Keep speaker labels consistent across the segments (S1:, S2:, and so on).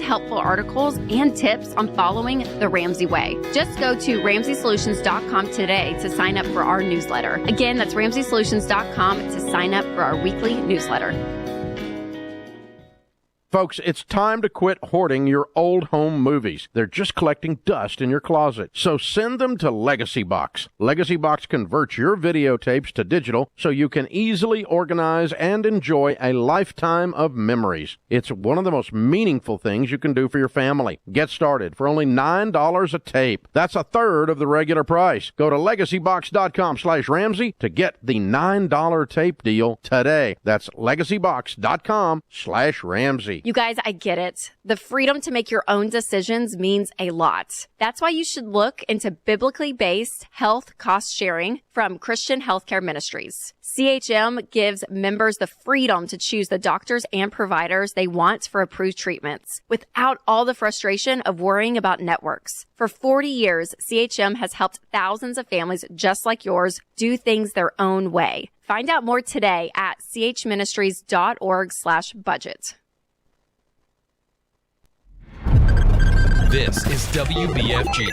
S1: helpful articles and tips on following the Ramsey Way. Just go to RamseySolutions.com today to sign up for our newsletter. Again, that's RamseySolutions.com to sign up for our weekly newsletter.
S2: Folks, it's time to quit hoarding your old home movies. They're just collecting dust in your closet. So send them to Legacy Box. Legacy Box converts your videotapes to digital so you can easily organize and enjoy a lifetime of memories. It's one of the most meaningful things you can do for your family. Get started for only $9 a tape. That's a third of the regular price. Go to legacybox.com/Ramsey to get the $9 tape deal today. That's legacybox.com/Ramsey.
S1: You guys, I get it. The freedom to make your own decisions means a lot. That's why you should look into biblically based health cost sharing from Christian Healthcare Ministries. CHM gives members the freedom to choose the doctors and providers they want for approved treatments without all the frustration of worrying about networks. For 40 years, CHM has helped thousands of families just like yours do things their own way. Find out more today at chministries.org/budget.
S3: This is WBFG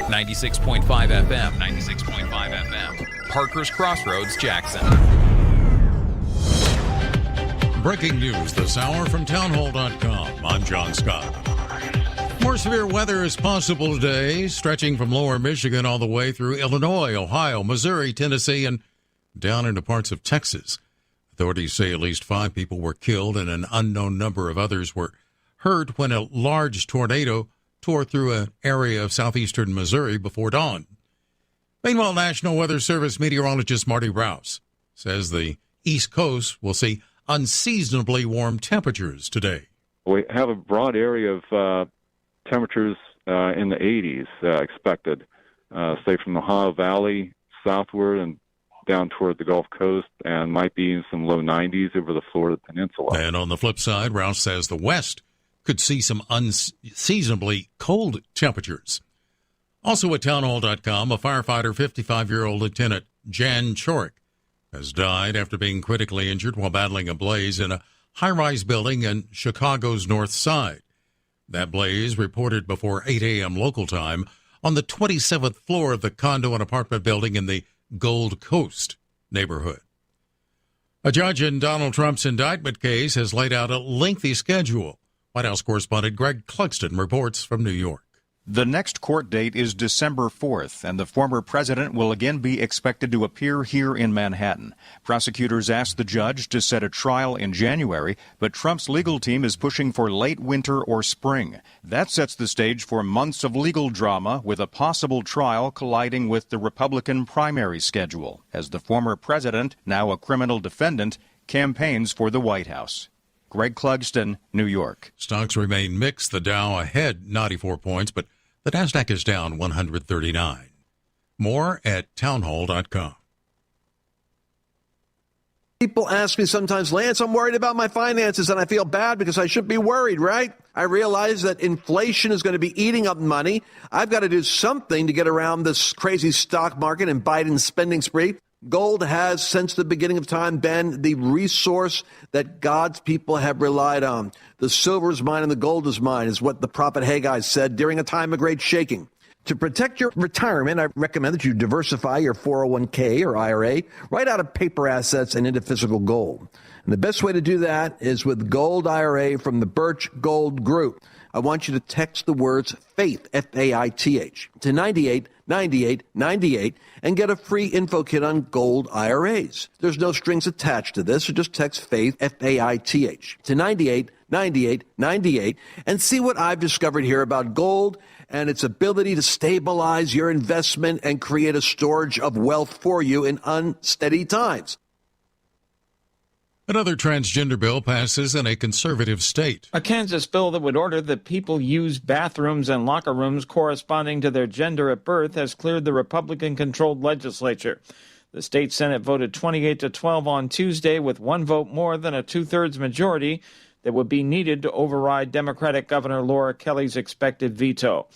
S3: 96.5 FM, Parker's Crossroads, Jackson.
S4: Breaking news this hour from townhall.com. I'm John Scott. More severe weather is possible today, stretching from lower Michigan all the way through Illinois, Ohio, Missouri, Tennessee, and down into parts of Texas. Authorities say at least 5 people were killed and an unknown number of others were hurt when a large tornado tore through an area of southeastern Missouri before dawn. Meanwhile, National Weather Service meteorologist Marty Rouse says the East Coast will see unseasonably warm temperatures today.
S5: We have a broad area of temperatures in the 80s expected, say from the Ohio Valley southward and down toward the Gulf Coast, and might be in some low 90s over the Florida Peninsula.
S4: And on the flip side, Rouse says the West could see some unseasonably cold temperatures. Also at townhall.com, a firefighter, 55-year-old Lieutenant Jan Chorik, has died after being critically injured while battling a blaze in a high-rise building in Chicago's North Side. That blaze reported before 8 a.m. local time on the 27th floor of the condo and apartment building in the Gold Coast neighborhood. A judge in Donald Trump's indictment case has laid out a lengthy schedule. White House correspondent Greg Clugston reports from New York.
S6: The next court date is December 4th, and the former president will again be expected to appear here in Manhattan. Prosecutors asked the judge to set a trial in January, but Trump's legal team is pushing for late winter or spring. That sets the stage for months of legal drama, with a possible trial colliding with the Republican primary schedule, as the former president, now a criminal defendant, campaigns for the White House. Greg Clugston, New York.
S4: Stocks remain mixed. The Dow ahead 94 points, but the Nasdaq is down 139. More at townhall.com.
S7: People ask me sometimes, Lance, I'm worried about my finances and I feel bad because I should be worried, right? I realize that inflation is going to be eating up money. I've got to do something to get around this crazy stock market and Biden's spending spree. Gold has, since the beginning of time, been the resource that God's people have relied on. The silver is mine and the gold is mine, is what the prophet Haggai said during a time of great shaking. To protect your retirement, I recommend that you diversify your 401k or IRA right out of paper assets and into physical gold. And the best way to do that is with Gold IRA from the Birch Gold Group. I want you to text the words FAITH, F-A-I-T-H, to 989898 and get a free info kit on gold IRAs. There's no strings attached to this, so just text FAITH, F-A-I-T-H, to 989898 and see what I've discovered here about gold and its ability to stabilize your investment and create a storage of wealth for you in unsteady times.
S4: Another transgender bill passes in a conservative state.
S8: A Kansas bill that would order that people use bathrooms and locker rooms corresponding to their gender at birth has cleared the Republican-controlled legislature. The state Senate voted 28-12 on Tuesday, with one vote more than a two-thirds majority that would be needed to override Democratic Governor Laura Kelly's expected veto.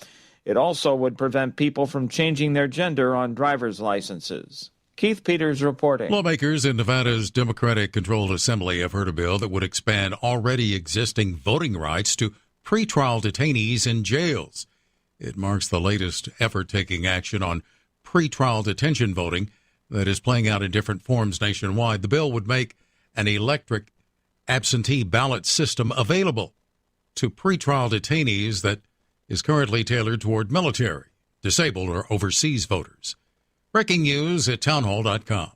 S8: It also would prevent people from changing their gender on driver's licenses. Keith Peters reporting.
S4: Lawmakers in Nevada's Democratic-controlled assembly have heard a bill that would expand already existing voting rights to pretrial detainees in jails. It marks the latest effort taking action on pretrial detention voting that is playing out in different forms nationwide. The bill would make an electric absentee ballot system available to pretrial detainees that is currently tailored toward military, disabled, or overseas voters. Breaking news at townhall.com.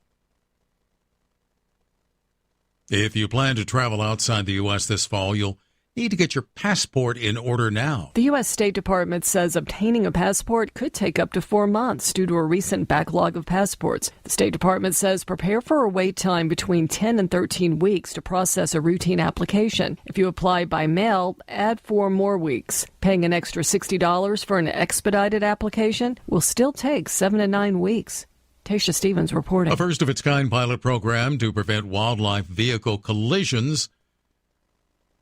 S4: If you plan to travel outside the U.S. this fall, you'll need to get your passport in order now.
S9: The U.S. State Department says obtaining a passport could take up to 4 months due to a recent backlog of passports. The State Department says prepare for a wait time between 10 and 13 weeks to process a routine application. If you apply by mail, add 4 more weeks. Paying an extra $60 for an expedited application will still take 7 to 9 weeks. Tasha Stevens reporting.
S4: A first-of-its-kind pilot program to prevent wildlife vehicle collisions.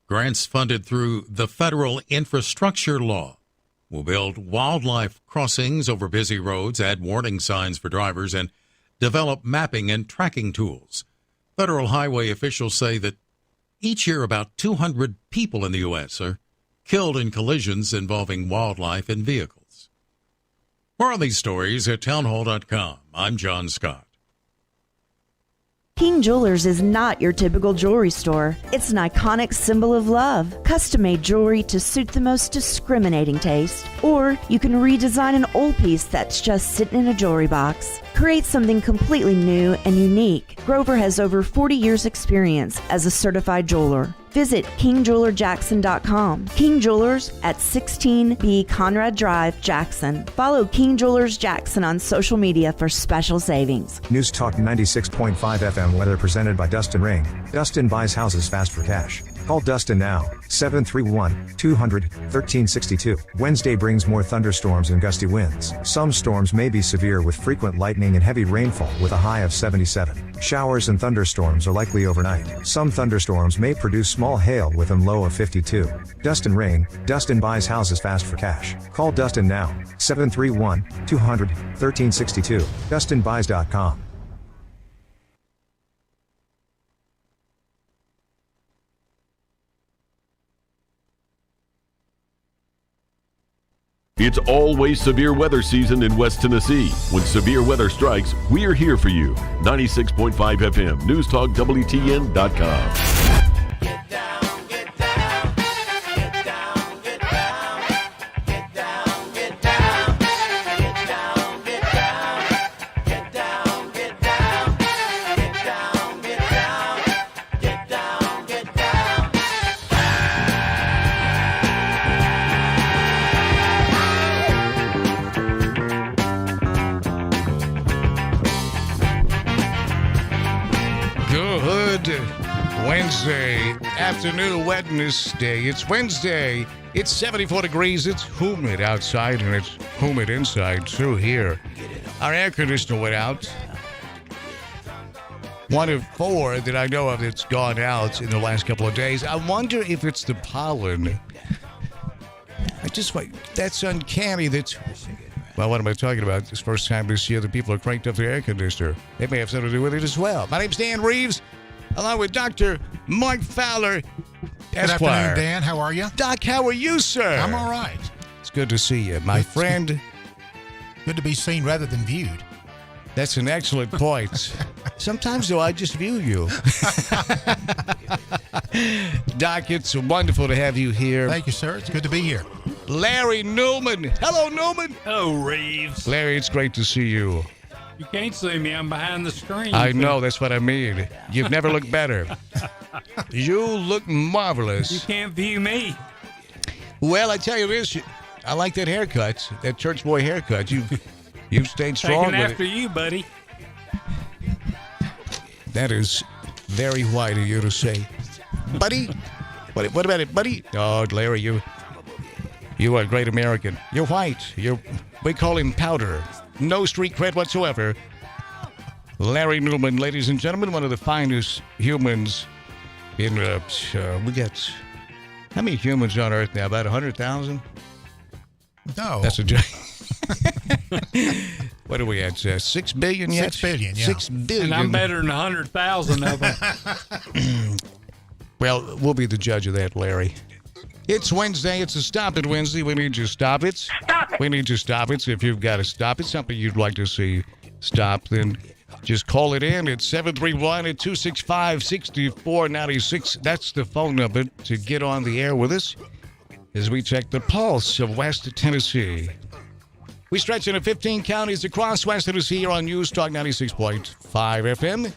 S4: Grants funded through the federal infrastructure law will build wildlife crossings over busy roads, add warning signs for drivers, and develop mapping and tracking tools. Federal highway officials say that each year about 200 people in the U.S. are killed in collisions involving wildlife and vehicles. More on these stories at townhall.com. I'm John Scott.
S10: King Jewelers is not your typical jewelry store. It's an iconic symbol of love. Custom-made jewelry to suit the most discriminating taste. Or you can redesign an old piece that's just sitting in a jewelry box. Create something completely new and unique. Grover has over 40 years experience as a certified jeweler. Visit KingJewelerJackson.com. King Jewelers at 16B Conrad Drive, Jackson. Follow King Jewelers Jackson on social media for special savings.
S11: News Talk 96.5 FM weather presented by Dustin Ring. Dustin buys houses fast for cash. Call Dustin now, 731-200-1362. Wednesday brings more thunderstorms and gusty winds. Some storms may be severe with frequent lightning and heavy rainfall with a high of 77. Showers and thunderstorms are likely overnight. Some thunderstorms may produce small hail with a low of 52. Dustin Ring, Dustin buys houses fast for cash. Call Dustin now, 731-200-1362. DustinBuys.com.
S12: It's always severe weather season in West Tennessee. When severe weather strikes, we're here for you. 96.5 FM, News Talk, WTN.com.
S13: Wednesday afternoon, Wednesday. It's Wednesday. It's 74 degrees. It's humid outside and it's humid inside too here. Our air conditioner went out. One of 4 that I know of that's gone out in the last couple of days. I wonder if it's the pollen. That's uncanny. Well, what am I talking about? This first time this year that people have cranked up their air conditioner. It may have something to do with it as well. My name's Dan Reeves, along with Dr. Mark Fowler, Esquire.
S14: Good afternoon, Dan. How are you?
S13: Doc, how are you, sir?
S14: I'm all right.
S13: It's good to see you, my friend.
S14: Good to be seen rather than viewed.
S13: That's an excellent point. Sometimes, though, I just view you. Doc, it's wonderful to have you here.
S14: Thank you, sir. It's good to be here.
S13: Larry Newman. Hello, Newman.
S15: Hello, Reeves.
S13: Larry, it's great to see you.
S15: You can't see me. I'm behind the screen.
S13: I know. That's what I mean. You've never looked better. You look marvelous.
S15: You can't view me.
S13: Well, I tell you this. I like that haircut, that church boy haircut. You've stayed strong
S15: Taking
S13: with
S15: after
S13: it.
S15: you, buddy.
S13: That is very white of you to say. Buddy? What about it, buddy? Oh, Larry, you are a great American. You're white. We call him powder. No street cred whatsoever. Larry Newman, ladies and gentlemen, one of the finest humans in, we got, how many humans on Earth now? About 100,000?
S14: No.
S13: That's a joke. What are we at? 6 billion yet?
S14: 6 billion, yeah.
S13: 6 billion.
S15: And I'm better than 100,000 of them.
S13: Well, we'll be the judge of that, Larry. It's Wednesday. It's a Stop It Wednesday. We need you to stop it.
S16: Stop it.
S13: We need you to stop it. So if you've got to stop it, something you'd like to see stop, then just call it in. It's 731-265-6496. That's the phone number to get on the air with us as we check the pulse of West Tennessee. We stretch into 15 counties across West Tennessee here on News Talk 96.5 FM.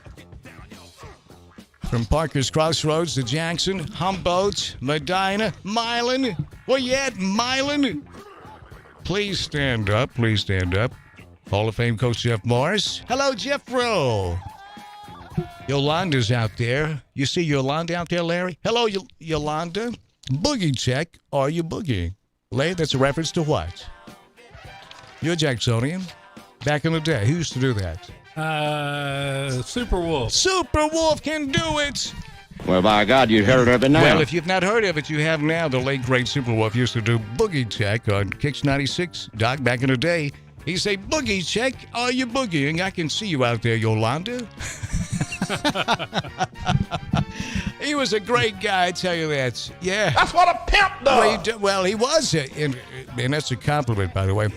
S13: From Parker's Crossroads to Jackson, Humboldt, Medina, Milan. Where you at, Milan? Please stand up. Please stand up. Hall of Fame coach Jeff Morris. Hello, Jeffro. Yolanda's out there. You see Yolanda out there, Larry? Hello, Yolanda. Boogie check. Are you boogieing? Larry, that's a reference to what? You're a Jacksonian. Back in the day, who used to do that?
S15: Super Wolf.
S13: Super Wolf can do it.
S17: Well, by God, you've heard of it now.
S13: Well, if you've not heard of it, you have now. The late, great Super Wolf used to do Boogie Check on Kicks 96. Doc, back in the day, he'd say, Boogie Check, are you boogieing? I can see you out there, Yolanda. He was a great guy, I tell you that. Yeah.
S16: That's what a pimp does.
S13: Well, he was. And that's a compliment, by the way.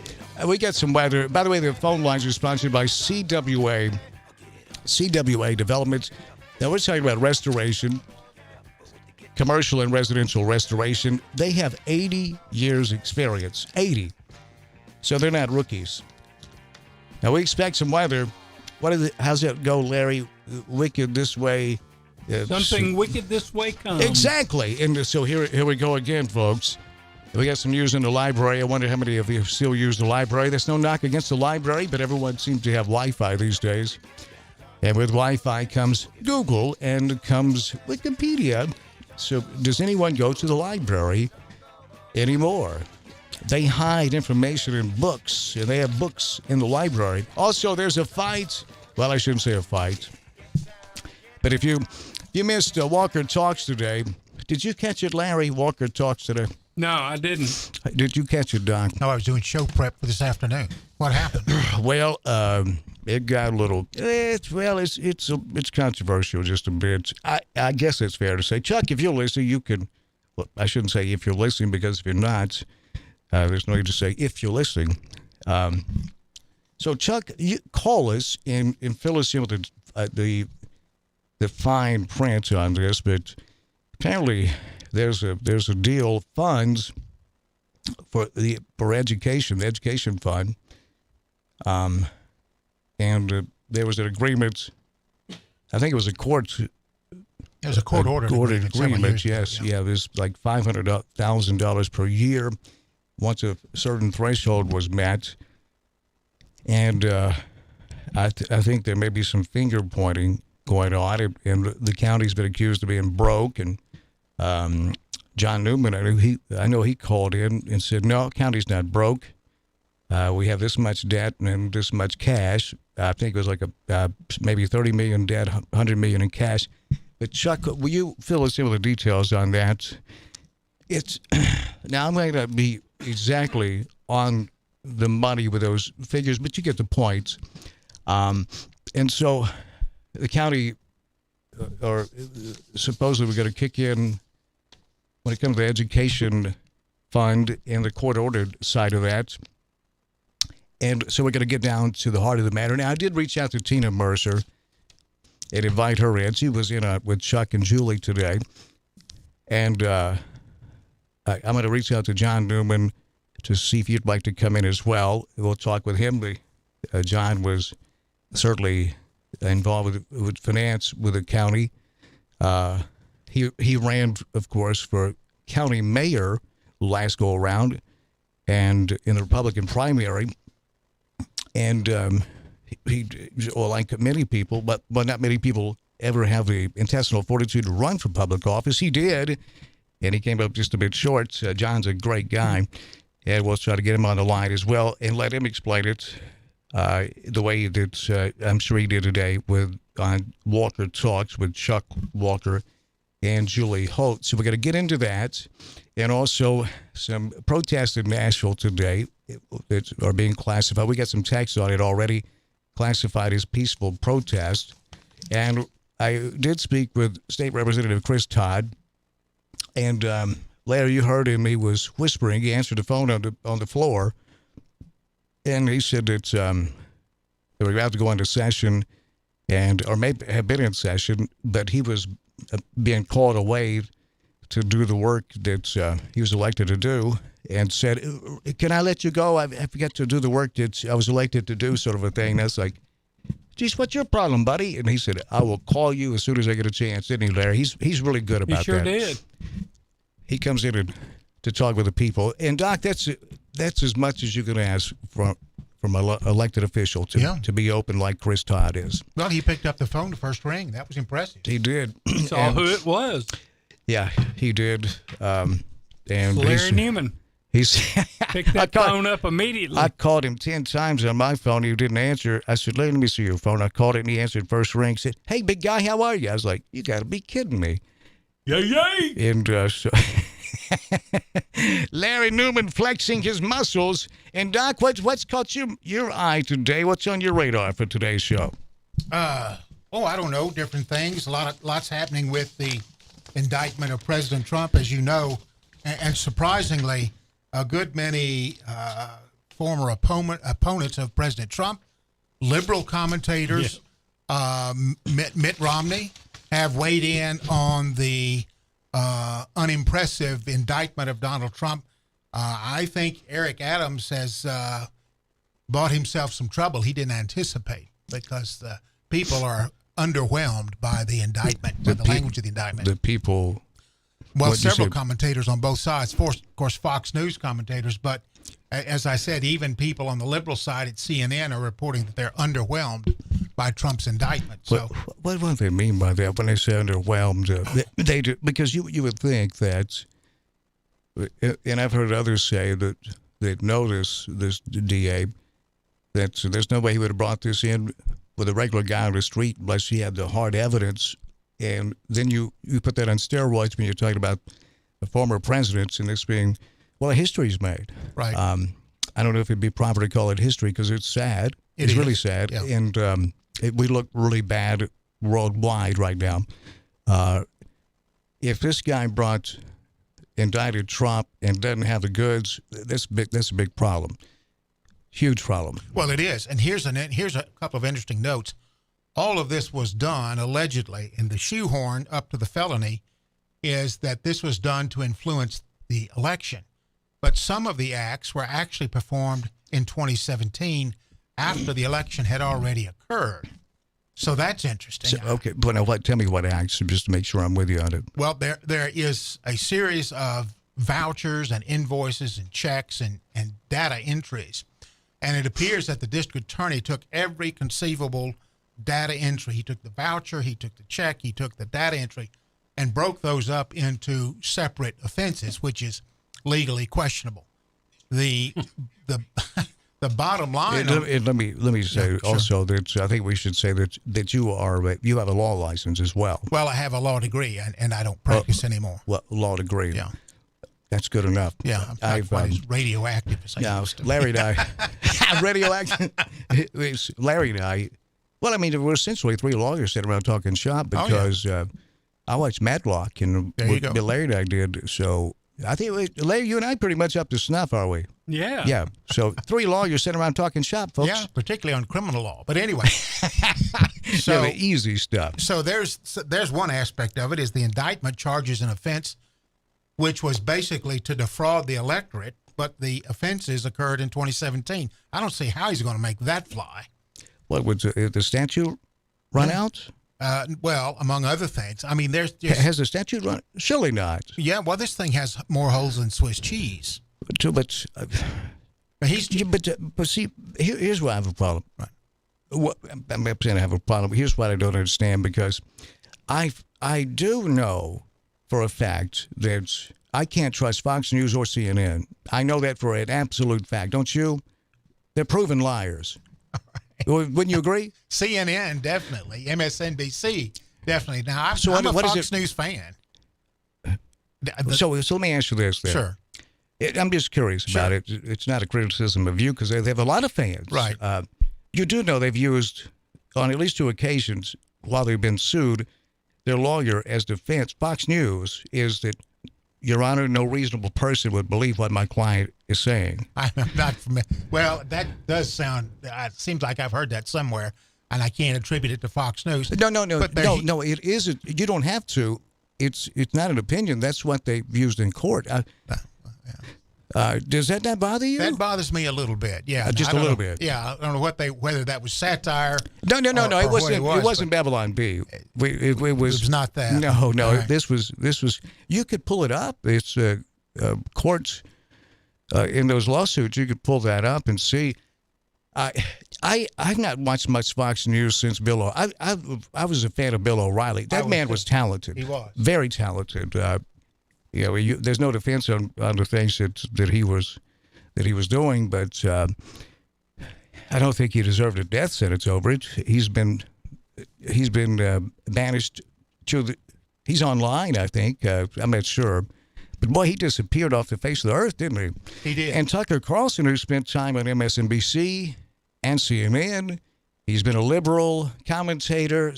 S13: We got some weather. By the way, the phone lines are sponsored by CWA Development. Now, we're talking about restoration, commercial and residential restoration. They have 80 years experience. 80. So they're not rookies. Now, we expect some weather. How's that go, Larry? Wicked this way.
S15: Something wicked this way comes.
S13: Exactly. And so here we go again, folks. We got some news in the library. I wonder how many of you still use the library. There's no knock against the library, but everyone seems to have Wi-Fi these days. And with Wi-Fi comes Google and comes Wikipedia. So does anyone go to the library anymore? They hide information in books, and they have books in the library. Also, there's a fight. Well, I shouldn't say a fight. But if you missed Walker Talks today, did you catch it, Larry? Walker Talks today.
S15: No, I didn't.
S13: Did you catch it, Doc?
S14: No, I was doing show prep for this afternoon. What happened?
S13: Well, it got a little. It's controversial just a bit. I guess it's fair to say, Chuck, if you're listening, you can. Well, I shouldn't say if you're listening because if you're not, there's no need to say if you're listening. So, Chuck, you call us and fill us in with the fine print on this, but apparently there's a deal, funds for education, the education fund, and there was an agreement. I think it was a court.
S14: It was a court-ordered agreement.
S13: Yes, yeah. It was like $500,000 per year once a certain threshold was met, and I think there may be some finger pointing going on, and the county's been accused of being broke, and John Newman, I know he called in and said, no, county's not broke. We have this much debt and this much cash. I think it was like maybe $30 million debt, $100 million in cash. But Chuck, will you fill us in with the details on that? Now I'm going to be exactly on the money with those figures, but you get the point. And so the county, or supposedly we're going to kick in when it comes to the education fund and the court-ordered side of that. And so we're going to get down to the heart of the matter. Now, I did reach out to Tina Mercer and invite her in. She was in with Chuck and Julie today. And I'm going to reach out to John Newman to see if you'd like to come in as well. We'll talk with him. John was certainly involved with finance with the county. He ran, of course, for county mayor last go around, and in the Republican primary. And he, like many people, but not many people ever have the intestinal fortitude to run for public office. He did, and he came up just a bit short. John's a great guy, and we'll try to get him on the line as well and let him explain it the way he did. I'm sure he did today on Walker Talks with Chuck Walker and Julie Holt. So we're going to get into that, and also some protests in Nashville today that are being classified. We got some text on it already, classified as peaceful protest. And I did speak with State Representative Chris Todd, and Larry, you heard him. He was whispering. He answered the phone on the floor, and he said that they were about to go into session, or maybe have been in session, but he was being called away to do the work that he was elected to do, and said, "Can I let you go? I forgot to do the work that I was elected to do," sort of a thing. That's like, geez, what's your problem, buddy? And he said, "I will call you as soon as I get a chance." Didn't he, Larry? He's really good about that.
S15: He sure did.
S13: He comes in to talk with the people. And, Doc, that's as much as you can ask from an elected official to be open like Chris Todd is.
S14: Well, he picked up the phone the first ring. That was impressive.
S13: He did.
S15: Saw who it was.
S13: Yeah, he did. And
S15: Larry Newman.
S13: He's
S15: picked that phone up immediately.
S13: I called him 10 times on my phone. He didn't answer. I said, "Let me see your phone." I called it, and he answered first ring. Said, "Hey, big guy, how are you?" I was like, "You got to be kidding me."
S15: Yay!
S13: And so Larry Newman flexing his muscles. And, Doc, what's caught your eye today? What's on your radar for today's show?
S14: I don't know. Different things. Lots happening with the indictment of President Trump, as you know. And surprisingly, a good many former opponents of President Trump, liberal commentators, Mitt Romney, have weighed in on the unimpressive indictment of Donald Trump. I think Eric Adams has bought himself some trouble he didn't anticipate, because the people are underwhelmed by the indictment, by the language of the indictment.
S13: The people...
S14: Well, several commentators on both sides. Of course, Fox News commentators, but as I said, even people on the liberal side at CNN are reporting that they're underwhelmed by Trump's indictment. So,
S13: what do they mean by that when they say underwhelmed? They do, because you would think that, and I've heard others say that they know this DA, that there's no way he would have brought this in with a regular guy on the street unless he had the hard evidence. And then you put that on steroids when you're talking about the former presidents and this being, well, a history's made.
S14: Right.
S13: I don't know if it'd be proper to call it history because it's sad. It's really sad. Yeah. And we look really bad worldwide right now. If this guy indicted Trump and doesn't have the goods, that's a big problem. Huge problem.
S14: Well, it is. And here's a couple of interesting notes. All of this was done, allegedly, and the shoehorn up to the felony is that this was done to influence the election. But some of the acts were actually performed in 2017 after the election had already occurred. So that's interesting.
S13: So, okay, but now tell me what acts, just to make sure I'm with you on it.
S14: Well, there is a series of vouchers and invoices and checks and data entries. And it appears that the district attorney took every conceivable data entry. He took the voucher, he took the check, he took the data entry, and broke those up into separate offenses, which is legally questionable. The bottom line.
S13: Let me say also that I think we should say that you have a law license as well.
S14: Well, I have a law degree, and I don't practice anymore.
S13: Well, law degree.
S14: Yeah.
S13: That's good enough.
S14: Yeah, I'm not as radioactive as I used to.
S13: Larry and I, radioactive. Larry and I. Well, I mean, we're essentially three lawyers sitting around talking shop because I watched Matlock and Larry and I did. So I think, Larry, you and I pretty much up to snuff, are we?
S15: Yeah.
S13: Yeah. So three lawyers sitting around talking shop, folks.
S14: Yeah, particularly on criminal law. But anyway.
S13: So the easy stuff.
S14: So there's one aspect of it is the indictment charges an offense, which was basically to defraud the electorate, but the offenses occurred in 2017. I don't see how he's going to make that fly.
S13: What would the statute run out?
S14: Well, among other things. I mean, there's just...
S13: Has the statute run? Surely not.
S14: Yeah, well, this thing has more holes than Swiss cheese.
S13: But see, here's why I have a problem. Right. I'm not saying I have a problem. Here's what I don't understand, because I do know for a fact that I can't trust Fox News or CNN. I know that for an absolute fact. Don't you? They're proven liars. Wouldn't you agree?
S14: CNN, definitely. MSNBC, definitely. Now, I'm a Fox News fan.
S13: So let me ask you this then.
S14: Sure.
S13: I'm just curious about it. It's not a criticism of you because they have a lot of fans.
S14: Right.
S13: You do know they've used, on at least 2 occasions, while they've been sued, their lawyer as defense. Fox News is that Your Honor, no reasonable person would believe what my client is saying.
S14: I'm not familiar. Well, that does sound. It seems like I've heard that somewhere, and I can't attribute it to Fox News.
S13: No. It isn't. You don't have to. It's not an opinion. That's what they've used in court. Does that not bother you?
S14: That bothers me a little bit. Yeah,
S13: just a little bit.
S14: Yeah, I don't know whether that was satire.
S13: No. It wasn't.
S14: It
S13: wasn't Babylon Bee. It was
S14: not that.
S13: No.
S14: Right.
S13: This was. You could pull it up. It's courts in those lawsuits. You could pull that up and see. I've not watched much Fox News since Bill. I was a fan of Bill O'Reilly. That man was talented.
S14: He was
S13: very talented. There's no defense on the things that he was doing, but I don't think he deserved a death sentence over it. He's been banished to he's online, I think. I'm not sure. But boy, he disappeared off the face of the earth, didn't he?
S14: He did.
S13: And Tucker Carlson, who spent time on MSNBC and CNN, he's been a liberal commentator.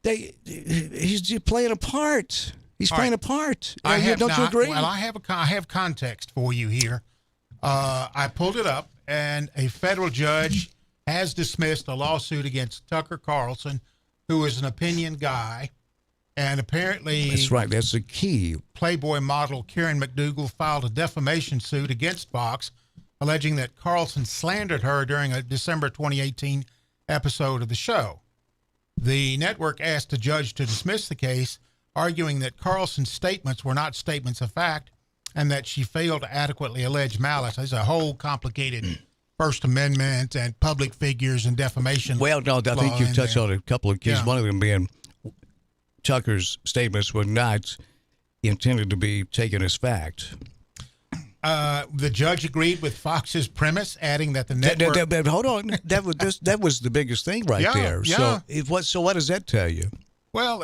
S13: He's playing a part. He's playing a part. Don't you agree?
S14: Well, I have context for you here. I pulled it up, and a federal judge has dismissed a lawsuit against Tucker Carlson, who is an opinion guy, and apparently
S13: that's right. That's the key.
S14: Playboy model Karen McDougal filed a defamation suit against Fox, alleging that Carlson slandered her during a December 2018 episode of the show. The network asked the judge to dismiss the case, arguing that Carlson's statements were not statements of fact and that she failed to adequately allege malice. There's a whole complicated First Amendment and public figures and defamation.
S13: Well, no, I think you've touched on a couple of keys. Yeah. One of them being Tucker's statements were not intended to be taken as fact.
S14: The judge agreed with Fox's premise, adding that the network...
S13: Hold on. That was the biggest thing there.
S14: Yeah.
S13: So what does that tell you?
S14: Well,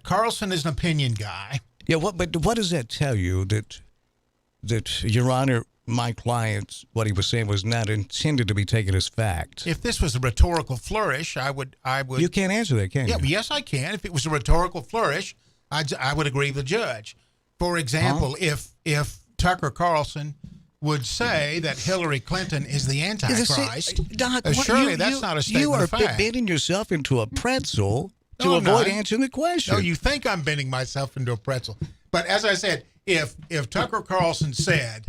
S14: Carlson is an opinion guy.
S13: Yeah, but what does that tell you that Your Honor, my client, what he was saying was not intended to be taken as fact?
S14: If this was a rhetorical flourish, I would. You
S13: can't answer that, can you?
S14: Yeah, yes, I can. If it was a rhetorical flourish, I would agree with the judge. For example, if Tucker Carlson would say that Hillary Clinton is the Antichrist,
S13: Doc,
S14: surely that's not a statement of fact.
S13: You are bending yourself into a pretzel to avoid answering the question.
S14: No, you think I'm bending myself into a pretzel. But as I said, if Tucker Carlson said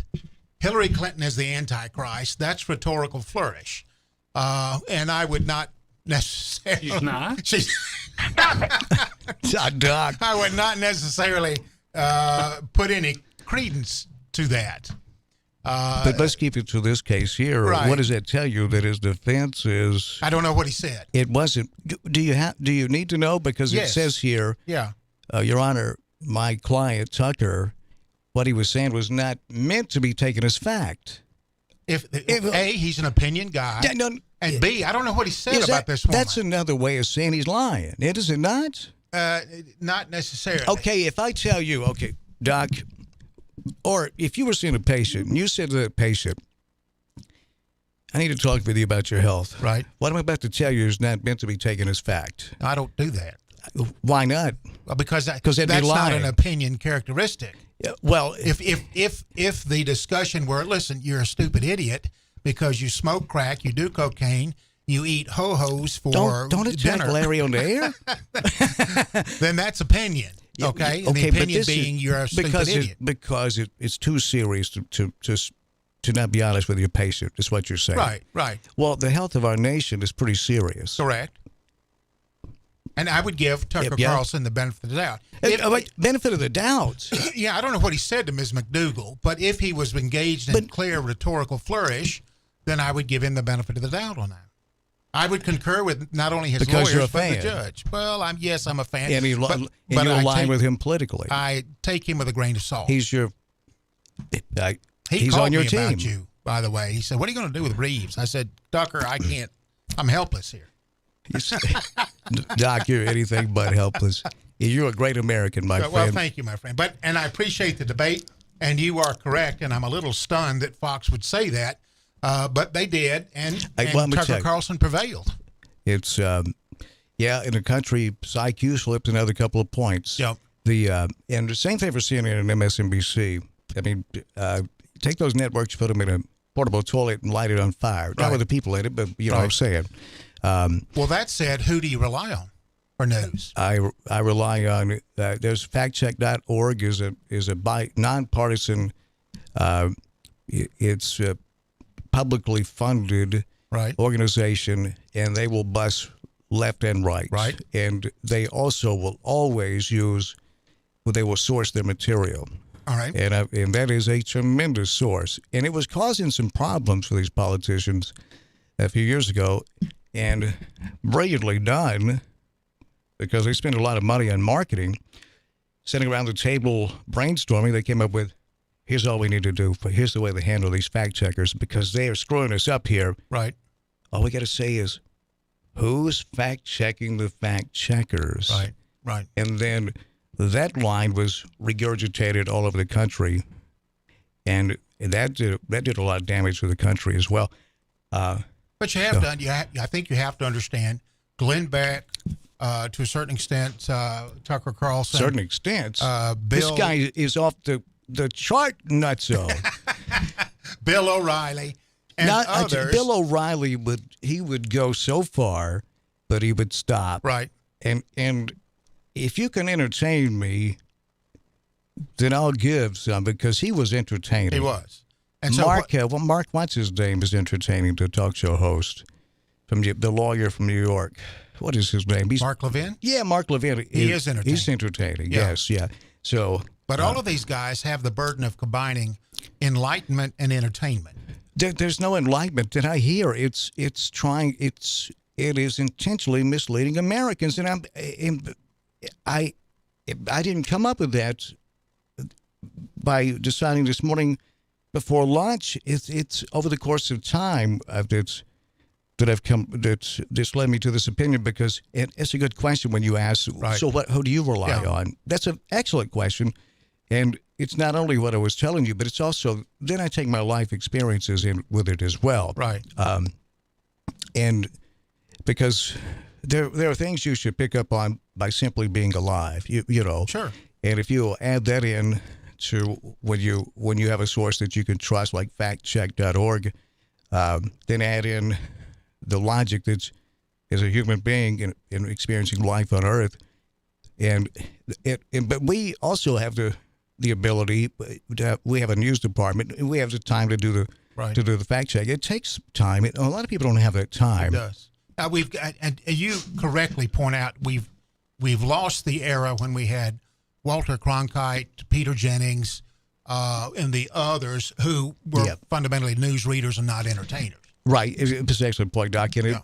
S14: Hillary Clinton is the Antichrist, that's rhetorical flourish. And I would not necessarily...
S15: She's not?
S13: Doc.
S14: I would not necessarily put any credence to that.
S13: But let's keep it to this case here.
S14: Right.
S13: What does that tell you? That his defense is...
S14: I don't know what he said.
S13: It wasn't... Do you need to know? Because it says here, Your Honor, my client, Tucker, what he was saying was not meant to be taken as fact.
S14: If A, he's an opinion guy, and B, I don't know what he said about this woman.
S13: That's another way of saying he's lying. Is it not?
S14: Not necessarily.
S13: Okay, if I tell you, Doc... Or if you were seeing a patient and you said to the patient, I need to talk with you about your health.
S14: Right.
S13: What I'm about to tell you is not meant to be taken as fact.
S14: I don't do that.
S13: Why not?
S14: Well, because that's
S13: not
S14: an opinion characteristic.
S13: Yeah, well,
S14: if the discussion were, listen, you're a stupid idiot because you smoke crack, you do cocaine, you eat ho-hos for
S13: don't attack
S14: dinner.
S13: Larry on the air.
S14: Then that's opinion. Okay, and the opinion being you're a stupid idiot.
S13: Because it's too serious to not be honest with your patient, is what you're saying.
S14: Right.
S13: Well, the health of our nation is pretty serious.
S14: Correct. And I would give Tucker Carlson the benefit of the doubt.
S13: Benefit of the doubt?
S14: Yeah, I don't know what he said to Ms. McDougal, but if he was engaged in clear rhetorical flourish, then I would give him the benefit of the doubt on that. I would concur with not only his
S13: because
S14: lawyers,
S13: you're a
S14: but
S13: fan.
S14: the judge. Well, I'm a fan.
S13: And you're aligned with him politically.
S14: I take him with a grain of salt.
S13: He's your...
S14: He
S13: called
S14: on your
S13: me
S14: team.
S13: about
S14: you, by the way. He said, what are you going to do with Reeves? I said, Tucker, I can't. I'm helpless here.
S13: Doc, you're anything but helpless. You're a great American, my friend.
S14: Well, thank you, my friend. And I appreciate the debate, and you are correct, and I'm a little stunned that Fox would say that. But they did, and Tucker Carlson prevailed.
S13: It's, in the country, IQ slipped another couple of points.
S14: Yep.
S13: And the same thing for CNN and MSNBC. I mean, take those networks, put them in a portable toilet and light it on fire. Not with the people in it, but you know what I'm saying.
S14: Well, that said, who do you rely on for news?
S13: I rely on there's factcheck.org is a nonpartisan. It's a publicly funded organization, and they will bust left and right. Right. And they also will always they will source their material.
S14: All right.
S13: And that is a tremendous source. And it was causing some problems for these politicians a few years ago, and brilliantly done, because they spent a lot of money on marketing. Sitting around the table brainstorming, they came up with, here's all we need to do. Here's the way to handle these fact checkers, because they are screwing us up here.
S14: Right.
S13: All we got to say is, who's fact checking the fact checkers?
S14: Right. Right.
S13: And then that line was regurgitated all over the country, and that did a lot of damage to the country as well.
S14: But you have done. I think you have to understand Glenn Beck, to a certain extent, Tucker Carlson.
S13: Certain extent.
S14: Bill,
S13: this guy is off the chart nutso.
S14: Bill O'Reilly and others.
S13: Bill O'Reilly would go so far, but he would stop.
S14: Right.
S13: And if you can entertain me, then I'll give some, because he was entertaining.
S14: He was. And so
S13: Mark, what's his name, is entertaining, the talk show host, from the lawyer from New York. What is his name?
S14: Mark Levin?
S13: Yeah, Mark Levin.
S14: He is entertaining.
S13: He's entertaining, yes, yeah. So,
S14: but all of these guys have the burden of combining enlightenment and entertainment.
S13: There's no enlightenment that I hear. It is intentionally misleading Americans, and I didn't come up with that by deciding this morning before lunch. It's over the course of time that's led me to this opinion, because it's a good question when you ask. Right. So who do you rely on? That's an excellent question, and it's not only what I was telling you, but it's also then I take my life experiences in with it as well.
S14: Right.
S13: And because there are things you should pick up on by simply being alive. You know.
S14: Sure.
S13: And if you add that in to when you have a source that you can trust, like factcheck.org, then add in the logic that's as a human being in experiencing life on Earth, but we also have the ability. We have a news department. And we have the time to do the fact check. It takes time. A lot of people don't have that time.
S14: It does. We've got, and you correctly point out, we've lost the era when we had Walter Cronkite, Peter Jennings, and the others who were fundamentally news readers and not entertainers.
S13: Right. It's an excellent point, Doc. And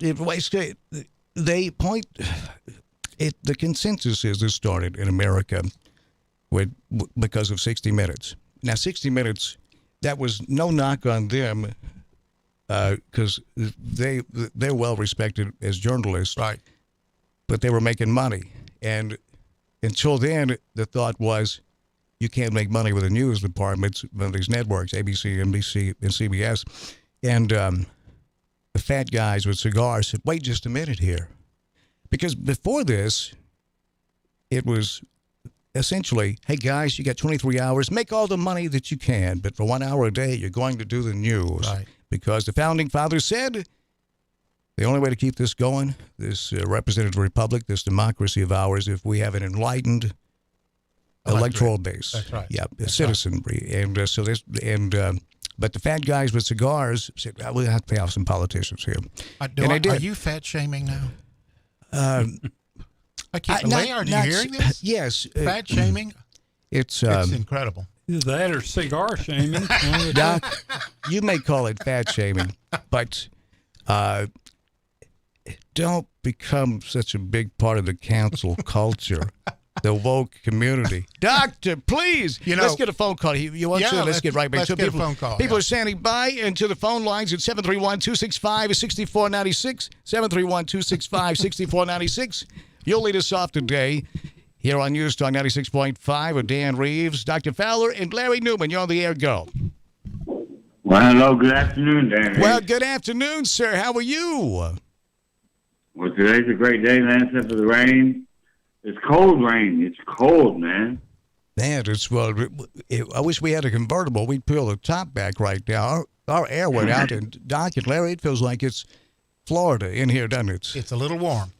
S13: they point. The consensus is this started in America because of 60 Minutes. Now, 60 Minutes, that was no knock on them, because they're well respected as journalists.
S14: Right.
S13: But they were making money. And until then, the thought was, you can't make money with the news departments of these networks, ABC, NBC, and CBS. And the fat guys with cigars said, wait just a minute here. Because before this, it was essentially, hey, guys, you got 23 hours. Make all the money that you can. But for 1 hour a day, you're going to do the news.
S14: Right.
S13: Because the founding fathers said the only way to keep this going, this representative republic, this democracy of ours, if we have an enlightened electoral base.
S14: That's right.
S13: Yeah, citizenry. Right. And but the fat guys with cigars said, we'll have to pay off some politicians here.
S14: Are you fat shaming now? I can't. Are you hearing this?
S13: Yes.
S14: Fat shaming?
S13: It's
S14: incredible.
S15: That or cigar shaming.
S13: Doc, you may call it fat shaming, but don't become such a big part of the cancel culture. The woke community. Doctor, please. Let's get a phone call. You want to? Let's get right back to
S14: it. Let's get a phone call.
S13: People are standing by, and to the phone lines at 731-265-6496. 731-265-6496. You'll lead us off today here on News Talk 96.5 with Dan Reeves, Dr. Fowler, and Larry Newman. You're on the air. Go.
S16: Well, hello. Good afternoon, Dan.
S13: Well, good afternoon, sir. How are you?
S16: Well, today's a great day, man, except for the rain. It's cold rain. It's cold, man.
S13: Man, I wish we had a convertible. We'd peel the top back right now. Our air went out, and Doc and Larry, it feels like it's Florida in here, doesn't it?
S14: It's a little warm.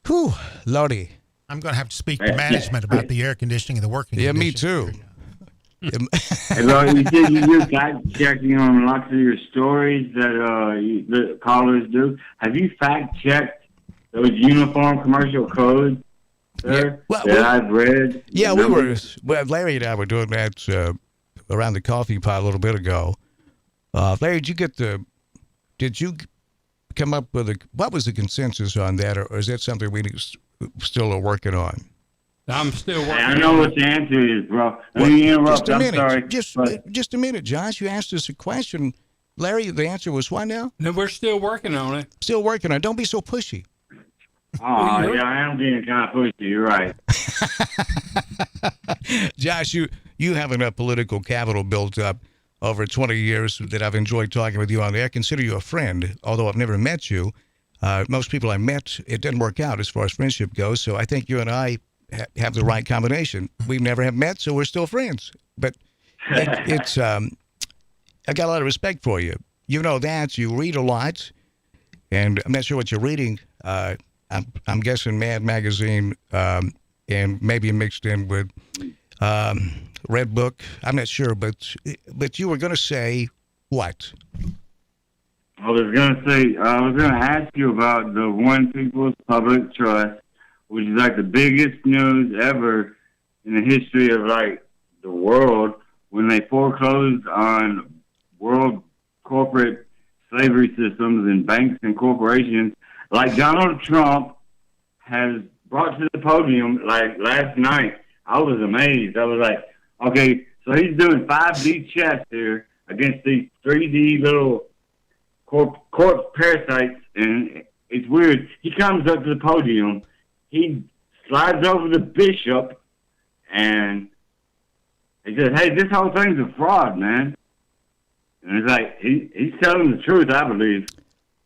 S13: Whew, Lordy.
S14: I'm going to have to speak to management about the air conditioning and the working
S13: Yeah, me
S14: conditions.
S13: too.
S16: Hey, bro, you said you do fact-checking on lots of your stories that the callers do. Have you fact-checked those uniform commercial codes, sir, that I've read?
S13: Yeah, Larry and I were doing that around the coffee pot a little bit ago. Larry, did you come up with what was the consensus on that, or is that something we still are working on?
S15: I'm still working.
S16: I know what the answer is, bro. Let me interrupt.
S13: Just a minute.
S16: Sorry.
S13: Just a minute, Josh. You asked us a question. Larry, the answer was what now?
S15: No, we're still working on it.
S13: Still working on it. Don't be so pushy.
S16: Oh, yeah, I am being kind of pushy. You're right.
S13: Josh, you have enough political capital built up over 20 years that I've enjoyed talking with you on there. I consider you a friend, although I've never met you. Most people I met, it didn't work out as far as friendship goes, so I think you and I have the right combination. We never have met, so we're still friends. But I got a lot of respect for you. You know that. You read a lot, and I'm not sure what you're reading. I'm guessing Mad Magazine, and maybe mixed in with Red Book. I'm not sure, but you were going to say what?
S16: I was going to ask you about the One People's Public Trust, which is like the biggest news ever in the history of like the world, when they foreclosed on world corporate slavery systems and banks and corporations, like Donald Trump has brought to the podium like last night. I was amazed. I was like, okay, so he's doing 5D chess here against these 3D little corpse parasites, and it's weird. He comes up to the podium, he slides over the bishop, and he says, hey, this whole thing's a fraud, man. And it's like, he's telling the truth, I believe.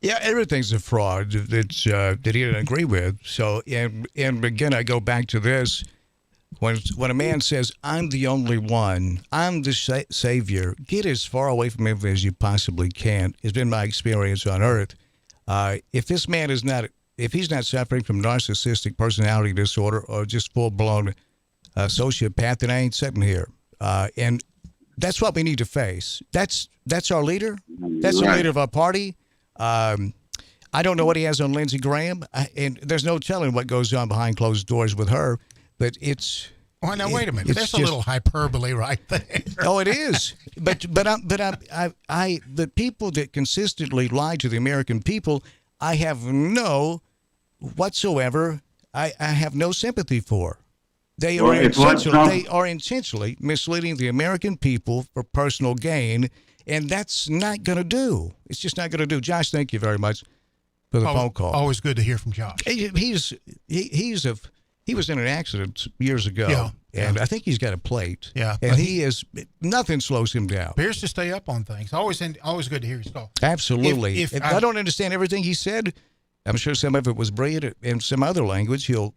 S13: Yeah, everything's a fraud that he didn't agree with. So, and again, I go back to this. When a man says, I'm the only one, I'm the savior, get as far away from him as you possibly can. It's been my experience on Earth. If this man if he's not suffering from narcissistic personality disorder or just full-blown sociopath, then I ain't sitting here. And that's what we need to face. That's our leader. That's the leader of our party. I don't know what he has on Lindsey Graham, and there's no telling what goes on behind closed doors with her. But it's.
S14: Well, now wait a minute. There's a little hyperbole right there.
S13: Oh, it is. But the people that consistently lie to the American people, I have no whatsoever. I have no sympathy for. They are intentionally misleading the American people for personal gain, and that's not going to do. It's just not going to do. Josh, thank you very much for the phone call.
S14: Always good to hear from Josh.
S13: He was in an accident years ago, and I think he's got a plate.
S14: Yeah,
S13: and nothing slows him down.
S14: Appears to stay up on things. Always good to hear his call.
S13: Absolutely. If I don't understand everything he said, I'm sure some of it was brilliant. In some other language, he'll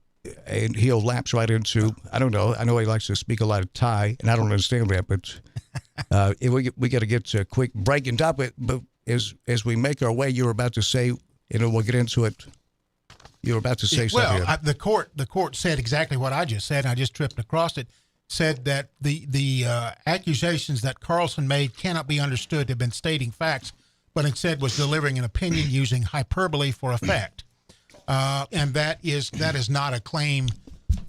S13: lapse right into, I don't know. I know he likes to speak a lot of Thai, and I don't understand that, but we got to get to a quick break and top it. But as we make our way, you're about to say, we'll get into it. You're about to say something.
S14: Well, the court said exactly what I just said, and I just tripped across it. Said that the accusations that Carlson made cannot be understood to have been stating facts, but instead was delivering an opinion using hyperbole for effect. And that is not a claim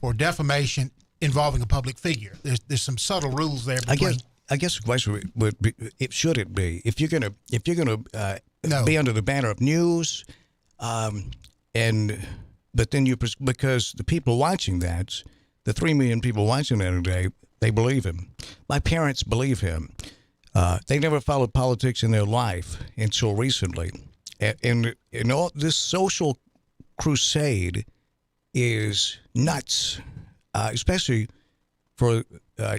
S14: for defamation involving a public figure. There's some subtle rules there.
S13: I guess the question would be, should it be if you're gonna be under the banner of news, but then because the people watching that, the 3 million people watching that today, they believe him. My parents believe him. They never followed politics in their life until recently, and all this social crusade is nuts, especially for.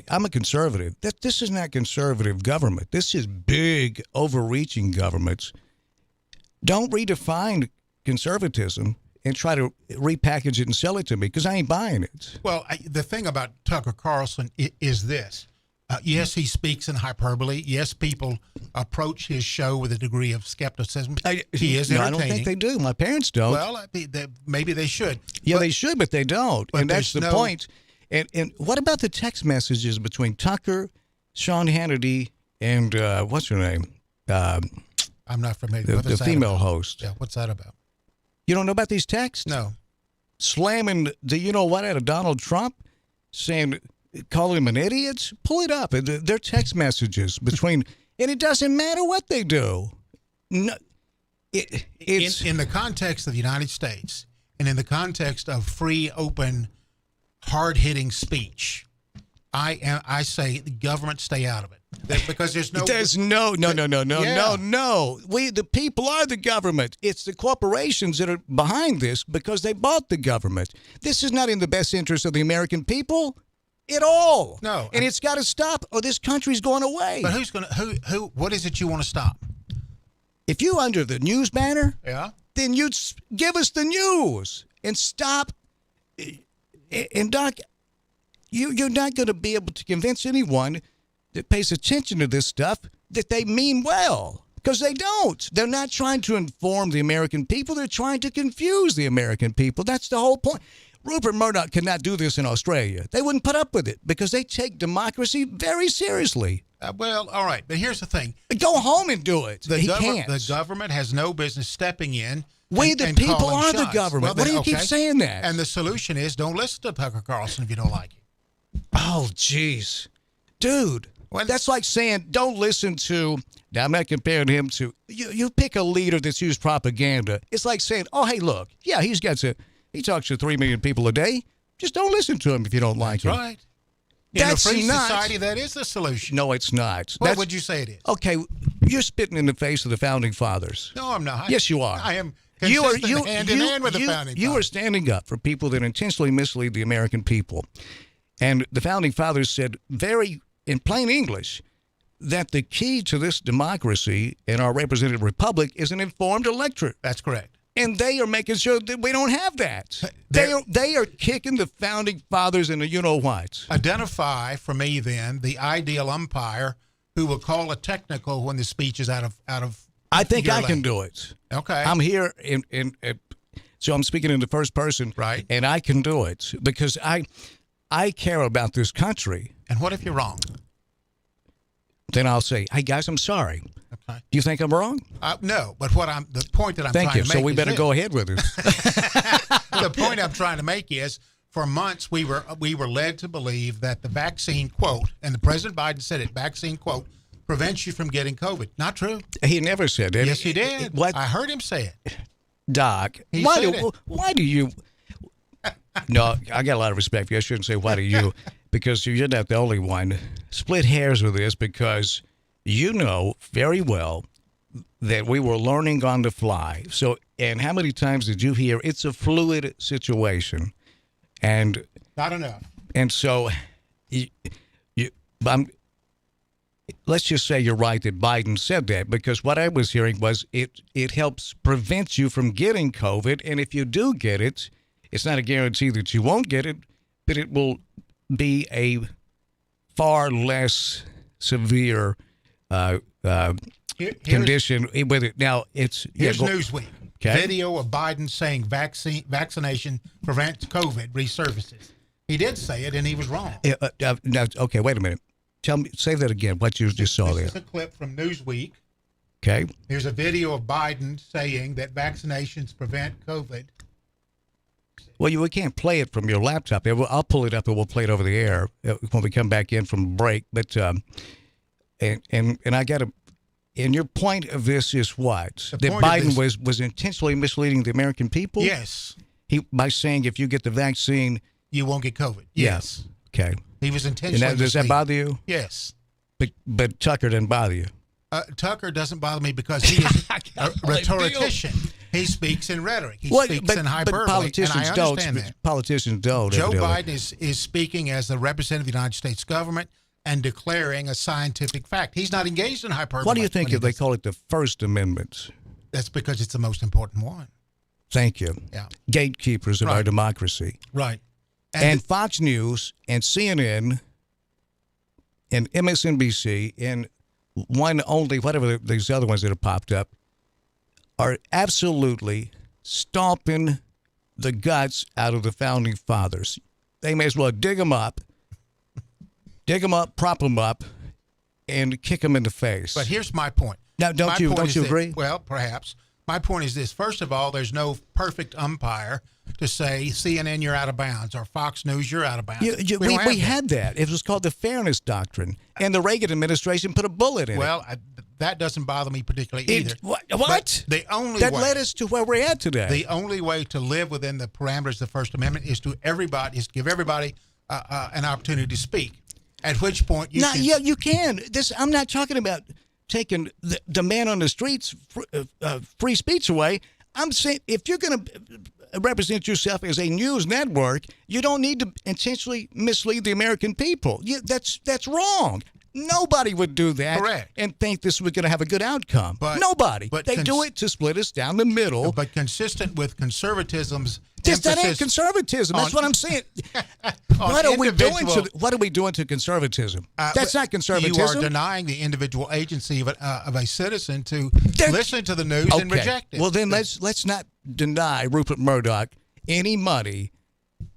S13: I'm a conservative. This is not conservative government. This is big, overreaching governments. Don't redefine conservatism and try to repackage it and sell it to me because I ain't buying it.
S14: Well, the thing about Tucker Carlson is this. Yes, he speaks in hyperbole. Yes, people approach his show with a degree of skepticism. He is entertaining.
S13: I don't think they do. My parents don't.
S14: Well, maybe they should.
S13: Yeah, they should, but they don't. And that's the point. And what about the text messages between Tucker, Sean Hannity, and what's her name?
S14: I'm not familiar.
S13: The female host.
S14: Yeah, what's that about?
S13: You don't know about these texts?
S14: No.
S13: Slamming the you-know-what out of Donald Trump, saying, calling him an idiot? Pull it up. They're text messages between, and it doesn't matter what they do. No, it's
S14: in the context of the United States and in the context of free, open, hard-hitting speech, I say the government stay out of it. Because there's no...
S13: No. We, the people, are the government. It's the corporations that are behind this because they bought the government. This is not in the best interest of the American people at all.
S14: No.
S13: And it's got to stop or this country's going away.
S14: But who's going to... What is it you want to stop?
S13: If you under the news banner,
S14: yeah,
S13: then you give us the news and stop. And Doc, you're not going to be able to convince anyone that pays attention to this stuff that they mean well, because they don't. They're not trying to inform the American people. They're trying to confuse the American people. That's the whole point. Rupert Murdoch cannot do this in Australia. They wouldn't put up with it because they take democracy very seriously.
S14: Well, all right, but here's the thing.
S13: Go home and do it. He can't.
S14: The government has no business stepping in.
S13: We, the people, are the government. Why do you keep saying that?
S14: And the solution is don't listen to Tucker Carlson if you don't like it.
S13: Oh, jeez. Dude, that's like saying don't listen to, now I'm not comparing him to, you pick a leader that's used propaganda. It's like saying, oh, hey, look, yeah, he talks to 3 million people a day. Just don't listen to him if you don't like him.
S14: That's right. In a free society, that is the solution.
S13: No, it's not.
S14: What would you say it is?
S13: Okay, you're spitting in the face of the founding fathers.
S14: No, I'm not.
S13: Yes, you are.
S14: I am consistent hand in hand with the founding fathers.
S13: You are standing up for people that intentionally mislead the American people. And the founding fathers said in plain English, that the key to this democracy in our representative republic is an informed electorate.
S14: That's correct.
S13: And they are making sure that we don't have that. They are kicking the founding fathers in the you-know-what.
S14: Identify for me, then, the ideal umpire who will call a technical when the speech is out of.
S13: I think I can do it.
S14: Okay.
S13: I'm here so I'm speaking in the first person.
S14: Right.
S13: And I can do it because I care about this country.
S14: And what if you're wrong?
S13: Then I'll say, hey, guys, I'm sorry.
S14: Okay.
S13: Do you think I'm wrong?
S14: No, but the point that I'm trying to make
S13: so we better go ahead with it.
S14: The point I'm trying to make is, for months we were led to believe that the vaccine, quote, and the President Biden said it, vaccine, quote, prevents you from getting COVID. Not true.
S13: He never said it.
S14: Yes, he did.
S13: What?
S14: I heard him say it.
S13: Doc, why do you... No, I got a lot of respect for you. I shouldn't say why do you, because you're not the only one. Split hairs with this because you know very well that we were learning on the fly. So, and how many times did you hear it's a fluid situation? And
S14: not enough.
S13: And so, let's just say you're right that Biden said that, because what I was hearing was it helps prevent you from getting COVID, and if you do get it, it's not a guarantee that you won't get it, but it will be a far less severe condition with it. Now, here's
S14: Newsweek. Okay. Video of Biden saying vaccination prevents COVID resurfaces. He did say it, and he was wrong.
S13: Okay, wait a minute. Say that again, what you just saw there.
S14: This is a clip from Newsweek.
S13: Okay.
S14: Here's a video of Biden saying that vaccinations prevent COVID.
S13: Well, we can't play it from your laptop. I'll pull it up and we'll play it over the air when we come back in from break. But and I got to. And your point of this is what? That Biden was intentionally misleading the American people?
S14: Yes.
S13: By saying if you get the vaccine,
S14: you won't get COVID.
S13: Yes. Okay.
S14: He was intentionally.
S13: Does that bother you?
S14: Yes.
S13: But Tucker didn't bother you.
S14: Tucker doesn't bother me because he is a rhetorician. He speaks in rhetoric. He speaks in hyperbole.
S13: But politicians
S14: and I understand that.
S13: Politicians don't.
S14: Joe Biden is speaking as the representative of the United States government and declaring a scientific fact. He's not engaged in hyperbole.
S13: What do you think if they call it the First Amendment?
S14: That's because it's the most important one.
S13: Thank you.
S14: Yeah.
S13: Gatekeepers of our democracy.
S14: Right.
S13: And Fox News and CNN and MSNBC and one only, whatever these other ones that have popped up, are absolutely stomping the guts out of the founding fathers. They may as well dig them up, prop them up, and kick them in the face.
S14: But here's my point.
S13: Now, don't you agree?
S14: Well, perhaps. My point is this. First of all, there's no perfect umpire to say, CNN, you're out of bounds, or Fox News, you're out of bounds.
S13: We had that. It was called the Fairness Doctrine, and the Reagan administration put a bullet in it.
S14: Well, that doesn't bother me particularly either.
S13: What?
S14: But the only
S13: that
S14: way,
S13: led us to where we're at today.
S14: The only way to live within the parameters of the First Amendment is to give everybody an opportunity to speak. At which point you can.
S13: Yeah, you can. I'm not talking about taking the man on the streets free speech away. I'm saying if you're going to represent yourself as a news network, you don't need to intentionally mislead the American people. That's wrong. Nobody would do that.
S14: Correct.
S13: And think this was going to have a good outcome. Nobody. But they do it to split us down the middle.
S14: But consistent with conservatism's
S13: that ain't conservatism. That's what I'm saying. What are we doing to conservatism? That's not conservatism.
S14: You are denying the individual agency of a citizen to listen to the news and reject it.
S13: Well, then let's not deny Rupert Murdoch any money.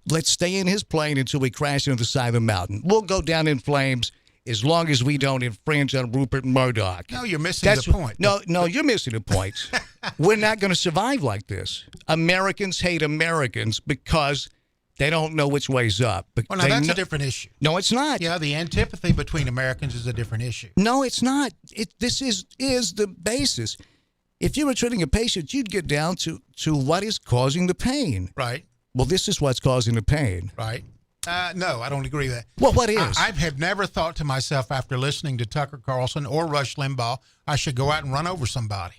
S13: Let's stay in his plane until we crash into the side of the mountain. We'll go down in flames as long as we don't infringe on Rupert Murdoch.
S14: No, you're missing the point.
S13: No, you're missing the point. We're not going to survive like this. Americans hate Americans because they don't know which way's up.
S14: Well, now that's a different issue.
S13: No, it's not.
S14: Yeah, the antipathy between Americans is a different issue.
S13: No, it's not. This is the basis. If you were treating a patient, you'd get down to what is causing the pain.
S14: Right.
S13: Well, this is what's causing the pain.
S14: Right. No, I don't agree with that.
S13: Well, what is?
S14: I have never thought to myself after listening to Tucker Carlson or Rush Limbaugh, I should go out and run over somebody.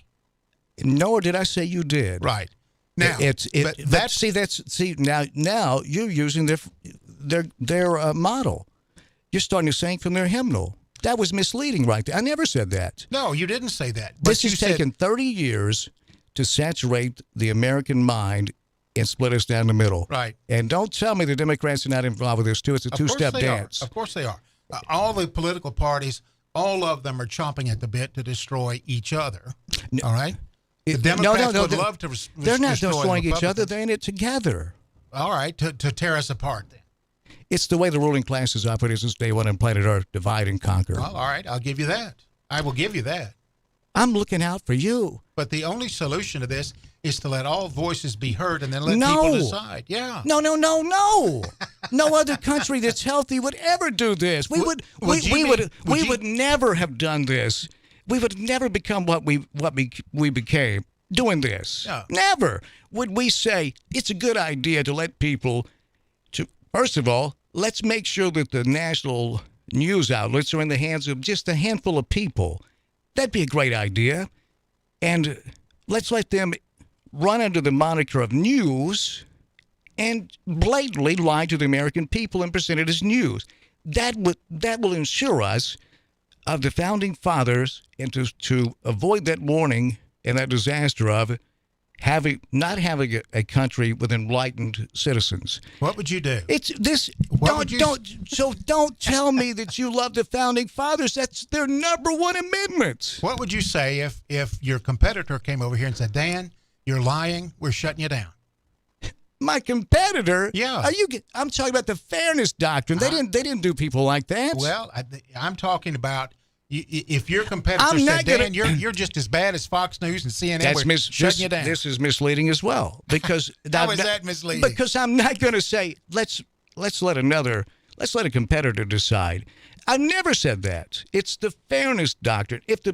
S13: Nor did I say you did.
S14: Right. Now,
S13: now you're using their model. You're starting to sing from their hymnal. That was misleading right there. I never said that.
S14: No, you didn't say that.
S13: This has taken 30 years to saturate the American mind and split us down the middle.
S14: Right.
S13: And don't tell me the Democrats are not involved with this, too. It's a two-step dance.
S14: Of course they are. All the political parties, all of them are chomping at the bit to destroy each other. All right? The Democrats would love to
S13: They're not destroying each other. They're in it together.
S14: All right, to tear us apart then.
S13: It's the way the ruling classes operated since day one on planet Earth, divide and conquer.
S14: Well, all right, I'll give you that. I will give you that.
S13: I'm looking out for you.
S14: But the only solution to this is to let all voices be heard and then let people decide. Yeah.
S13: No. No other country that's healthy would ever do this. We would never have done this. We would never become what we became doing this.
S14: No.
S13: Never would we say it's a good idea to let people first of all, let's make sure that the national news outlets are in the hands of just a handful of people. That'd be a great idea. And let's let them run under the moniker of news and blatantly lie to the American people and present it as news. That will ensure us of the founding fathers and to avoid that warning and that disaster of not having a country with enlightened citizens.
S14: What would you do?
S13: Don't tell me that you love the founding fathers. That's their number one amendment.
S14: What would you say if your competitor came over here and said, Dan, you're lying, we're shutting you down?
S13: My competitor?
S14: Yeah.
S13: I'm talking about the Fairness Doctrine. They didn't do people like that.
S14: Well, I'm talking about if your competitor said, Dan, you're just as bad as Fox News and CNN, we're shutting you down.
S13: This is misleading as well. Because
S14: How is that misleading?
S13: Because I'm not going to say, let's let a competitor decide. I never said that. It's the Fairness Doctrine. If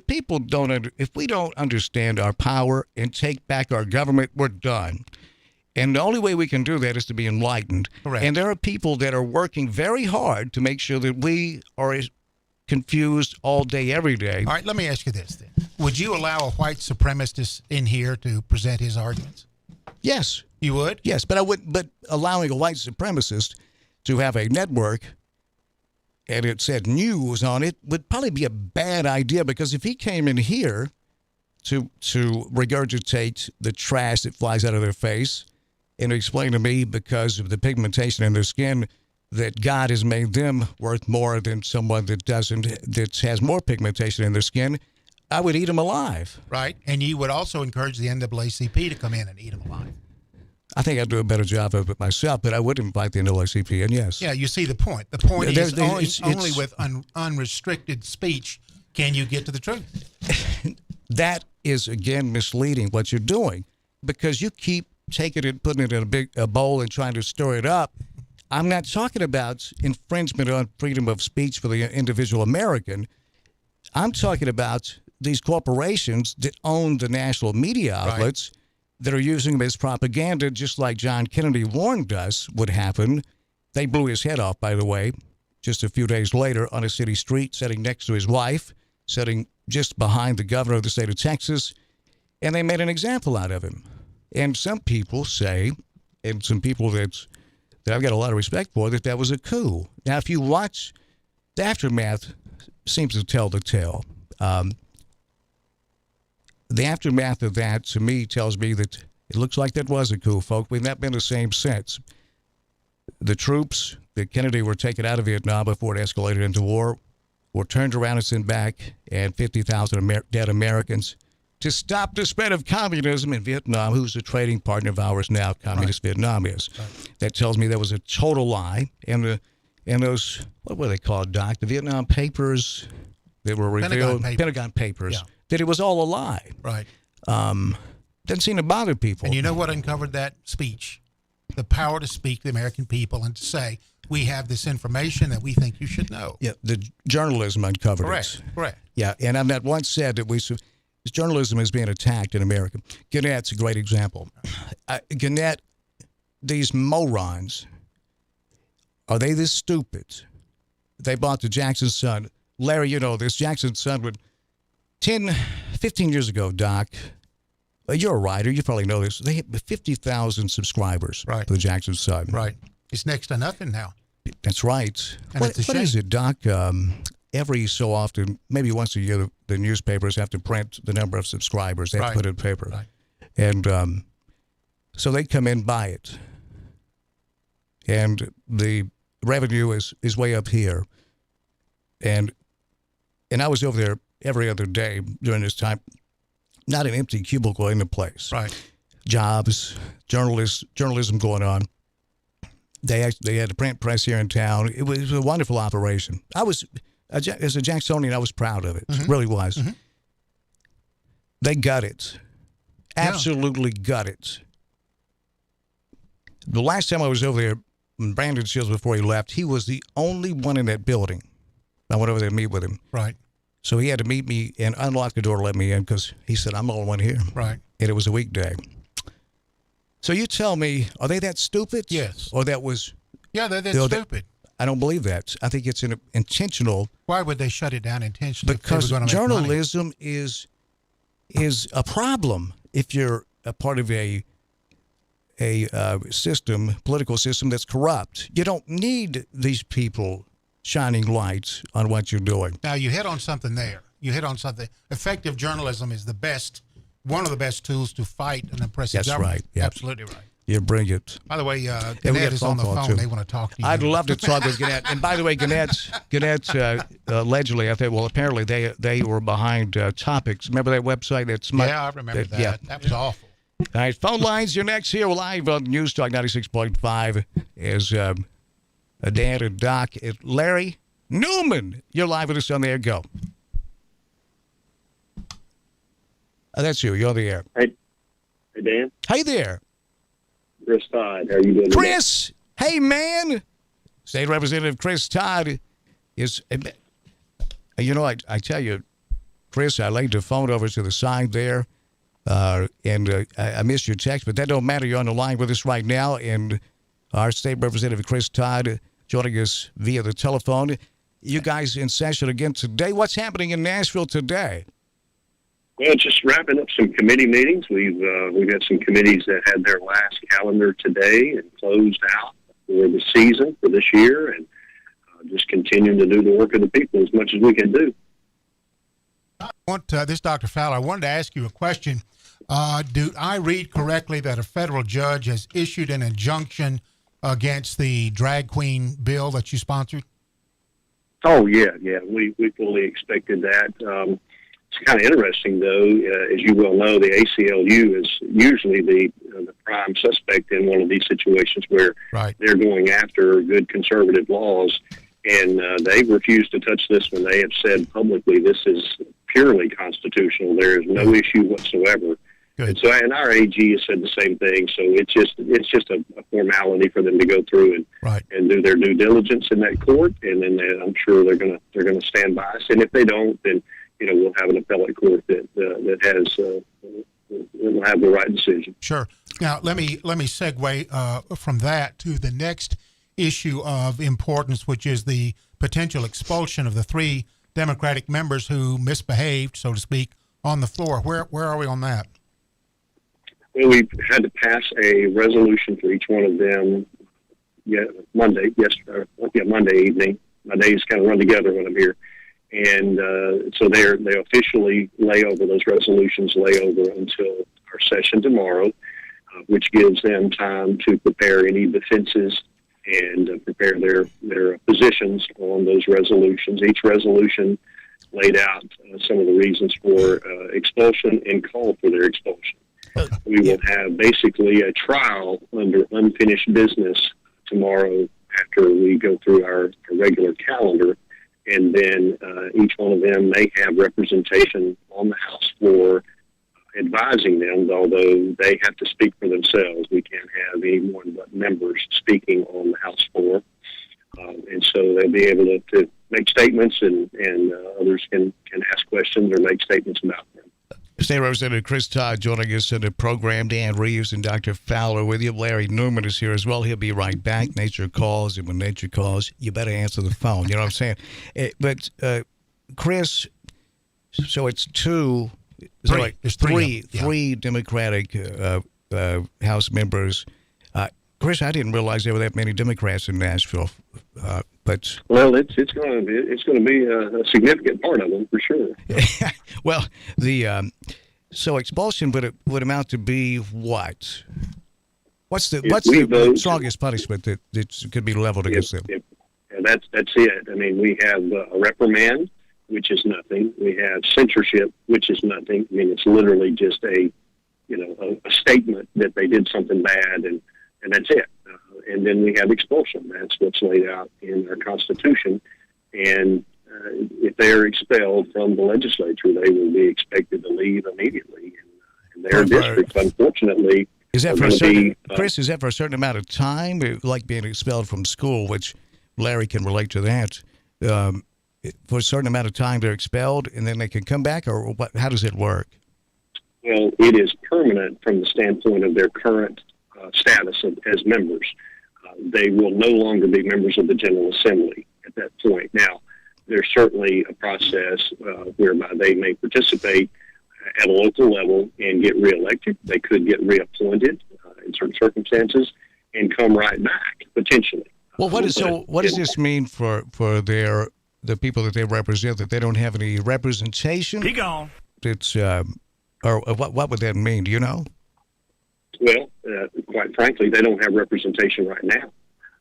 S13: we don't understand our power and take back our government, we're done. And the only way we can do that is to be enlightened.
S14: Correct.
S13: And there are people that are working very hard to make sure that we are confused all day, every day.
S14: All right, let me ask you this then. Would you allow a white supremacist in here to present his arguments?
S13: Yes.
S14: You would?
S13: Yes, but I would. But allowing a white supremacist to have a network and it said news on it would probably be a bad idea, because if he came in here, to regurgitate the trash that flies out of their face and to explain to me, because of the pigmentation in their skin, that God has made them worth more than someone that doesn't, that has more pigmentation in their skin, I would eat them alive.
S14: Right. And you would also encourage the NAACP to come in and eat them alive.
S13: I think I'd do a better job of it myself, but I would invite the NAACP in, yes.
S14: Yeah, you see the point. The point is only with unrestricted speech can you get to the truth.
S13: That is, again, misleading what you're doing, because you keep taking it, putting it in a bowl and trying to stir it up. I'm not talking about infringement on freedom of speech for the individual American. I'm talking about these corporations that own the national media outlets that are using them as propaganda, just like John Kennedy warned us would happen. They blew his head off, by the way, just a few days later on a city street, sitting next to his wife, sitting just behind the governor of the state of Texas, and they made an example out of him. And some people say, and some people that I've got a lot of respect for, that was a coup. Now, if you watch, the aftermath seems to tell the tale. The aftermath of that, to me, tells me that it looks like that was a coup, folks. We've not been the same since. The troops that Kennedy were taken out of Vietnam before it escalated into war were turned around and sent back, and 50,000 dead Americans to stop the spread of communism in Vietnam, who's a trading partner of ours now, Communist Vietnam is. That tells me that was a total lie. And those, what were they called, Doc? The Vietnam Papers that were revealed, Pentagon Papers, that it was all a lie.
S14: Right.
S13: Didn't seem to bother people.
S14: And you know what uncovered that speech? The power to speak to the American people and to say, we have this information that we think you should know.
S13: Yeah, the journalism uncovered it.
S14: Correct.
S13: Yeah, and I've not once said that journalism is being attacked in America. Gannett's a great example. Gannett, these morons, are they this stupid? They bought the Jackson Sun. Larry, you know this. Jackson Sun would 15 years ago, Doc, you're a writer. You probably know this. They had 50,000 subscribers for the Jackson Sun.
S14: Right. It's next to nothing now.
S13: That's right.
S14: And
S13: What is it, Doc? Every so often, maybe once a year, the newspapers have to print the number of subscribers. They have to put it in paper.
S14: Right.
S13: And so they come in, buy it. And the revenue is way up here. And I was over there every other day during this time. Not an empty cubicle in the place.
S14: Right.
S13: Jobs, journalism going on. They had a print press here in town. It was a wonderful operation. As a Jacksonian, I was proud of it.
S14: Mm-hmm.
S13: Really was. Mm-hmm. They got it. Absolutely got it. The last time I was over there, Brandon Shields, before he left, he was the only one in that building. I went over there to meet with him.
S14: Right.
S13: So he had to meet me and unlock the door to let me in because he said, I'm the only one here.
S14: Right.
S13: And it was a weekday. So you tell me, are they that stupid?
S14: Yes.
S13: Or that was...
S14: Yeah, they're that stupid.
S13: I don't believe that. I think it's intentional.
S14: Why would they shut it down intentionally?
S13: Because journalism is a problem if you're a part of a system, political system that's corrupt. You don't need these people shining lights on what you're doing.
S14: Now, you hit on something there. You hit on something. Effective journalism is one of the best tools to fight an oppressive government. That's right.
S13: Yeah.
S14: Absolutely right.
S13: You're brilliant.
S14: By the way, Gannett is on the phone. They want to talk to you.
S13: I'd love to talk with Gannett. And by the way, Gannett allegedly, I think, well, apparently they were behind Topics. Remember that website?
S14: I remember that. Yeah. That was awful.
S13: All right, phone lines. You're next here live on News Talk 96.5 is Dan and Doc. Larry Newman, you're live with us on the air. Go. That's you. You're on the air.
S18: Hey, Dan.
S13: Hey there.
S18: Chris Todd. How are you doing?
S13: Chris, hey, man. State Representative Chris Todd is, you know, I tell you, Chris, I laid the phone over to the side there, and I missed your text, but that don't matter. You're on the line with us right now, and our State Representative Chris Todd joining us via the telephone. You guys in session again today. What's happening in Nashville today?
S18: Well, just wrapping up some committee meetings. We've got some committees that had their last calendar today and closed out for the season for this year, and just continuing to do the work of the people as much as we can do.
S14: This is Dr. Fowler. I wanted to ask you a question. Do I read correctly that a federal judge has issued an injunction against the drag queen bill that you sponsored?
S18: Oh, yeah. We fully expected that. It's kind of interesting, though. As you well know, the ACLU is usually the prime suspect in one of these situations where they're going after good conservative laws, and they've refused to touch this one. They have said publicly this is purely constitutional. There is no issue whatsoever. And our AG has said the same thing. So it's just a formality for them to go through and do their due diligence in that court, and then I'm sure they're gonna stand by us. And if they don't, then we'll have an appellate court that will have the right decision.
S14: Sure. Now let me segue from that to the next issue of importance, which is the potential expulsion of the 3 Democratic members who misbehaved, so to speak, on the floor. Where are we on that?
S18: Well, we've had to pass a resolution for each one of them Monday evening. My days kind of run together when I'm here. And so they officially lay over those resolutions, until our session tomorrow, which gives them time to prepare any defenses and prepare their positions on those resolutions. Each resolution laid out some of the reasons for expulsion and called for their expulsion. We will have basically a trial under unfinished business tomorrow after we go through our regular calendar, and then each one of them may have representation on the House floor advising them, although they have to speak for themselves. We can't have anyone but members speaking on the House floor. And so they'll be able to make statements, and others can ask questions or make statements about them.
S13: State Representative Chris Todd joining us in the program. Dan Reeves and Dr. Fowler with you. Larry Newman is here as well. He'll be right back. Nature calls, and when nature calls, you better answer the phone. You know what I'm saying? But Chris, so it's two, three Democratic House members. Chris, I didn't realize there were that many Democrats in Nashville. But
S18: it's going to be a significant part of them for sure.
S13: Well, so expulsion would amount to be what? What's the strongest punishment that could be leveled against them?
S18: That's it. I mean, we have a reprimand, which is nothing. We have censorship, which is nothing. I mean, it's literally just a statement that they did something bad, and that's it. And then we have expulsion. That's what's laid out in our Constitution. And if they are expelled from the legislature, they will be expected to leave immediately in their districts. Unfortunately,
S13: is that for a certain, Chris? Is that for a certain amount of time, like being expelled from school, which Larry can relate to that? For a certain amount of time, they're expelled, and then they can come back, or what? How does it work?
S18: Well, it is permanent from the standpoint of their current status as members. They will no longer be members of the General Assembly at that point. Now, there's certainly a process whereby they may participate at a local level and get reelected. They could get reappointed in certain circumstances and come right back potentially.
S13: Well, what does this mean for the people that they represent, that they don't have any representation?
S19: He gone.
S13: It's or what would that mean? Do you know?
S18: Well, quite frankly, they don't have representation right now.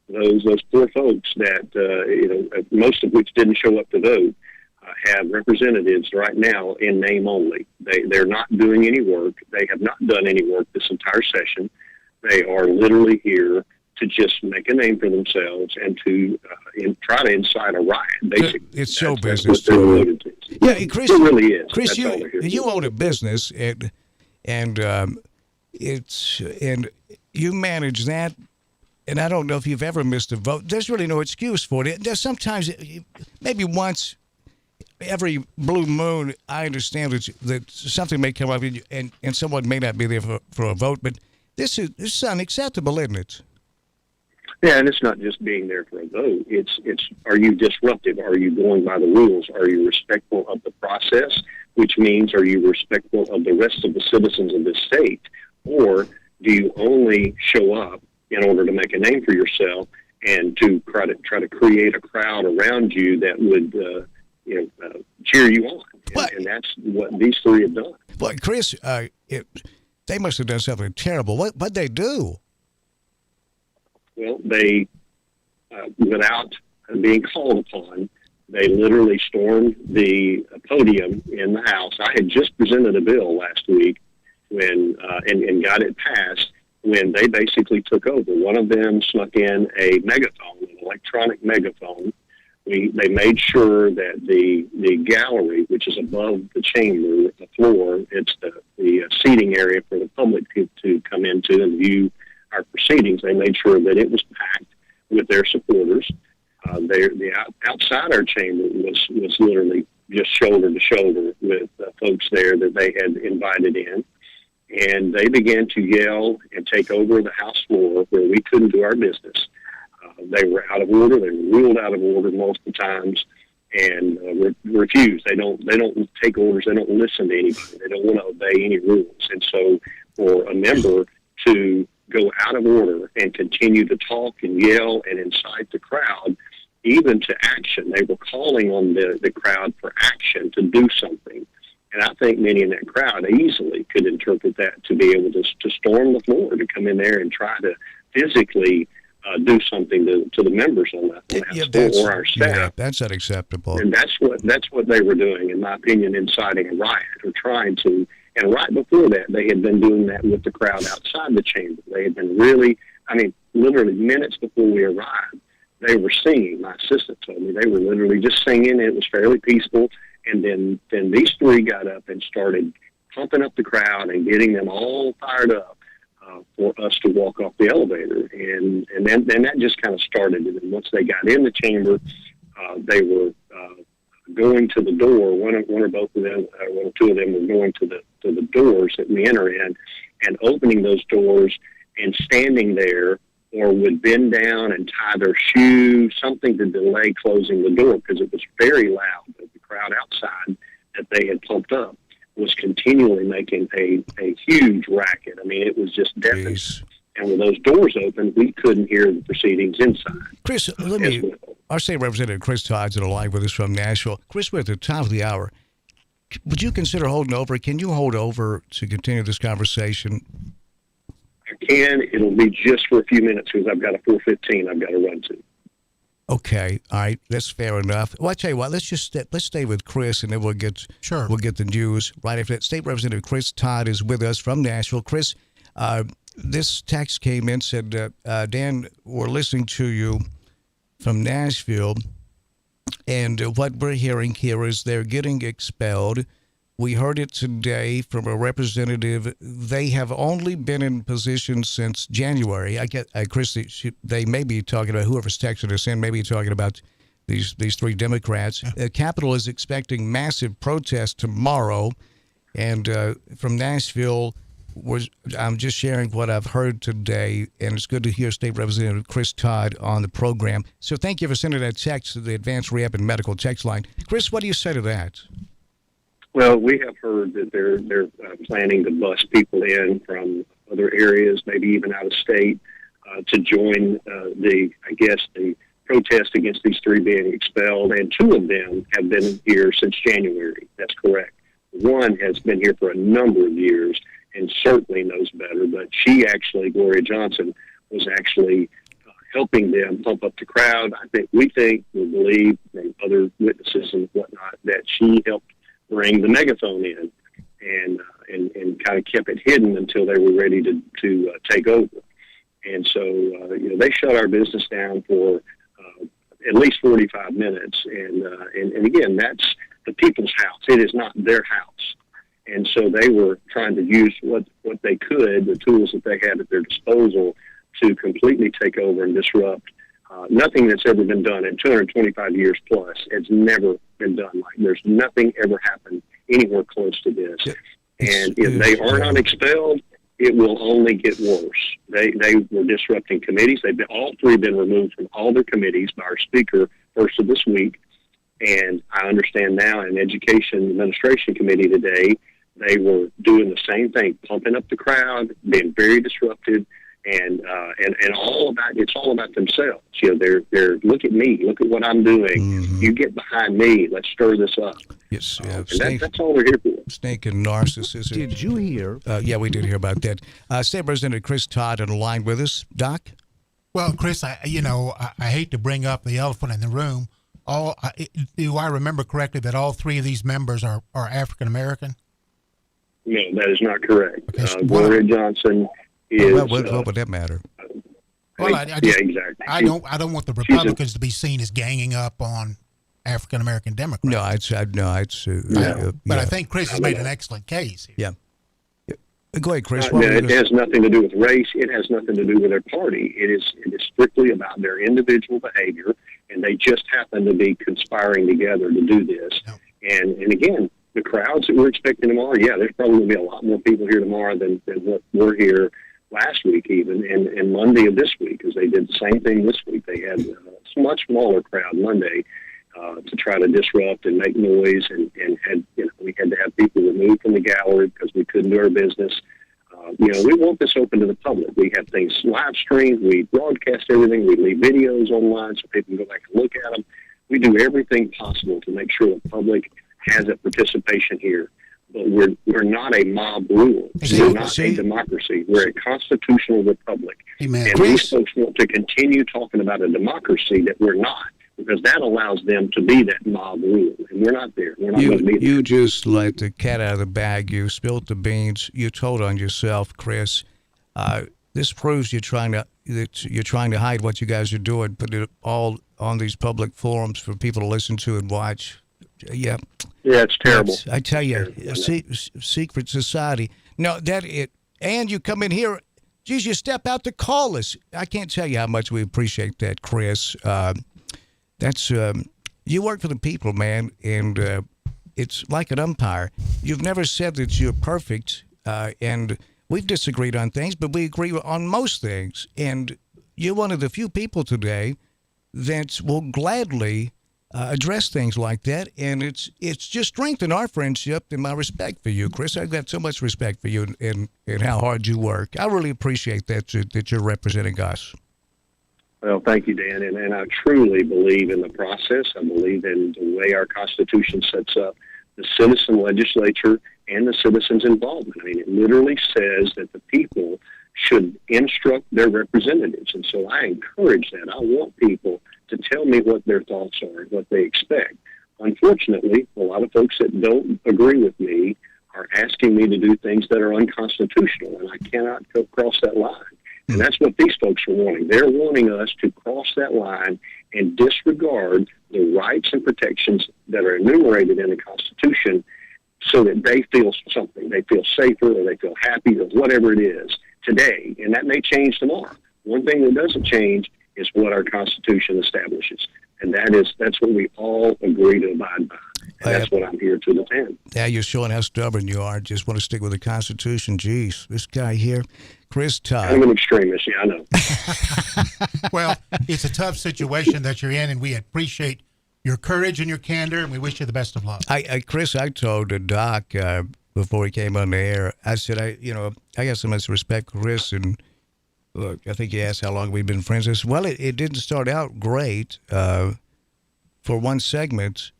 S18: Those poor folks that most of which didn't show up to vote have representatives right now in name only. They're not doing any work. They have not done any work this entire session. They are literally here to just make a name for themselves and to try to incite a riot. Basically,
S13: it's show business too. Yeah, Chris,
S18: it really is.
S13: Chris, you own a business and you manage that, and I don't know if you've ever missed a vote. There's really no excuse for it. There's sometimes, maybe once every blue moon, I understand that something may come up and someone may not be there for a vote, but this is unacceptable, isn't it?
S18: Yeah, and it's not just being there for a vote. It's are you disruptive? Are you going by the rules? Are you respectful of the process? Which means, are you respectful of the rest of the citizens of this state? Or do you only show up in order to make a name for yourself and to try to create a crowd around you that would cheer you on? And that's what these three have done.
S13: But Chris, they must have done something terrible. What'd they do?
S18: Well, they, without being called upon, they literally stormed the podium in the House. I had just presented a bill last week when and got it passed when they basically took over. One of them snuck in a megaphone, an electronic megaphone. They made sure that the gallery, which is above the chamber, the floor, it's the seating area for the public to come into and view our proceedings. They made sure that it was packed with their supporters. Outside our chamber was literally just shoulder to shoulder with folks there that they had invited in. And they began to yell and take over the House floor where we couldn't do our business. They were out of order. They were ruled out of order multiple times and refused. They don't take orders. They don't listen to anybody. They don't want to obey any rules. And so for a member to go out of order and continue to talk and yell and incite the crowd, even to action, they were calling on the crowd for action to do something. And I think many in that crowd easily could interpret that to be able to storm the floor, to come in there and try to physically do something to the members on that floor or our staff.
S13: Yeah, that's unacceptable.
S18: And that's what they were doing, in my opinion, inciting a riot or trying to. And right before that, they had been doing that with the crowd outside the chamber. They had been literally minutes before we arrived, they were singing. My assistant told me they were literally just singing. It was fairly peaceful. And then these three got up and started pumping up the crowd and getting them all fired up for us to walk off the elevator. And then that just kind of started. And then once they got in the chamber, they were going to the door. One or both of them, one or two of them were going to the doors that we enter in and opening those doors and standing there, or would bend down and tie their shoe, something to delay closing the door because it was very loud. The crowd outside that they had pumped up was continually making a huge racket. I mean, it was just deafening. And with those doors open, we couldn't hear the proceedings inside.
S13: Chris, our state representative Chris Todd's on the line with us from Nashville. Chris, we're at the top of the hour. Would you consider holding over? Can you hold over to continue this conversation?
S18: I can. It'll be just for a few minutes because I've got a 4:15 I've got to run to.
S13: Okay, all right, that's fair enough. Well, I tell you what, let's stay with Chris, and then we'll get the news right after that. State Representative Chris Todd is with us from Nashville. Chris, this text came in, said, Dan, we're listening to you from Nashville, and what we're hearing here is they're getting expelled. We heard it today from a representative. They have only been in position since January. I get, Chris, they may be talking about, whoever's texting us in, maybe talking about these three Democrats. Capitol is expecting massive protests tomorrow. And from Nashville, I'm just sharing what I've heard today, and it's good to hear State Representative Chris Todd on the program. So thank you for sending that text to the Advanced Rehab and Medical text line. Chris, what do you say to that?
S18: Well, we have heard that they're planning to bus people in from other areas, maybe even out of state, to join the protest against these three being expelled. And two of them have been here since January. That's correct. One has been here for a number of years and certainly knows better. But she actually, Gloria Johnson, was actually helping them pump up the crowd. We believe, and other witnesses and whatnot, that she helped bring the megaphone in and kind of kept it hidden until they were ready to take over. And so, they shut our business down for at least 45 minutes. And again, that's the people's house. It is not their house. And so they were trying to use what they could, the tools that they had at their disposal, to completely take over and disrupt. Nothing that's ever been done in 225 years plus. It's never been done. There's nothing ever happened anywhere close to this. And if they are not expelled, it will only get worse. They were disrupting committees. All three been removed from all their committees by our speaker first of this week. And I understand now in Education Administration Committee today, they were doing the same thing, pumping up the crowd, being very disruptive. and it's all about themselves. You know, they're look at me, look at what I'm doing.
S13: Mm-hmm.
S18: You get behind me, let's stir this up.
S13: Yes,
S18: and that's all we're here for.
S13: Snake and narcissism.
S19: Did you hear?
S13: Yeah, we did hear about that. State Representative Chris Todd on the line with us. Doc?
S14: Well, Chris, I hate to bring up the elephant in the room. Do I remember correctly that all three of these members are African American?
S18: No, that is not correct. Gloria Johnson is.
S13: What would that matter?
S14: Well,
S18: yeah, exactly.
S14: I don't want the Republicans to be seen as ganging up on African American Democrats.
S13: No,
S14: but I think Chris has made an excellent case here.
S13: Yeah. Go ahead, Chris.
S18: It has nothing to do with race. It has nothing to do with their party. It is strictly about their individual behavior, and they just happen to be conspiring together to do this. And again, the crowds that we're expecting tomorrow, there's probably going to be a lot more people here tomorrow than what were here last week even, and Monday of this week, because they did the same thing this week. They had a much smaller crowd Monday to try to disrupt and make noise, and we had to have people removed from the gallery because we couldn't do our business. We want this open to the public. We have things live streamed. We broadcast everything. We leave videos online so people can go back and look at them. We do everything possible to make sure the public has a participation here. But we're not a mob rule. We're not a democracy. We're a constitutional republic.
S14: Amen.
S18: And these folks want to continue talking about a democracy that we're not, because that allows them to be that mob rule. And we're not there. We're not going to be there.
S13: You just let the cat out of the bag. You spilled the beans. You told on yourself, Chris. This proves you're trying to hide what you guys are doing, put it all on these public forums for people to listen to and watch. Yeah,
S18: it's terrible.
S13: I tell you, secret society. No, and you come in here. Geez, you step out to call us. I can't tell you how much we appreciate that, Chris. That's you work for the people, man, and it's like an umpire. You've never said that you're perfect, and we've disagreed on things, but we agree on most things. And you're one of the few people today that will gladly address things like that, and it's just strengthened our friendship and my respect for you, Chris. I've got so much respect for you and how hard you work. I really appreciate that you're representing us.
S18: Well, thank you, Dan, and I truly believe in the process. I believe in the way our Constitution sets up the citizen legislature and the citizens' involvement. I mean, it literally says that the people should instruct their representatives, and so I encourage that. I want people to tell me what their thoughts are and what they expect. Unfortunately, a lot of folks that don't agree with me are asking me to do things that are unconstitutional, and I cannot cross that line. And that's what these folks are wanting. They're wanting us to cross that line and disregard the rights and protections that are enumerated in the Constitution so that they feel something. They feel safer or they feel happy or whatever it is today. And that may change tomorrow. One thing that doesn't change is what our Constitution establishes. And that's what we all agree to abide by. And that's what I'm here to defend.
S13: Yeah, you're showing how stubborn you are. Just want to stick with the Constitution. Jeez, this guy here, Chris Todd.
S18: I'm an extremist, yeah, I know.
S14: Well, it's a tough situation that you're in, and we appreciate your courage and your candor, and we wish you the best of luck.
S13: Chris, I told Doc before he came on the air, I said, I got so much respect for Chris, and look, I think he asked how long we've been friends. I said, well, it didn't start out great. For one segment,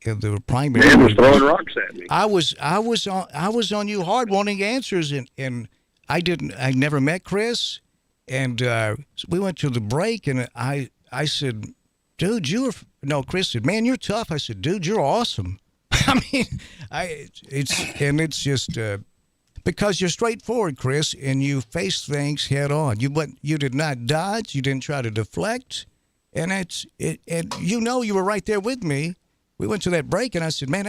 S13: in the primary,
S18: man was throwing rocks at me.
S13: I was on you hard, wanting answers, and I never met Chris, and we went to the break, and I said, dude, Chris said, man, you're tough. I said, dude, you're awesome. I mean, it's just. Because you're straightforward, Chris, and you face things head on. You did not dodge. You didn't try to deflect, and And you were right there with me. We went to that break, and I said, "Man,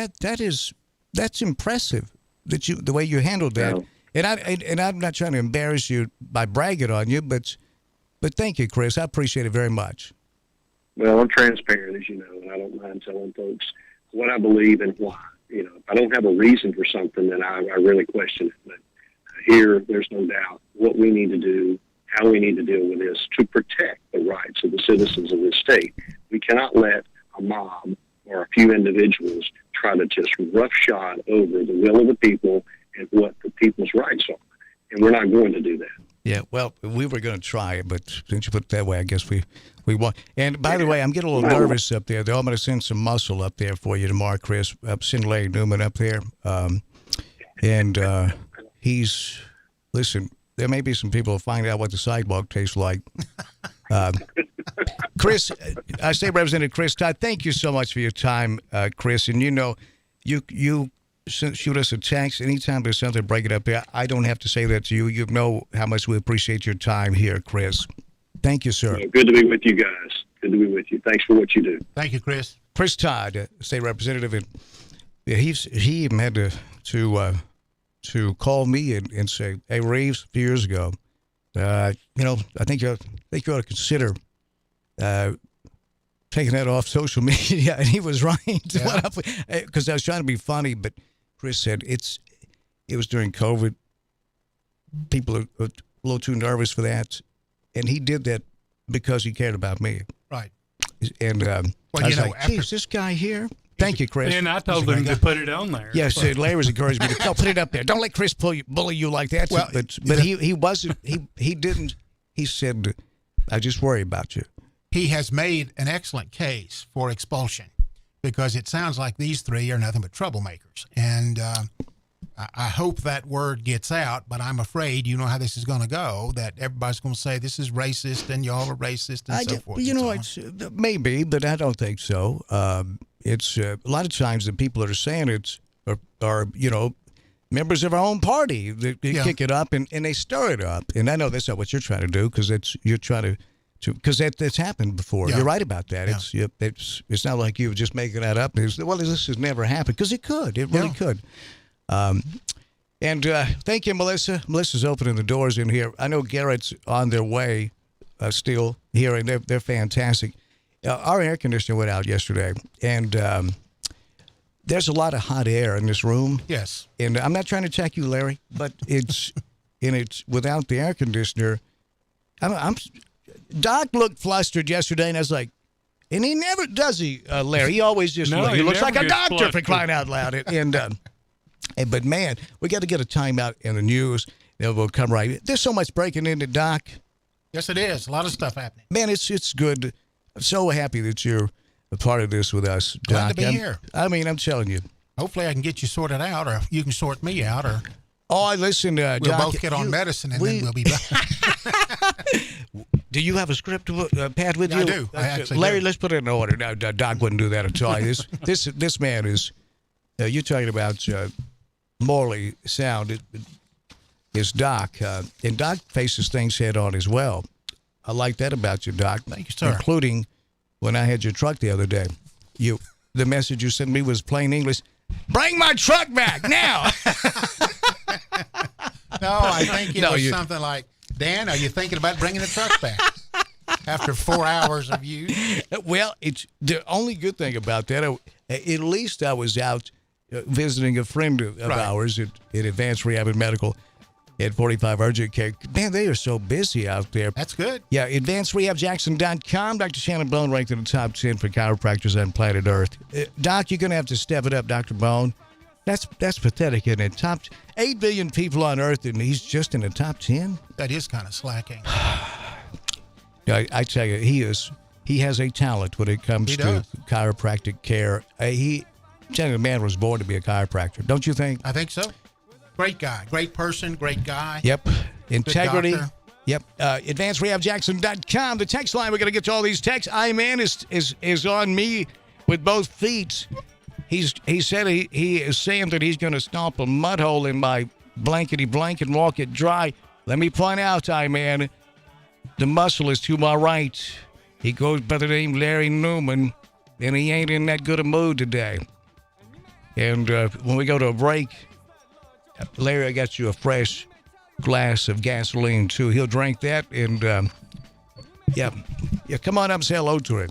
S13: that's impressive the way you handled that." Yeah. And I'm not trying to embarrass you by bragging on you, but thank you, Chris. I appreciate it very much.
S18: Well, I'm transparent, as you know, and I don't mind telling folks what I believe and why. If I don't have a reason for something, then I really question it. But here, there's no doubt what we need to do, how we need to deal with this to protect the rights of the citizens of this state. We cannot let a mob or a few individuals try to just roughshod over the will of the people and what the people's rights are. And we're not going to do that.
S13: Yeah, well, we were going to try it, but since you put it that way, I guess we won't. And by the way, I'm getting a little nervous up there. I'm going to send some muscle up there for you tomorrow, Chris. Send Larry Newman up there. Listen, there may be some people who find out what the sidewalk tastes like. Chris, State Representative Chris Todd, thank you so much for your time, Chris. And you shoot us a text anytime there's something, break it up there. I don't have to say that to you. You know how much we appreciate your time here, Chris. Thank you, sir.
S18: Good to be with you guys. Good to be with you. Thanks for what you do.
S14: Thank you, Chris.
S13: Chris Todd, State Representative, and he even had to call me and say, "Hey, Reeves, a few years ago, I think you ought to consider taking that off social media." And he was right, because I was trying to be funny, but Chris said it was during COVID. People are a little too nervous for that, and he did that because he cared about me.
S14: Right.
S13: And I was like, "Geez, this guy here." Thank you, Chris.
S15: And I told him to put it on there.
S13: Yes, Larry was encouraging me to put it up there. Don't let Chris bully you like that.
S14: Well,
S13: but he wasn't. He didn't. He said, "I just worry about you."
S14: He has made an excellent case for expulsion because it sounds like these three are nothing but troublemakers. And I hope that word gets out, but I'm afraid you know how this is going to go, that everybody's going to say this is racist and y'all are racist and so forth.
S13: You know, it's maybe, but I don't think so. It's a lot of times the people that are saying it are members of our own party that kick it up and they stir it up. And I know that's not what you're trying to do because you're trying to because that's happened before. Yeah. You're right about that. Yeah. It's not like you were just making that up. This has never happened because it could. It really could. And thank you, Melissa. Melissa's opening the doors in here. I know Garrett's on their way still here, and they're fantastic. Our air conditioner went out yesterday, and there's a lot of hot air in this room.
S14: Yes.
S13: And I'm not trying to check you, Larry, but it's without the air conditioner. Doc looked flustered yesterday, and I was like, and he never does Larry. He always just he looks like a doctor flustered. For crying out loud. But man, we got to get a timeout in the news. We'll come right. There's so much breaking into Doc.
S14: Yes, it is. A lot of stuff happening.
S13: Man, it's good. I'm so happy that you're a part of this with us, Doc.
S14: Glad to be here.
S13: I'm telling you.
S14: Hopefully I can get you sorted out, or you can sort me out, or...
S13: Oh, listen,
S14: we'll
S13: Doc,
S14: both get on medicine, and then we'll be back.
S13: Do you have a script, Pat, with you?
S14: I do. I actually
S13: Larry,
S14: do.
S13: let's put it in order. Now, Doc wouldn't do that at all. This man is... you're talking about morally sound. It's Doc. And Doc faces things head on as well. I like that about you, Doc.
S14: Thank you, sir.
S13: Including when I had your truck the other day. The message you sent me was plain English. Bring my truck back now.
S14: No, I think it was something like, Dan, are you thinking about bringing the truck back after 4 hours of use?
S13: Well, it's the only good thing about that. At least I was out visiting a friend of ours at Advanced Rehab and Medical at 45 Urgent Care. Man, they are so busy out there.
S14: That's good.
S13: Yeah, AdvancedRehabJackson.com. Dr. Shannon Bone ranked in the top 10 for chiropractors on planet Earth. Doc, you're going to have to step it up, Dr. Bone. That's pathetic, isn't it? Top 8 billion people on Earth, and he's just in the top 10?
S14: That is kind of slacking.
S13: I tell you, he has a talent when it comes to chiropractic care. The man was born to be a chiropractor, don't you think?
S14: I think so. Great guy, great person, great guy.
S13: Yep. Integrity. Yep. AdvancedRehabJackson.com. The text line, we're going to get to all these texts. I-Man is on me with both feet. He said he is saying that he's going to stomp a mud hole in my blankety blanket and walk it dry. Let me point out, I-Man, the muscle is to my right. He goes by the name Larry Newman, and he ain't in that good a mood today. And when we go to a break, Larry, I got you a fresh glass of gasoline, too. He'll drink that, and, come on up and say hello to him.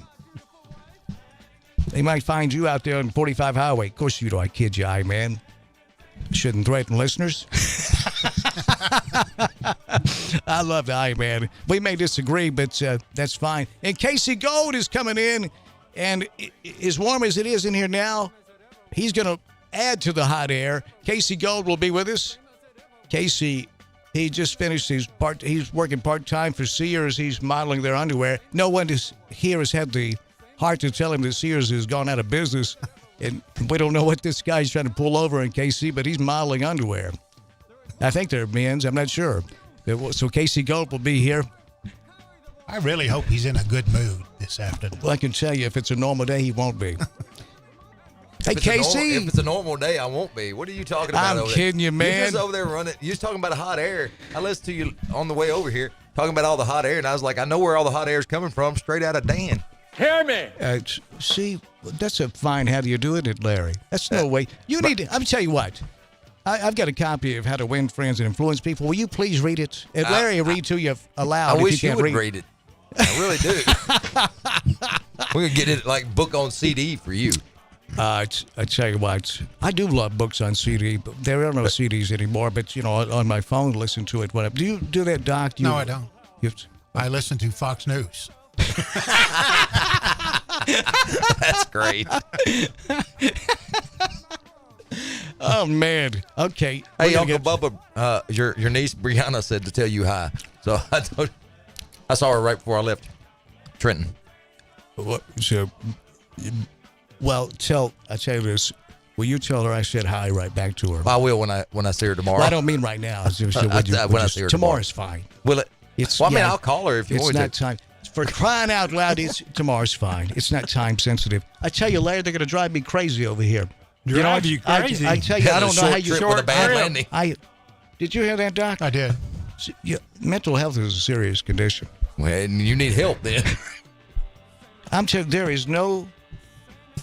S13: They might find you out there on 45 Highway. Of course you do. I kid you, I-Man. Shouldn't threaten listeners. I love the I-Man. We may disagree, but that's fine. And Casey Gold is coming in, and as warm as it is in here now, he's going to add to the hot air. Casey Gold will be with us. Casey He just finished he's working part-time for Sears. He's modeling their underwear. No one here has had the heart to tell him that Sears has gone out of business. And we don't know what this guy's trying to pull over in KC, but he's modeling underwear. I think they're men's. I'm not sure. So Casey Gulp will be here.
S14: I really hope he's in a good mood this afternoon.
S13: Well, I can tell you, if it's a normal day, he won't be. Hey, Casey.
S19: If it's a normal day, I won't be. What are you talking about
S13: I'm
S19: over
S13: kidding
S19: there?
S13: you, man.
S19: You're just over there running. You're just talking about hot air. I listened to you on the way over here talking about all the hot air, and I was like, I know where all the hot air is coming from, straight out of Dan.
S13: Hear me. See, that's a fine how do you do it, Larry. That's no way. You need to, I'm tell you what. I've got a copy of How to Win Friends and Influence People. Will you please read it? And Larry, read to you aloud.
S19: I
S13: if
S19: wish
S13: you
S19: you
S13: can't
S19: would read it. I really do. We're going to get it like book on CD for you.
S13: I tell you what, I do love books on CD, but there are no CDs anymore. But, on my phone, listen to it. Whatever. Do you do that, Doc?
S14: No, I don't. I listen to Fox News.
S19: That's great.
S13: Oh, man. Okay.
S19: Hey, Uncle Bubba, your niece Brianna said to tell you hi. So I saw her right before I left Trenton.
S13: Well, I tell you this. Will you tell her I said hi right back to her?
S19: I will when I see her tomorrow.
S13: Well, I don't mean right now.
S19: When I see her
S13: tomorrow's fine.
S19: Will it? I'll call her if you want to.
S13: It's not time. For crying out loud, tomorrow's fine. It's not time sensitive. I tell you, Larry, they're going to drive me crazy over here.
S15: Drive you crazy?
S13: I tell you, I don't know how you...
S19: With a bad landing.
S13: Did you hear that, Doc?
S14: I did.
S13: Mental health is a serious condition.
S19: Well, you need help then.
S13: I'm telling you, there is no...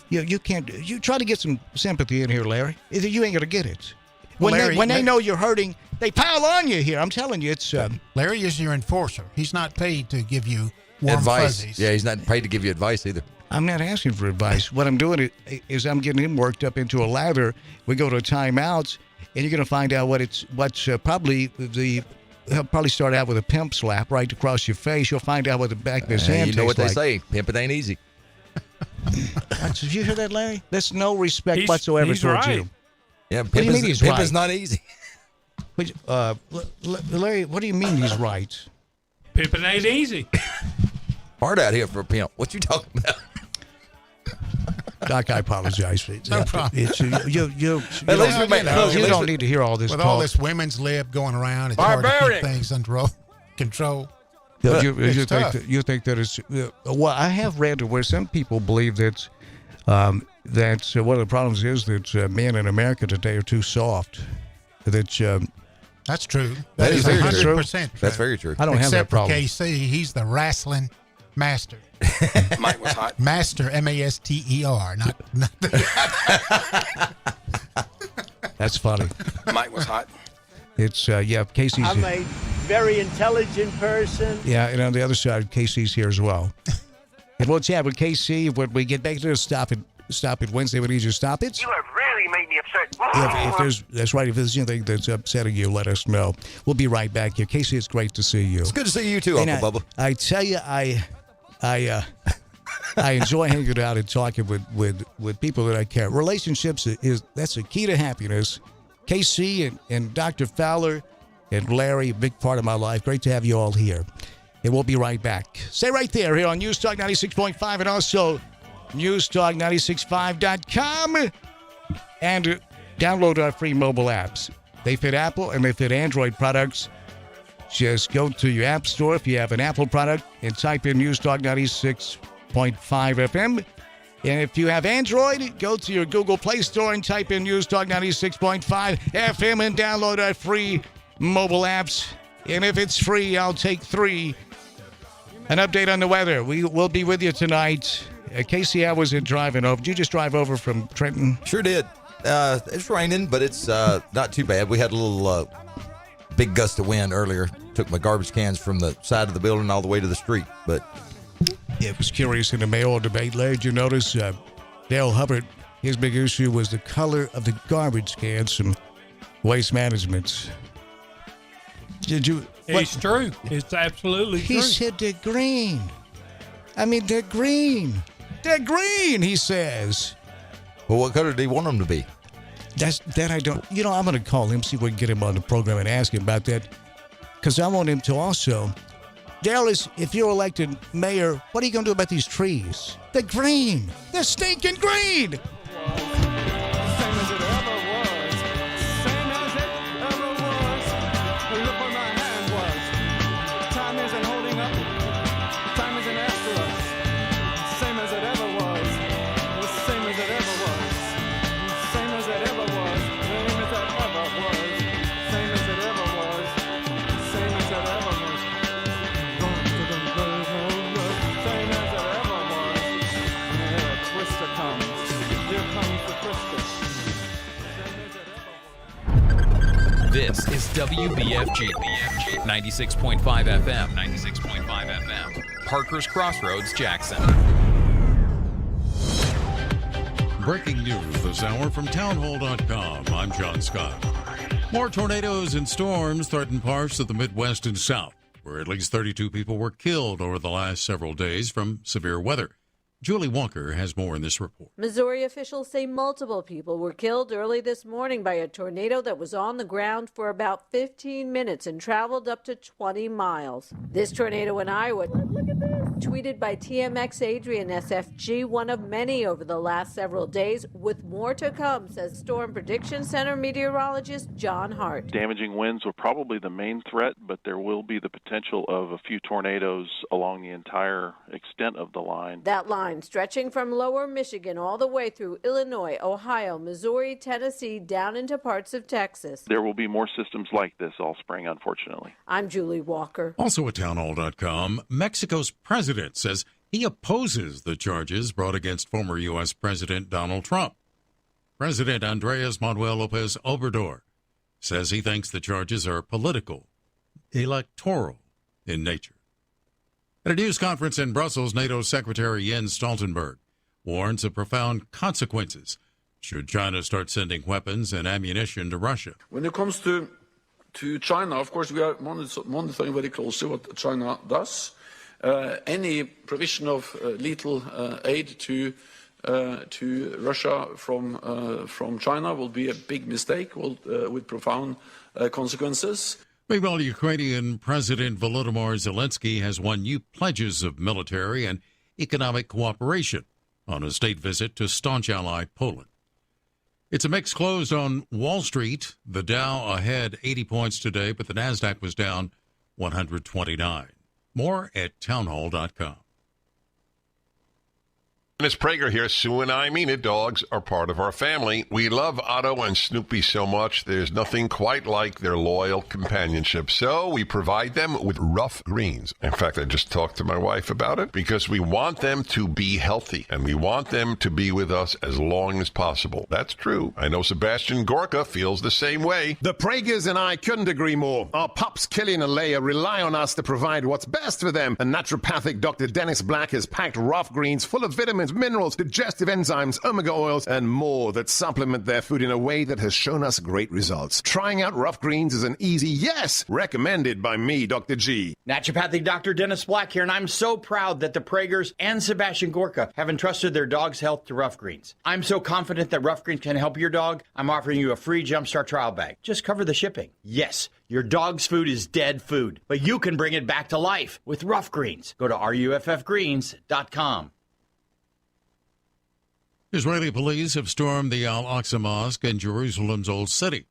S13: You can't... You try to get some sympathy in here, Larry. You ain't going to get it. When they know you're hurting, they pile on you here. I'm telling you, it's...
S14: Larry is your enforcer. He's not paid to give you warm
S19: advice.
S14: fuzzies.
S19: Yeah, he's not paid to give you advice either.
S13: I'm not asking for advice. What I'm doing is I'm getting him worked up into a lather. We go to timeouts, and you're going to find out what's probably he'll probably start out with a pimp slap right across your face. You'll find out what the back of his hand tastes like.
S19: You know what they say, pimp it ain't easy.
S13: Did you hear that, Larry? There's no respect whatsoever towards
S15: right.
S13: you.
S19: Yeah,
S13: what do you mean he's right?
S19: Pimp is not easy.
S13: Larry, what do you mean he's right?
S15: Pimping ain't easy.
S19: Hard out here for a pimp. What you talking about?
S13: Doc, I apologize for it.
S14: No problem.
S13: You don't need to hear all this
S14: with
S13: talk.
S14: all this women's lib going around, it's hard to keep things under control.
S13: You think that it's well? I have read where some people believe that one of the problems is that men in America today are too soft.
S14: That's true.
S19: That is
S14: 100% true.
S19: That's very true.
S13: I don't have that problem.
S14: Except for KC, he's the wrestling master.
S15: Mike was hot.
S14: Master, M-A-S-T-E-R. Not
S13: That's funny.
S15: Mike was hot.
S13: It's Casey's.
S20: I'm a very intelligent person.
S13: Yeah, and on the other side, Casey's here as well. And we'll chat with Casey when we get back to the Stop It Wednesday. We need you to stop it.
S20: You have really made me upset.
S13: If there's anything that's upsetting you, let us know. We'll be right back here. Casey, it's great to see you.
S19: It's good to see you too, Uncle Bubba.
S13: I tell you, I enjoy hanging out and talking with people that I care. Relationships that's the key to happiness. Casey and Dr. Fowler and Larry, a big part of my life. Great to have you all here. And we'll be right back. Stay right there here on News Talk 96.5 and also newstalk965.com. And download our free mobile apps. They fit Apple and they fit Android products. Just go to your app store if you have an Apple product and type in News Talk 96.5 FM. And if you have Android, go to your Google Play Store and type in News Talk 96.5 FM and download our free mobile apps. And if it's free, I'll take 3. An update on the weather. We will be with you tonight. Casey, I was driving over. Did you just drive over from Trenton?
S19: Sure did. It's raining, but it's not too bad. We had a little big gust of wind earlier. Took my garbage cans from the side of the building all the way to the street. But
S13: it was curious in the mayoral debate, Larry. Did you notice Dale Hubbard, his big issue was the color of the garbage cans from Waste Management. Did you?
S15: It's true. It's absolutely true.
S13: He said they're green. I mean, they're green. They're green, he says.
S19: Well, what color do you want them to be?
S13: That I don't. I'm going to call him, see if we can get him on the program and ask him about that. because I want him to also. Dallas, if you're elected mayor, what are you going to do about these trees? They're green. They're stinking green.
S3: This is WBFG 96.5 FM, 96.5 FM, Parker's Crossroads, Jackson.
S4: Breaking news this hour from townhall.com. I'm John Scott. More tornadoes and storms threaten parts of the Midwest and South, where at least 32 people were killed over the last several days from severe weather. Julie Walker has more in this report.
S21: Missouri officials say multiple people were killed early this morning by a tornado that was on the ground for about 15 minutes and traveled up to 20 miles. This tornado in Iowa, tweeted by TMX Adrian SFG, one of many over the last several days, with more to come, says Storm Prediction Center meteorologist John Hart.
S22: Damaging winds were probably the main threat, but there will be the potential of a few tornadoes along the entire extent of the line.
S21: That line stretching from lower Michigan all the way through Illinois, Ohio, Missouri, Tennessee, down into parts of Texas.
S22: There will be more systems like this all spring, unfortunately.
S21: I'm Julie Walker.
S4: Also at townhall.com, Mexico's president says he opposes the charges brought against former U.S. President Donald Trump. President Andrés Manuel López Obrador says he thinks the charges are political, electoral in nature. At a news conference in Brussels, NATO Secretary Jens Stoltenberg warns of profound consequences should China start sending weapons and ammunition to Russia.
S23: When it comes to China, of course, we are monitoring very closely what China does. Any provision of lethal aid to Russia from China will be a big mistake with profound consequences.
S4: Meanwhile, Ukrainian President Volodymyr Zelensky has won new pledges of military and economic cooperation on a state visit to staunch ally Poland. It's a mixed close on Wall Street. The Dow ahead 80 points today, but the Nasdaq was down 129. More at townhall.com.
S24: It's Prager here. Sue and I mean it. Dogs are part of our family. We love Otto and Snoopy so much. There's nothing quite like their loyal companionship. So we provide them with Rough Greens. In fact, I just talked to my wife about it because we want them to be healthy and we want them to be with us as long as possible. That's true. I know Sebastian Gorka feels the same way.
S25: The Pragers and I couldn't agree more. Our pups, Killian and Leia, rely on us to provide what's best for them. And naturopathic Dr. Dennis Black has packed Rough Greens full of vitamins, minerals, digestive enzymes, omega oils, and more that supplement their food in a way that has shown us great results. Trying out Rough Greens is an easy yes, recommended by me, Dr. G.
S26: Naturopathic Dr. Dennis Black here, and I'm so proud that the Pragers and Sebastian Gorka have entrusted their dog's health to Rough Greens. I'm so confident that Rough Greens can help your dog, I'm offering you a free Jumpstart trial bag. Just cover the shipping. Yes, your dog's food is dead food, but you can bring it back to life with Rough Greens. Go to ruffgreens.com.
S4: Israeli police have stormed the Al-Aqsa Mosque in Jerusalem's Old City,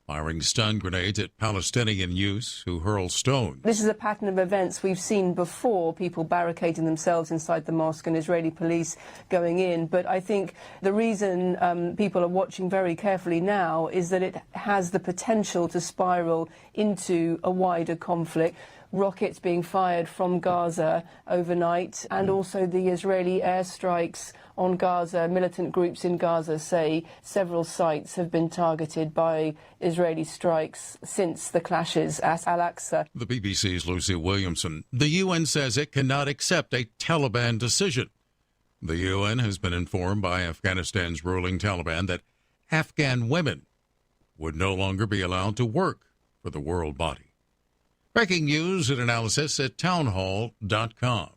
S4: firing stun grenades at Palestinian youths who hurl stones.
S27: This is a pattern of events we've seen before, people barricading themselves inside the mosque and Israeli police going in. But I think the reason people are watching very carefully now is that it has the potential to spiral into a wider conflict. Rockets being fired from Gaza overnight, and also the Israeli airstrikes on Gaza. Militant groups in Gaza say several sites have been targeted by Israeli strikes since the clashes at Al-Aqsa.
S4: The BBC's Lucy Williamson. The UN says it cannot accept a Taliban decision. The UN has been informed by Afghanistan's ruling Taliban that Afghan women would no longer be allowed to work for the world body. Breaking news and analysis at townhall.com.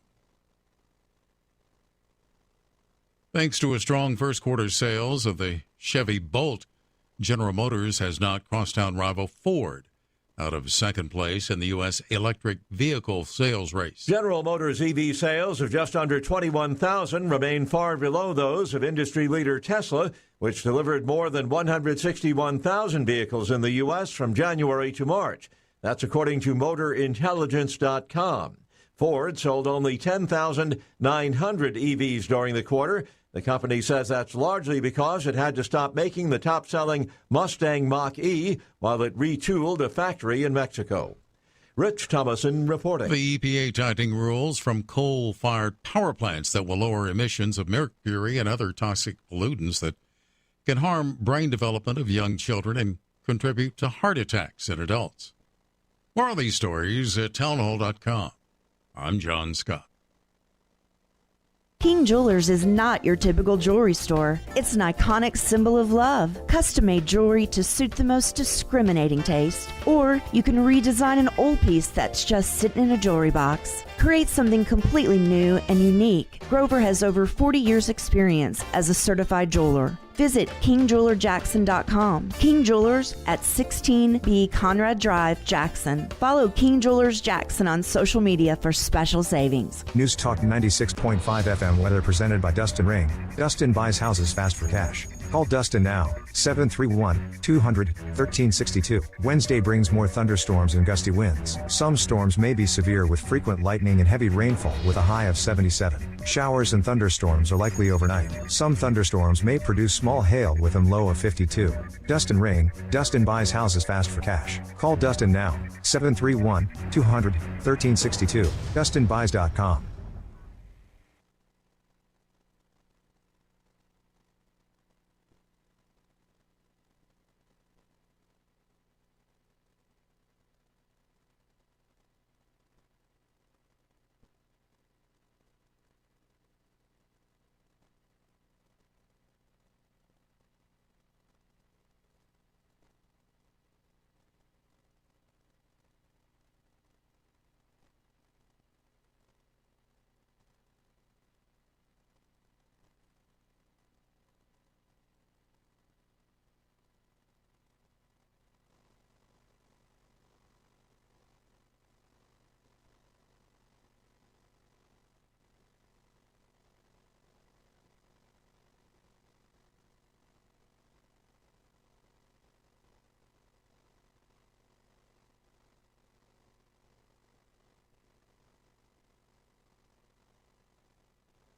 S4: Thanks to a strong first quarter sales of the Chevy Bolt, General Motors has knocked crosstown rival Ford out of second place in the U.S. electric vehicle sales race.
S1: General Motors EV sales of just under 21,000 remain far below those of industry leader Tesla, which delivered more than 161,000 vehicles in the U.S. from January to March. That's according to MotorIntelligence.com. Ford sold only 10,900 EVs during the quarter. The company says that's largely because it had to stop making the top-selling Mustang Mach-E while it retooled a factory in Mexico. Rich Thomason reporting.
S4: The EPA tightening rules from coal-fired power plants that will lower emissions of mercury and other toxic pollutants that can harm brain development of young children and contribute to heart attacks in adults. More of these stories at townhall.com. I'm John Scott.
S10: King Jewelers is not your typical jewelry store. It's an iconic symbol of love, custom-made jewelry to suit the most discriminating taste. Or you can redesign an old piece that's just sitting in a jewelry box. Create something completely new and unique. Grover has over 40 years' experience as a certified jeweler. Visit KingJewelerJackson.com. King Jewelers at 16B Conrad Drive, Jackson. Follow King Jewelers Jackson on social media for special savings.
S11: News Talk 96.5 FM weather presented by Dustin Ring. Dustin buys houses fast for cash. Call Dustin now, 731-200-1362. Wednesday brings more thunderstorms and gusty winds. Some storms may be severe with frequent lightning and heavy rainfall with a high of 77. Showers and thunderstorms are likely overnight. Some thunderstorms may produce small hail with a low of 52. Dustin Ring, Dustin buys houses fast for cash. Call Dustin now, 731-200-1362. DustinBuys.com.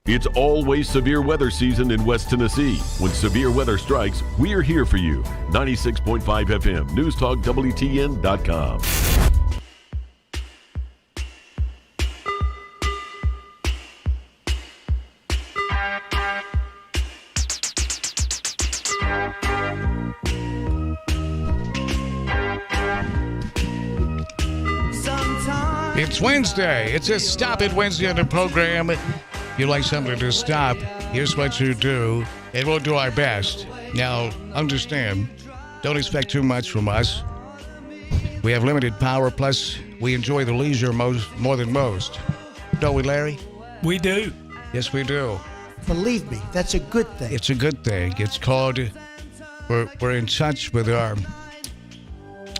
S12: It's always severe weather season in West Tennessee. When severe weather strikes, we're here for you. 96.5 FM, News Talk WTN.com.
S13: It's Wednesday. It's a Stop It Wednesday on the program. If you like something to stop, here's what you do, and we'll do our best. Now, understand, don't expect too much from us. We have limited power, plus we enjoy the leisure more than most. Don't we, Larry?
S15: We do.
S13: Yes, we do.
S2: Believe me, that's a good thing.
S13: It's a good thing. It's called, we're in touch with our,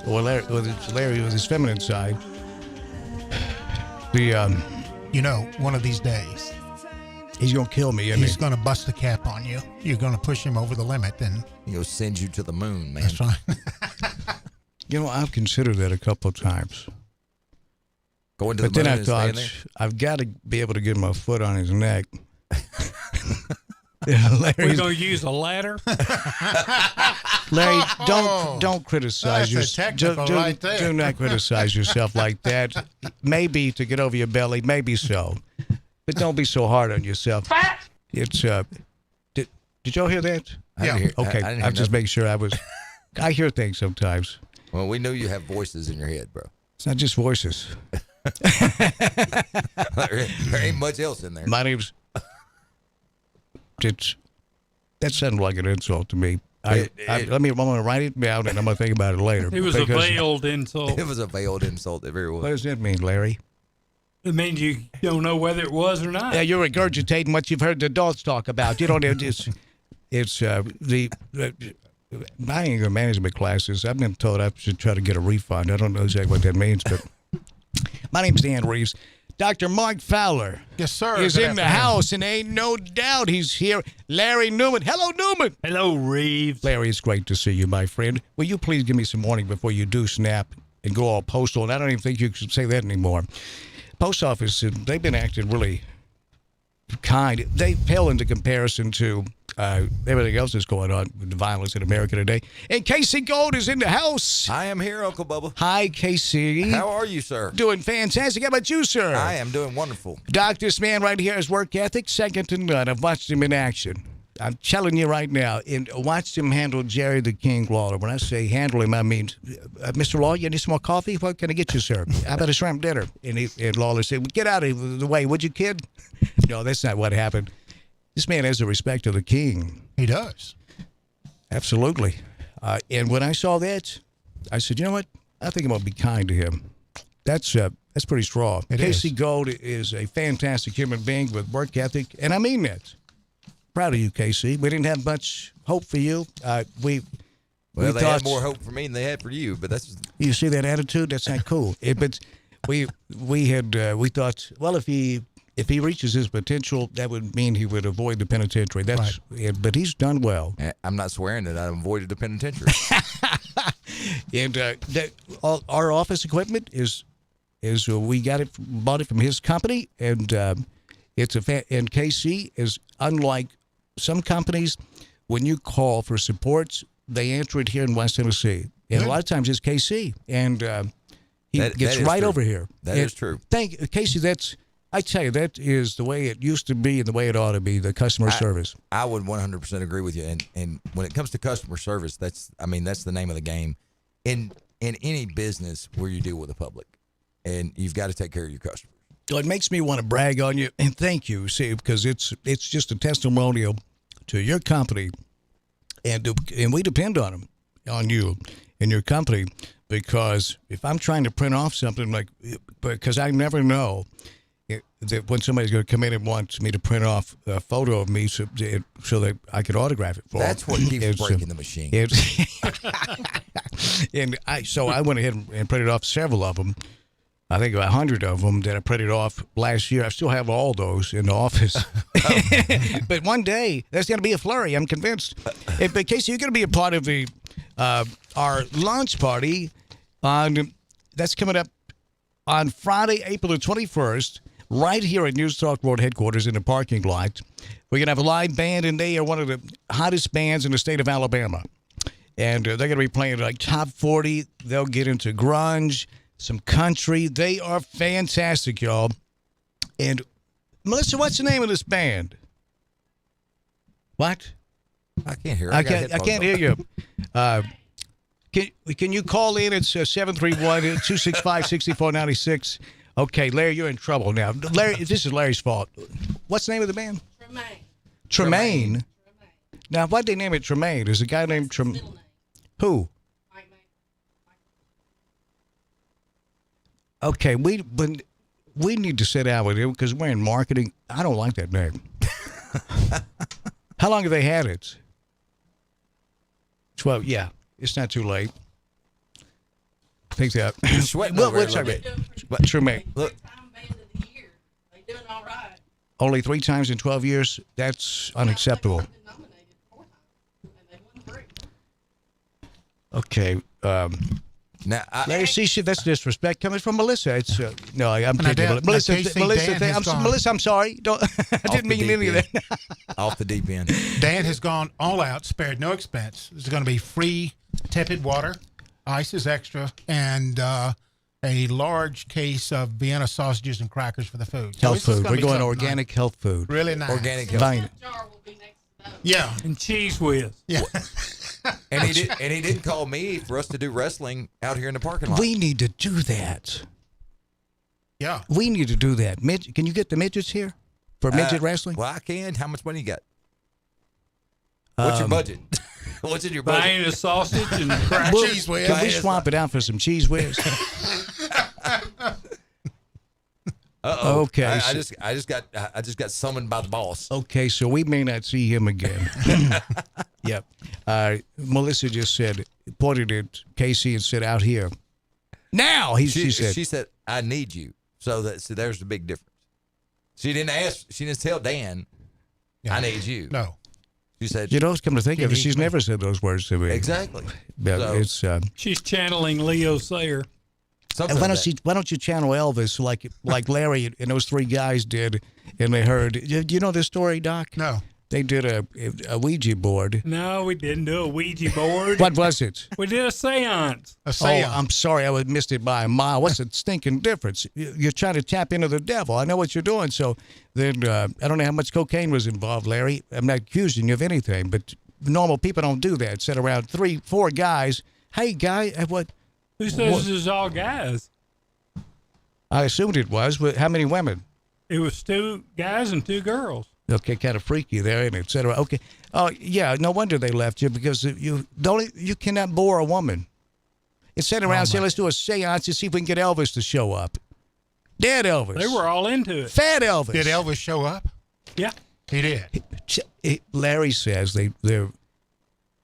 S13: well, Larry with his feminine side.
S14: You know, one of these days,
S13: he's going to kill me.
S14: He's going to bust the cap on you. You're going to push him over the limit, and
S19: he'll send you to the moon, man.
S14: That's right.
S13: You know, I've considered that a couple of times.
S19: Going to the
S13: moon. But then I thought, I've got to be able to get my foot on his neck.
S15: We're going to use a ladder.
S13: Larry, don't criticize yourself. Do not criticize yourself like that. Maybe to get over your belly, maybe so, but don't be so hard on yourself. It's did y'all hear that?
S14: Yeah.
S13: Okay, I'm just making sure I hear things sometimes.
S19: Well, we know you have voices in your head, bro.
S13: It's not just voices.
S19: There ain't much else in there.
S13: My name's. That sounded like an insult to me. I'm going to write it down and I'm going to think about it later.
S15: It was a veiled insult.
S19: It was a veiled insult. It very was.
S13: What does that mean, Larry?
S15: It means you don't know whether it was or not.
S13: Yeah, you're regurgitating what you've heard the adults talk about. You don't. my anger management classes, I've been told I should try to get a refund. I don't know exactly what that means, but my name's Dan Reeves. Dr. Mark Fowler.
S14: Yes, sir.
S13: Is
S14: Good
S13: in the
S14: afternoon.
S13: house, and ain't no doubt he's here. Larry Newman. Hello, Newman.
S15: Hello, Reeves.
S13: Larry, it's great to see you, my friend. Will you please give me some warning before you do snap and go all postal? And I don't even think you should say that anymore. Post office, they've been acting really kind. They pale into comparison to everything else that's going on with the violence in America today. And Casey Gold is in the house.
S19: I am here, Uncle Bubba.
S13: Hi, Casey.
S19: How are you, sir?
S13: Doing fantastic. How about you, sir?
S19: I am doing wonderful.
S13: Doc, this man right here has work ethic second to none. I've watched him in action. I'm telling you right now, and watched him handle Jerry the King Lawler. When I say handle him, I mean, Mr. Lawler, you need some more coffee? What can I get you, sir? How about a shrimp dinner? And Lawler said, well, get out of the way, would you, kid? No, that's not what happened. This man has the respect of the king.
S14: He does.
S13: Absolutely. And when I saw that, I said, you know what? I think I'm going to be kind to him. That's pretty strong. Casey Gold is a fantastic human being with work ethic, and I mean that. Proud of you, Casey. We didn't have much hope for you. We
S19: They
S13: thought,
S19: had more hope for me than they had for you, but that's
S13: you see that attitude. That's not cool. But we thought, well, if he reaches his potential, that would mean he would avoid the penitentiary. That's but he's done well.
S19: I'm not swearing that I avoided the penitentiary.
S13: And our office equipment is we bought it from his company, and it's and KC is unlike some companies. When you call for support, they answer it here in West Tennessee, and a lot of times it's KC, and he gets right over here.
S19: That is true.
S13: Casey. I tell you, that is the way it used to be and the way it ought to be, the customer service.
S19: I would 100% agree with you. And when it comes to customer service, that's the name of the game. In any business where you deal with the public, and you've got to take care of your customers.
S13: Well, it makes me want to brag on you, and thank you, see, because it's just a testimonial to your company, and we depend on you and your company, because if I'm trying to print off something, because I never know that when somebody's going to come in and wants me to print off a photo of me so that I could autograph it for them.
S19: That's what keeps breaking the machine.
S13: So I went ahead and printed off several of them. I think 100 of them that I printed off last year. I still have all those in the office. But one day, there's going to be a flurry, I'm convinced. But Casey, you're going to be a part of our launch party that's coming up on Friday, April the 21st, right here at News Talk World headquarters in the parking lot. We're going to have a live band, and they are one of the hottest bands in the state of Alabama. And they're going to be playing like top 40. They'll get into grunge, some country. They are fantastic, y'all. And Melissa, what's the name of this band? What?
S19: I can't hear.
S13: I can't hear you. Can you call in? It's 731-265-6496. Okay, Larry, you're in trouble now. Larry, this is Larry's fault. What's the name of the band? Tremaine. Now, why'd they name it Tremaine? There's a guy named Tremaine. Who? Okay, we need to sit down with him because we're in marketing. I don't like that name. How long have they had it? 12. Yeah, it's not too late. I think that. Tremaine. Look. Only 3 times in 12 years? That's unacceptable. Okay.
S19: Now,
S13: Larry, see, that's disrespect coming from Melissa. It's no, I'm kidding. Melissa, I'm sorry. I didn't mean any of that.
S19: Off the deep end.
S14: Dan has gone all out, spared no expense. There's going to be free tepid water, ice is extra, and a large case of Vienna sausages and crackers for the food.
S13: Health food. We're going organic health food.
S14: Really nice.
S19: Organic health.
S14: Yeah.
S15: And cheese whiz.
S14: Yeah.
S19: And he didn't call me for us to do wrestling out here in the parking lot.
S13: We need to do that.
S14: Yeah.
S13: We need to do that. Can you get the midgets here for midget wrestling?
S19: Well, I can. How much money you got? What's your budget? What's in your budget?
S15: Buying a sausage and crackers.
S14: Cheese whiz.
S13: Can we swap it out for some cheese whiz?
S19: Uh-oh.
S13: Okay.
S19: I just got summoned by the boss.
S13: Okay, so we may not see him again. Yep. Melissa just pointed at Casey and said, out here. Now, she said,
S19: I need you. So there's the big difference. She didn't tell Dan, I need you.
S14: No.
S19: She said,
S13: come to think of it, she's never said those words to me.
S19: Exactly.
S13: But
S19: So-
S15: She's channeling Leo Sayer.
S13: And why don't you channel Elvis like Larry and those three guys did, and they heard. Do you know this story, Doc?
S14: No.
S13: They did a Ouija board.
S15: No, we didn't do a Ouija board.
S13: What was it?
S15: We did a seance.
S14: A seance.
S13: Oh, I'm sorry, I missed it by a mile. What's the stinking difference? You're trying to tap into the devil. I know what you're doing. So then, I don't know how much cocaine was involved, Larry. I'm not accusing you of anything, but normal people don't do that. Sit around 3-4 guys. Hey, guy, what?
S15: Who says this is all guys?
S13: I assumed it was. But how many women?
S15: It was 2 guys and 2 girls.
S13: Okay, kind of freaky there, and et cetera. Okay. Oh, yeah, no wonder they left you because you cannot bore a woman. It sat around and said, let's do a seance to see if we can get Elvis to show up. Dead Elvis.
S15: They were all into it.
S13: Fat Elvis.
S14: Did Elvis show up?
S15: Yeah.
S14: He did.
S13: Larry says they're.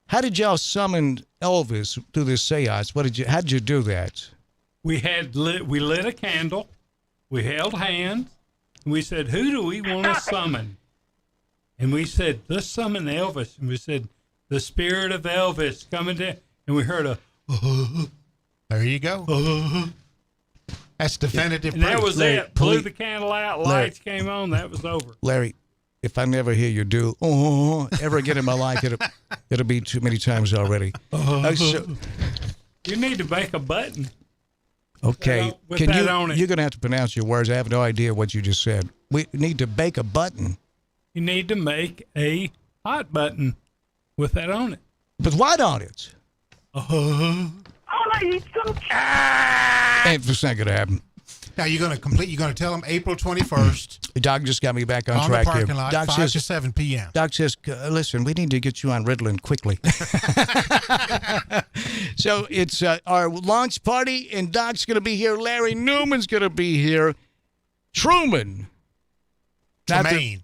S13: How did y'all summon Elvis through this seance? How did you do that?
S15: We lit a candle. We held hands. And we said, who do we want to summon? And we said, let's summon Elvis. And we said, the spirit of Elvis coming down. And we heard a.
S14: There you go. That's definitive
S15: And
S14: proof.
S15: that was it. Blew the candle out. Lights came on. That was over.
S13: Larry, if I never hear you do ever again in my life, it'll be too many times already.
S15: You need to make a button.
S13: Okay,
S15: with that on it.
S13: You're going to have to pronounce your words. I have no idea what you just said. We need to bake a button.
S15: You need to make a hot button with that on it.
S13: With what on it?
S20: I eat some
S13: And it's not going to happen.
S14: Now you're going to tell them April 21st.
S13: Doc just got me back on
S14: On
S13: track
S14: the parking
S13: here.
S14: lot,
S13: Doc
S14: 5 to 7 p.m.
S13: Doc says, listen, we need to get you on Ritalin quickly. So it's our launch party, and Doc's going to be here. Larry Newman's going to be here. Truman.
S14: Tremaine.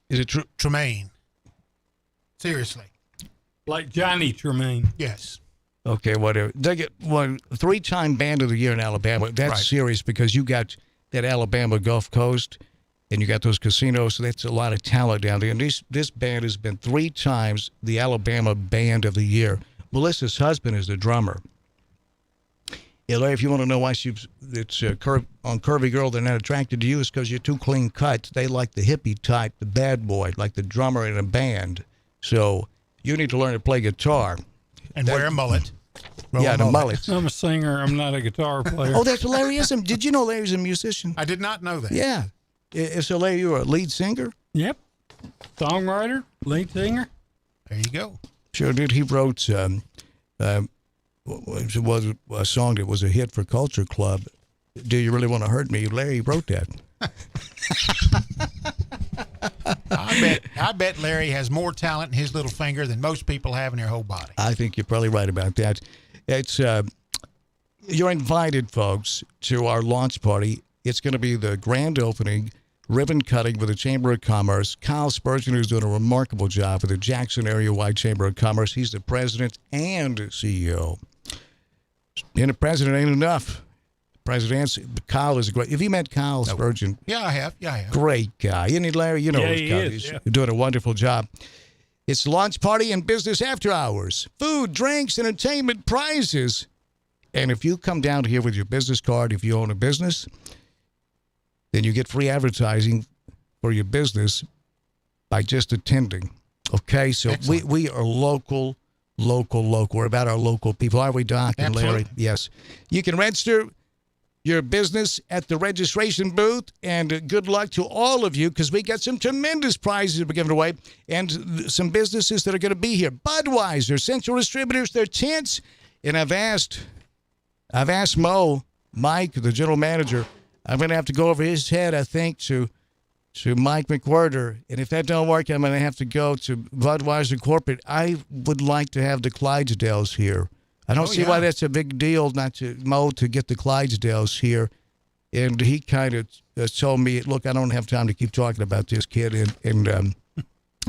S13: Is it
S14: Tremaine? Seriously.
S15: Like Johnny Tremaine.
S14: Yes.
S13: Okay, whatever. They get 3-time Band of the Year in Alabama. That's
S14: Right.
S13: serious because you got that Alabama Gulf Coast, and you got those casinos. So that's a lot of talent down there. And this band has been 3 times the Alabama Band of the Year. Melissa's husband is the drummer. Yeah, Larry, if you want to know why it's on Curvy Girl, they're not attracted to you, is because you're too clean cut. They like the hippie type, the bad boy, like the drummer in a band. So you need to learn to play guitar.
S14: And wear a mullet.
S13: Yeah, the mullet.
S15: I'm a singer. I'm not a guitar player.
S13: Oh, that's Larry. Did you know Larry's a musician?
S14: I did not know that.
S13: Yeah. So Larry, you're a lead singer?
S15: Yep. Songwriter, lead singer.
S14: There you go.
S13: Sure did. He wrote it was a song that was a hit for Culture Club. Do You Really Want to Hurt Me? Larry wrote that.
S14: I bet Larry has more talent in his little finger than most people have in their whole body.
S13: I think you're probably right about that. It's you're invited, folks, to our launch party. It's going to be the grand opening, ribbon cutting with the Chamber of Commerce. Kyle Spurgeon, who's doing a remarkable job for the Jackson Area-wide Chamber of Commerce. He's the president and CEO. And the president ain't enough. Kyle is great. Have you met Kyle Spurgeon?
S14: Yeah, I have.
S13: Great guy. Isn't he, Larry? You know
S15: Yeah,
S13: this
S15: he
S13: guy.
S15: is,
S13: He's
S15: yeah.
S13: doing a wonderful job. It's launch party and business after hours. Food, drinks, entertainment, prizes. And if you come down here with your business card, if you own a business, then you get free advertising for your business by just attending. Okay? So we are local. We're about our local people. Are we, Doc and Larry?
S14: Absolutely.
S13: Yes. You can register your business at the registration booth, and good luck to all of you because we got some tremendous prizes we're giving away and some businesses that are going to be here. Budweiser, Central Distributors, their tents, and I've asked Mike, the general manager, I'm going to have to go over his head, I think, to Mike McWhirter, and if that don't work, I'm going to have to go to Budweiser Corporate. I would like to have the Clydesdales here. I don't see why that's a big deal not to Mo to get the Clydesdales here. And he kind of told me, look, I don't have time to keep talking about this kid.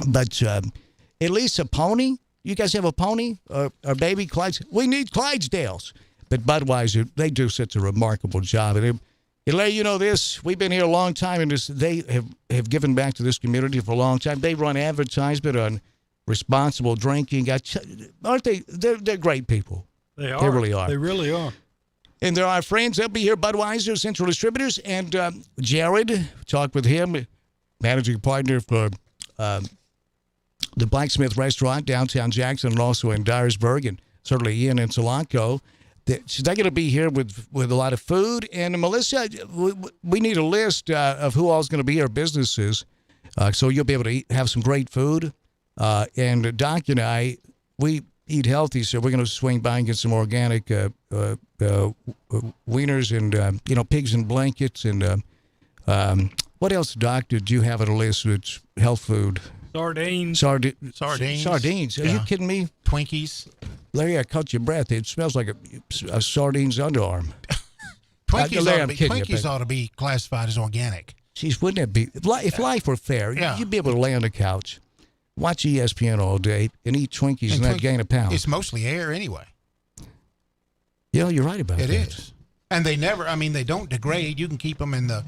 S13: But at least a pony, You guys have a pony or baby Clydes? We need Clydesdales. But Budweiser, they do such a remarkable job. And Larry, you know this. We've been here a long time, and they have given back to this community for a long time. They run advertisement on responsible drinking. Aren't they? They're great people.
S15: They are.
S13: They really are.
S15: They really are.
S13: And they're our friends. They'll be here, Budweiser, Central Distributors. And Jared, talked with him, managing partner for the Blacksmith Restaurant downtown Jackson and also in Dyersburg, and certainly Ian and Solanco. They're going to be here with a lot of food. And Melissa, we need a list of who all's going to be here, businesses, so you'll be able to have some great food. And Doc and I, we eat healthy, so we're going to swing by and get some organic wieners and pigs in blankets. And what else, Doc, did you have on the list that's health food?
S15: Sardines.
S13: Sardines. Are you kidding me?
S14: Twinkies.
S13: Larry, I caught your breath. It smells like a sardines underarm.
S14: Twinkies ought to be classified as organic.
S13: Jeez, wouldn't it be? If life were fair, you'd be able to lay on the couch, watch ESPN all day, and eat Twinkies and not gain a pound.
S14: It's mostly air anyway.
S13: Yeah, you're right about that.
S14: It is. And they don't degrade. You can keep them in the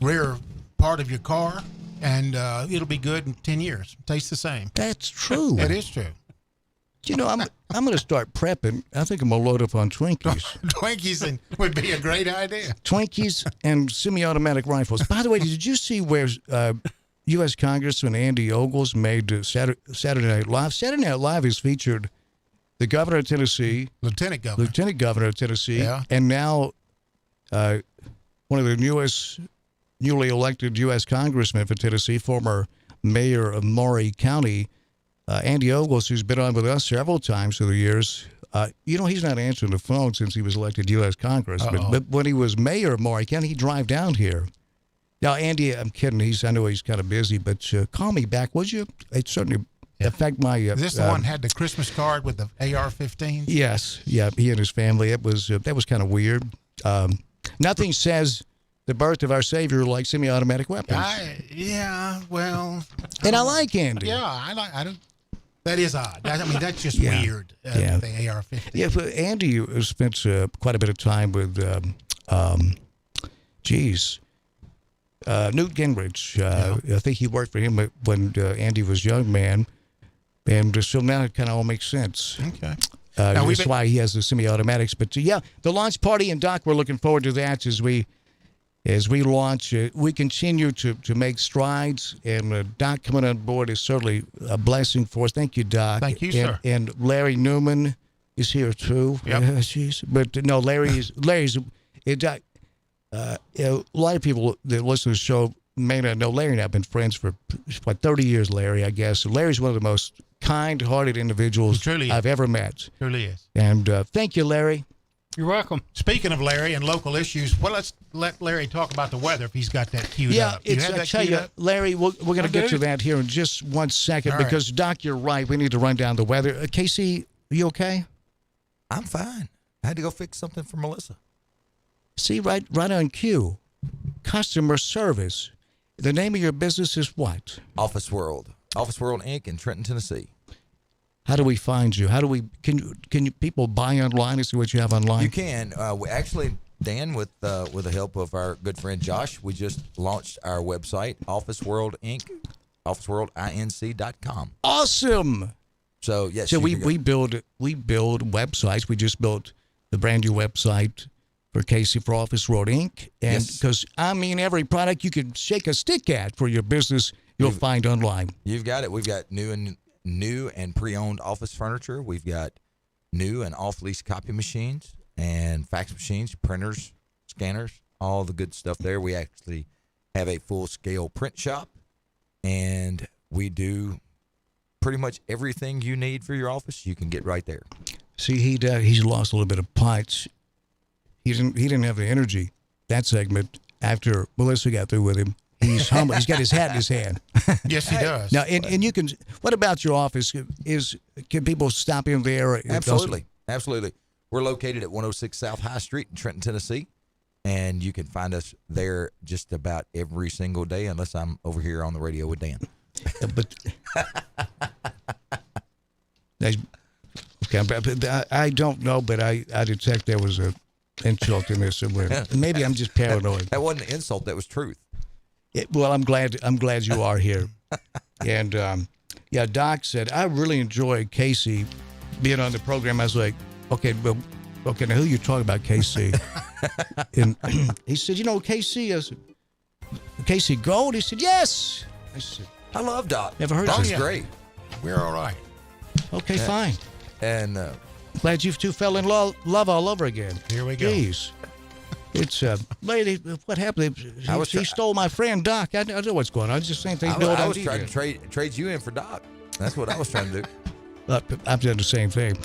S14: rear part of your car, and it'll be good in 10 years. Tastes the same.
S13: That's true.
S14: It is true.
S13: You know, I'm going to start prepping. I think I'm going to load up on Twinkies.
S14: Twinkies would be a great idea.
S13: Twinkies and semi-automatic rifles. By the way, did you see where U.S. Congressman Andy Ogles made Saturday Night Live? Saturday Night Live has featured the governor of Tennessee,
S14: lieutenant
S13: governor of Tennessee,
S14: yeah.
S13: And now one of the newly elected U.S. congressmen for Tennessee, former mayor of Maury County, Andy Ogles, who's been on with us several times through the years. He's not answering the phone since he was elected U.S. congressman. But when he was mayor of Maury County, he'd drive down here. Now, Andy, I'm kidding. I know he's kind of busy, but call me back, would you? It certainly affect my.
S14: Is this the one had the Christmas card with the AR-15?
S13: Yes, yeah. He and his family. That was kind of weird. Nothing says the birth of our Savior like semi-automatic weapons. And I like Andy.
S14: Yeah, I don't. That is odd. That's just weird. The AR-15.
S13: Yeah, but Andy spent quite a bit of time with, Newt Gingrich. I think he worked for him when Andy was a young man. And so now it kind of all makes sense.
S14: Okay.
S13: That's why he has the semi-automatics. But the launch party, and Doc, we're looking forward to that as we launch. We continue to make strides, and Doc coming on board is certainly a blessing for us. Thank you, Doc.
S14: Thank you, sir.
S13: And Larry Newman is here too.
S14: Yep.
S13: But no, Larry's. A lot of people that listen to the show may not know Larry and I have been friends for 30 years, Larry, I guess. Larry's one of the most kind-hearted individuals I've ever met.
S14: Truly is.
S13: And thank you, Larry.
S15: You're welcome.
S14: Speaking of Larry and local issues, let's let Larry talk about the weather if he's got that queued up.
S13: I tell you, Larry, we're going to get to that here in just 1 second because, Doc, you're right. We need to run down the weather. Casey, are you okay?
S19: I'm fine. I had to go fix something for Melissa.
S13: See, right on cue. Customer service. The name of your business is what?
S19: Office World Inc. in Trenton, Tennessee.
S13: How do we find you? Can you people buy online and see what you have online?
S19: You can. We actually, Dan, with the help of our good friend Josh, we just launched our website, Office World Inc. officeworldinc.com.
S13: Awesome.
S19: So yes.
S13: So we build websites. We just built the brand new website for Casey for Office World Inc. And because every product you can shake a stick at for your business, you'll find online.
S19: You've got it. We've got new and pre-owned office furniture. We've got new and off-lease copy machines and fax machines, printers, scanners, all the good stuff there. We actually have a full-scale print shop, and we do pretty much everything you need for your office. You can get right there.
S13: See, he's lost a little bit of punch. He didn't have the energy that segment after Melissa got through with him. He's humble. He's got his hat in his hand.
S14: Yes, he does.
S13: Now, and you can. What about your office? Can people stop in there?
S19: Absolutely. We're located at 106 South High Street in Trenton, Tennessee, and you can find us there just about every single day, unless I'm over here on the radio with Dan.
S13: I don't know, but I detect there was a insult in there somewhere. Maybe I'm just paranoid.
S19: That wasn't an insult. That was truth.
S13: Well, I'm glad you are here. And Doc said, I really enjoy Casey being on the program. I was like, okay, now who you talking about, Casey? And he said, Casey. I said, Casey Gold? He said, yes. I said,
S19: I love Doc.
S13: Never heard of
S19: Doc's
S13: him.
S19: great.
S14: We're all right.
S13: Okay, fine.
S19: And
S13: glad you two fell in love all over again.
S14: Here we go.
S13: Jeez. It's lady. What happened? He stole my friend Doc. I know what's going on. It's the same thing.
S19: I was trying to trade you in for Doc. That's what I was trying to do.
S13: I've done the same thing.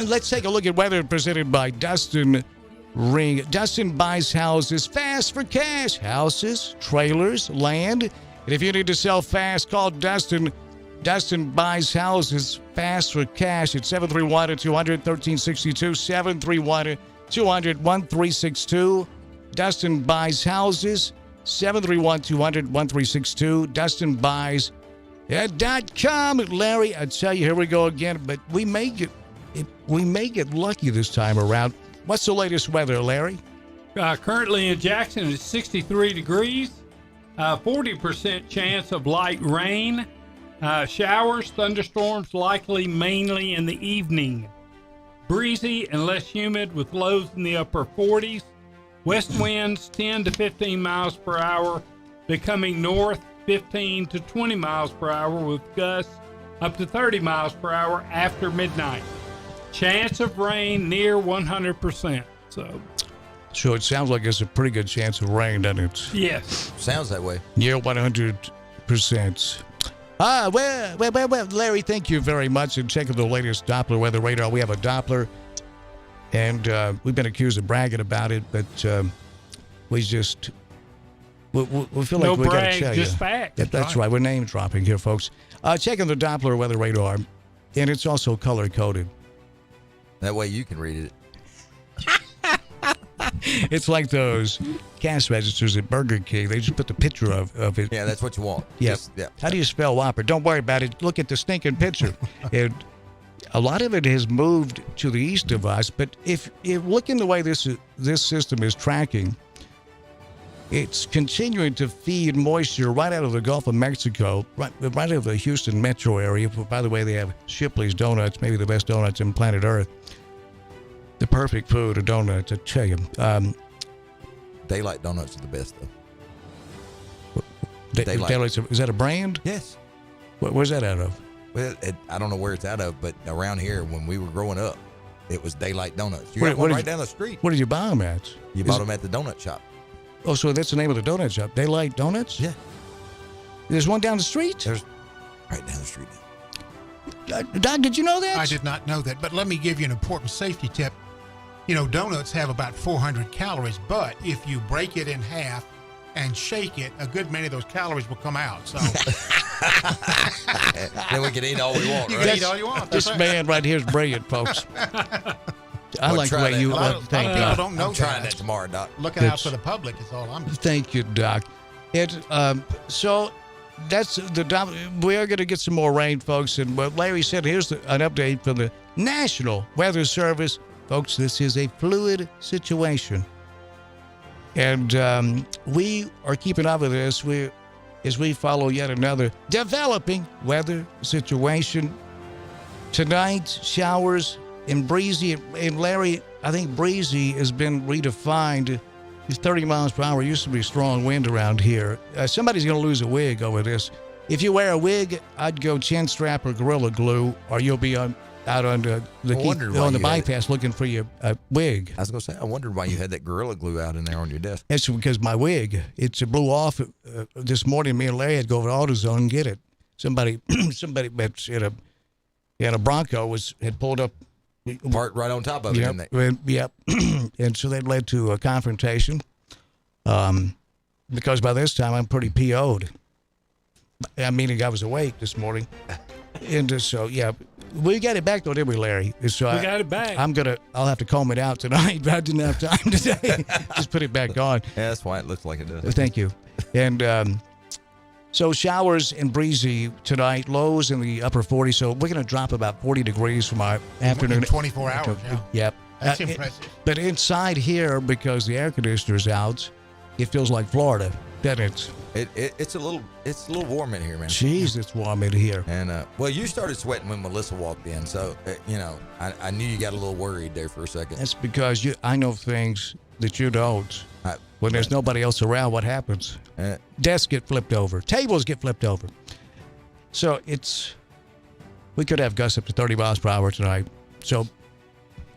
S13: Let's take a look at weather presented by Dustin Ring. Dustin buys houses fast for cash. Houses, trailers, land. And if you need to sell fast, call Dustin. Dustin buys houses fast for cash at 731-200-1362, 731-200-1362. Dustin buys houses, 731-200-1362. DustinBuys.com. Larry, I tell you, here we go again, but we may get lucky this time around. What's the latest weather, Larry?
S15: Currently in Jackson, it's 63 degrees, 40% chance of light rain. Showers, thunderstorms likely mainly in the evening. Breezy and less humid with lows in the upper 40s. West winds 10 to 15 miles per hour, becoming north 15 to 20 miles per hour with gusts up to 30 miles per hour after midnight. Chance of rain near 100%.
S13: So it sounds like it's a pretty good chance of rain, doesn't it?
S15: Yes.
S19: Sounds that way.
S13: Near 100%. Well, Larry, thank you very much. And checking the latest Doppler weather radar. We have a Doppler, and we've been accused of bragging about it, but we feel like we got to tell you.
S15: Just fact.
S13: That's right. We're name dropping here, folks. Checking the Doppler weather radar, and it's also color coded.
S19: That way you can read it.
S13: It's like those cash registers at Burger King. They just put the picture of it.
S19: Yeah, that's what you want.
S13: Yeah.
S19: Yeah.
S13: How do you spell Whopper? Don't worry about it. Look at the stinking picture. And a lot of it has moved to the east of us, but if looking the way this system is tracking, it's continuing to feed moisture right out of the Gulf of Mexico, right out of the Houston metro area. By the way, they have Shipley's Donuts, maybe the best donuts on planet Earth. The perfect food, a donut, I tell you.
S19: Daylight Donuts are the best, though.
S13: Daylight. Is that a brand?
S19: Yes.
S13: Where's that out of?
S19: Well, I don't know where it's out of, but around here, when we were growing up, it was Daylight Donuts. You got one right down the street.
S13: What did you buy them at?
S19: You bought them at the donut shop.
S13: Oh, so that's the name of the donut shop, Daylight Donuts?
S19: Yeah.
S13: There's one down the street?
S19: There's right down the street.
S13: Doc, did you know that?
S14: I did not know that, but let me give you an important safety tip. Donuts have about 400 calories, but if you break it in half and shake it, a good many of those calories will come out. So
S19: then we can eat all we want.
S14: You
S19: right?
S14: can eat all you want.
S13: This man right here is brilliant, folks. I like the way you
S14: thank you. People don't know
S19: I'm trying that tomorrow, Doc.
S14: Looking out for the public is all I'm doing.
S13: Thank you, Doc. So that's the we are going to get some more rain, folks. And what Larry said, here's an update from the National Weather Service. Folks, this is a fluid situation. And we are keeping up with this as we follow yet another developing weather situation. Tonight, showers and breezy. And Larry, I think breezy has been redefined. It's 30 miles per hour. It used to be strong wind around here. Somebody's going to lose a wig over this. If you wear a wig, I'd go chin strap or Gorilla Glue, or you'll be out on the bypass looking for your wig.
S19: I was going to say, I wondered why you had that Gorilla Glue out in there on your desk.
S13: That's because my wig, it blew off this morning. Me and Larry had to go over to AutoZone and get it. Somebody that's in a Bronco had pulled up.
S19: Parked right on top of it, didn't they?
S13: Yep. And so that led to a confrontation because by this time I'm pretty PO'd. I mean, I was awake this morning. And so, yeah, we got it back though, didn't we, Larry? So
S15: we got it back.
S13: I'll have to comb it out tonight, but I didn't have time today. Just put it back on.
S19: Yeah, that's why it looks like it does.
S13: Thank you. And So showers and breezy tonight, lows in the upper 40s. So we're going to drop about 40 degrees from our afternoon.
S14: In 24 hours, yeah.
S13: Yep.
S14: That's impressive.
S13: But inside here, because the air conditioner's out, it feels like Florida, doesn't it?
S19: It's a little warm in here, man.
S13: Jeez, it's warm in here.
S19: And well, you started sweating when Melissa walked in, so I knew you got a little worried there for a second.
S13: That's because I know things that you don't. When there's nobody else around, what happens? Desks get flipped over. Tables get flipped over. So we could have gusts up to 30 miles per hour tonight. So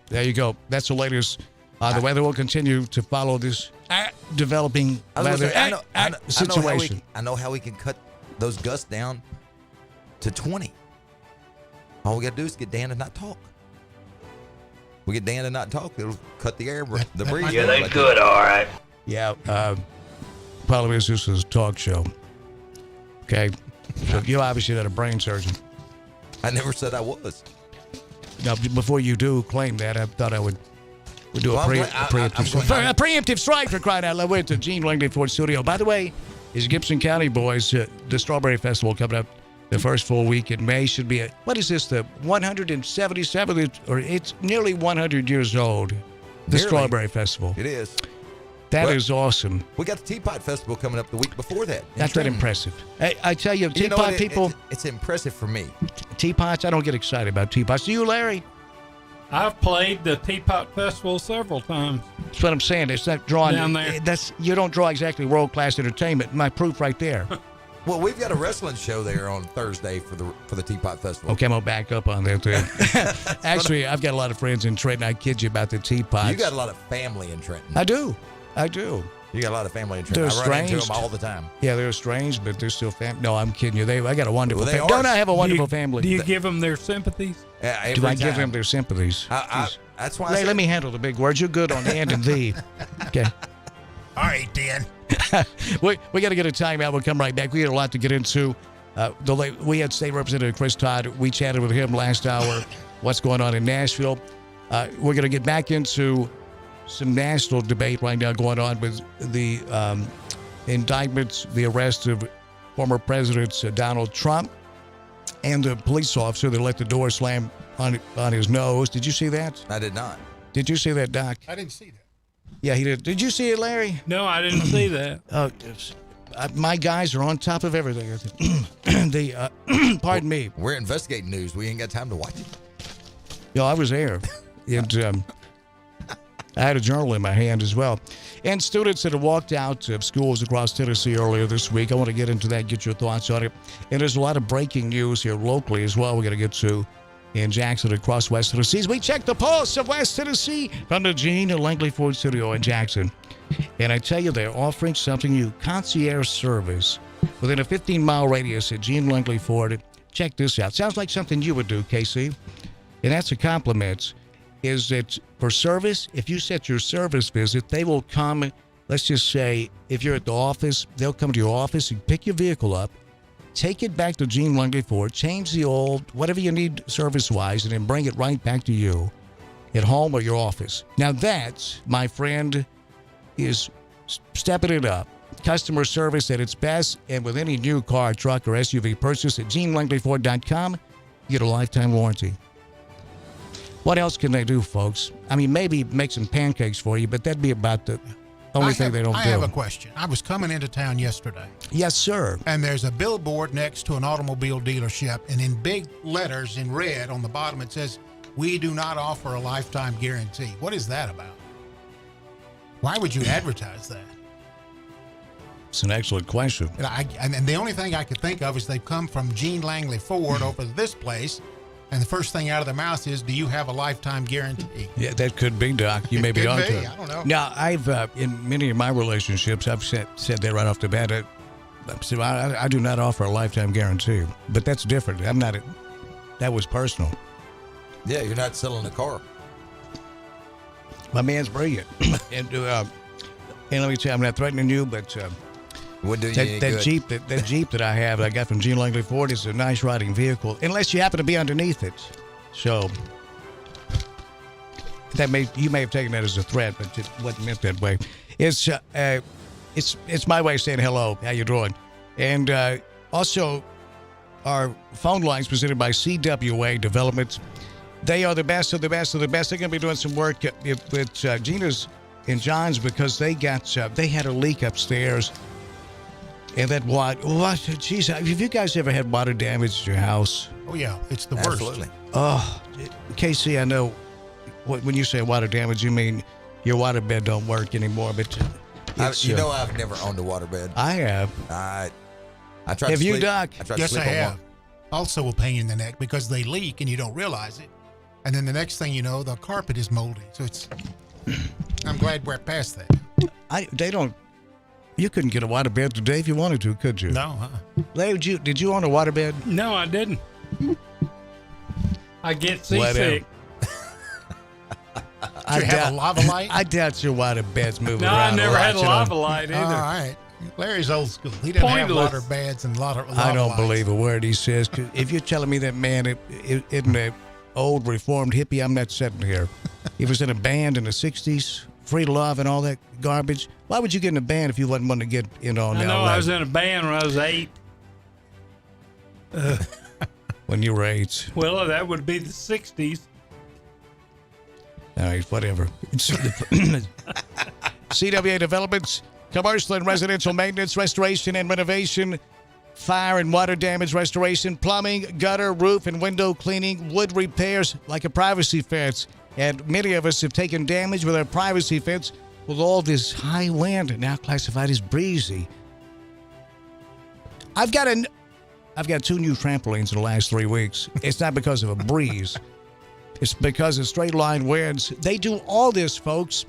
S13: there you go. That's the latest. The weather will continue to follow this developing weather situation.
S19: I know how we can cut those gusts down to 20. All we got to do is get Dan to not talk. We get Dan to not talk, it'll cut the air, the breeze.
S5: Yeah, they could, all right.
S13: Yeah, problem is this is a talk show. Okay, so you obviously not a brain surgeon.
S19: I never said I was.
S13: Now, before you do claim that, I thought I would do a preemptive strike for crying out loud. We're at the Gene Langley Ford studio. By the way, is Gibson County boys, the Strawberry Festival coming up. The first full week in May should be the 177th, or it's nearly 100 years old. The Strawberry Festival.
S19: It is.
S13: That is awesome.
S19: We got the Teapot Festival coming up the week before that.
S13: That's that impressive. I tell you, Teapot people.
S19: It's impressive for me.
S13: Teapots, I don't get excited about teapots. Do you, Larry?
S15: I've played the Teapot Festival several times.
S13: That's what I'm saying. It's not drawing
S15: down there.
S13: You don't draw exactly world-class entertainment. My proof right there.
S19: Well, we've got a wrestling show there on Thursday for the Teapot Festival.
S13: Okay, I'm going to back up on that, too. Actually, I've got a lot of friends in Trenton. I kid you about the Teapots.
S19: You got a lot of family in Trenton.
S13: I do. You
S19: got a lot of family in Trenton. I run into them all the time.
S13: Yeah, they're strange, but they're still family. No, I'm kidding you. I got a wonderful family. Don't I have a wonderful family?
S15: Do you give them their sympathies?
S13: Do I give them their sympathies?
S19: That's why
S13: let me handle the big words. You're good on the end and the. Okay.
S14: All right, Dan.
S13: we got to get a timeout. We'll come right back. We had a lot to get into. We had State Representative Chris Todd. We chatted with him last hour. What's going on in Nashville? We're going to get back into some national debate right now going on with the indictments, the arrest of former President Donald Trump and the police officer that let the door slam on his nose. Did you see that?
S19: I did not.
S13: Did you see that, Doc?
S14: I didn't see that.
S13: Yeah, he did. Did you see it, Larry?
S15: No, I didn't see that.
S13: My guys are on top of everything. Pardon me.
S19: We're investigating news. We ain't got time to watch it.
S13: Yeah, I was there. And I had a journal in my hand as well. And students that have walked out of schools across Tennessee earlier this week, I want to get into that, get your thoughts on it. And there's a lot of breaking news here locally as well we're going to get to in Jackson across West Tennessee. As we check the pulse of West Tennessee from the Gene and Langley Ford studio in Jackson. And I tell you, they're offering something new, concierge service within a 15-mile radius at Gene Langley Ford. Check this out. Sounds like something you would do, Casey. And that's a compliment. Is that for service, if you set your service visit, they will come, let's just say, if you're at the office, they'll come to your office and pick your vehicle up, take it back to Gene Langley Ford, change the oil, whatever you need service-wise, and then bring it right back to you at home or your office. Now that, my friend, is stepping it up. Customer service at its best, and with any new car, truck, or SUV purchase at GeneLangleyFord.com, you get a lifetime warranty. What else can they do, folks? I mean, maybe make some pancakes for you, but that'd be about the only thing they don't do.
S14: I have a question. I was coming into town yesterday.
S13: Yes, sir.
S14: And there's a billboard next to an automobile dealership, and in big letters in red on the bottom it says, "We do not offer a lifetime guarantee." What is that about? Why would you advertise that?
S13: It's an excellent question.
S14: And the only thing I could think of is they've come from Gene Langley Ford over to this place, and the first thing out of their mouth is, "Do you have a lifetime guarantee?"
S13: Yeah, that could be, Doc. You may be on to it.
S14: I don't know.
S13: Now, I've in many of my relationships, I've said that right off the bat. I do not offer a lifetime guarantee, but that's different. I'm not. That was personal.
S19: Yeah, you're not selling a car.
S13: My man's brilliant, and let me tell you, I'm not threatening you, but that Jeep that I have, that I got from Gene Langley Ford, is a nice riding vehicle, unless you happen to be underneath it. So you may have taken that as a threat, but it wasn't meant that way. It's my way of saying hello. How you doing? And also, our phone lines presented by CWA Development. They are the best of the best of the best. They're going to be doing some work with Gina's and John's because they had a leak upstairs. And that geez, have you guys ever had water damage at your house?
S14: Oh, yeah. It's the worst.
S19: Absolutely.
S13: Oh, Casey, I know when you say water damage, you mean your water bed don't work anymore. But
S19: I've never owned a waterbed.
S13: I have.
S19: I tried
S13: have
S19: to
S13: you,
S19: sleep.
S13: Doc?
S14: Yes, I have. Also a pain in the neck because they leak and you don't realize it. And then the next thing you know, the carpet is moldy. So I'm glad we're past that.
S13: You couldn't get a waterbed today if you wanted to, could you?
S14: No.
S13: Larry, did you own a waterbed?
S15: No, I didn't. I get seasick.
S14: Did you have a lava light?
S13: I doubt your waterbed's moving
S15: No,
S13: around.
S15: I never had a lava light either.
S14: All right. Larry's old school. He didn't have water beds and lava
S13: I don't
S14: lights.
S13: believe a word he says. 'Cause if you're telling me that man isn't an old reformed hippie, I'm not sitting here. He was in a band in the 60s, Free Love and all that garbage. Why would you get in a band if you wasn't wanting to get in on that?
S15: I was in a band when I was 8.
S13: When you were 8.
S15: Well, that would be the 60s.
S13: All right, whatever. CWA Developments, commercial and residential maintenance, restoration and renovation, fire and water damage restoration, plumbing, gutter, roof, and window cleaning, wood repairs like a privacy fence. And many of us have taken damage with our privacy fence with all this high wind, now classified as breezy. I've got 2 new trampolines in the last 3 weeks. It's not because of a breeze. It's because of straight line winds. They do all this, folks.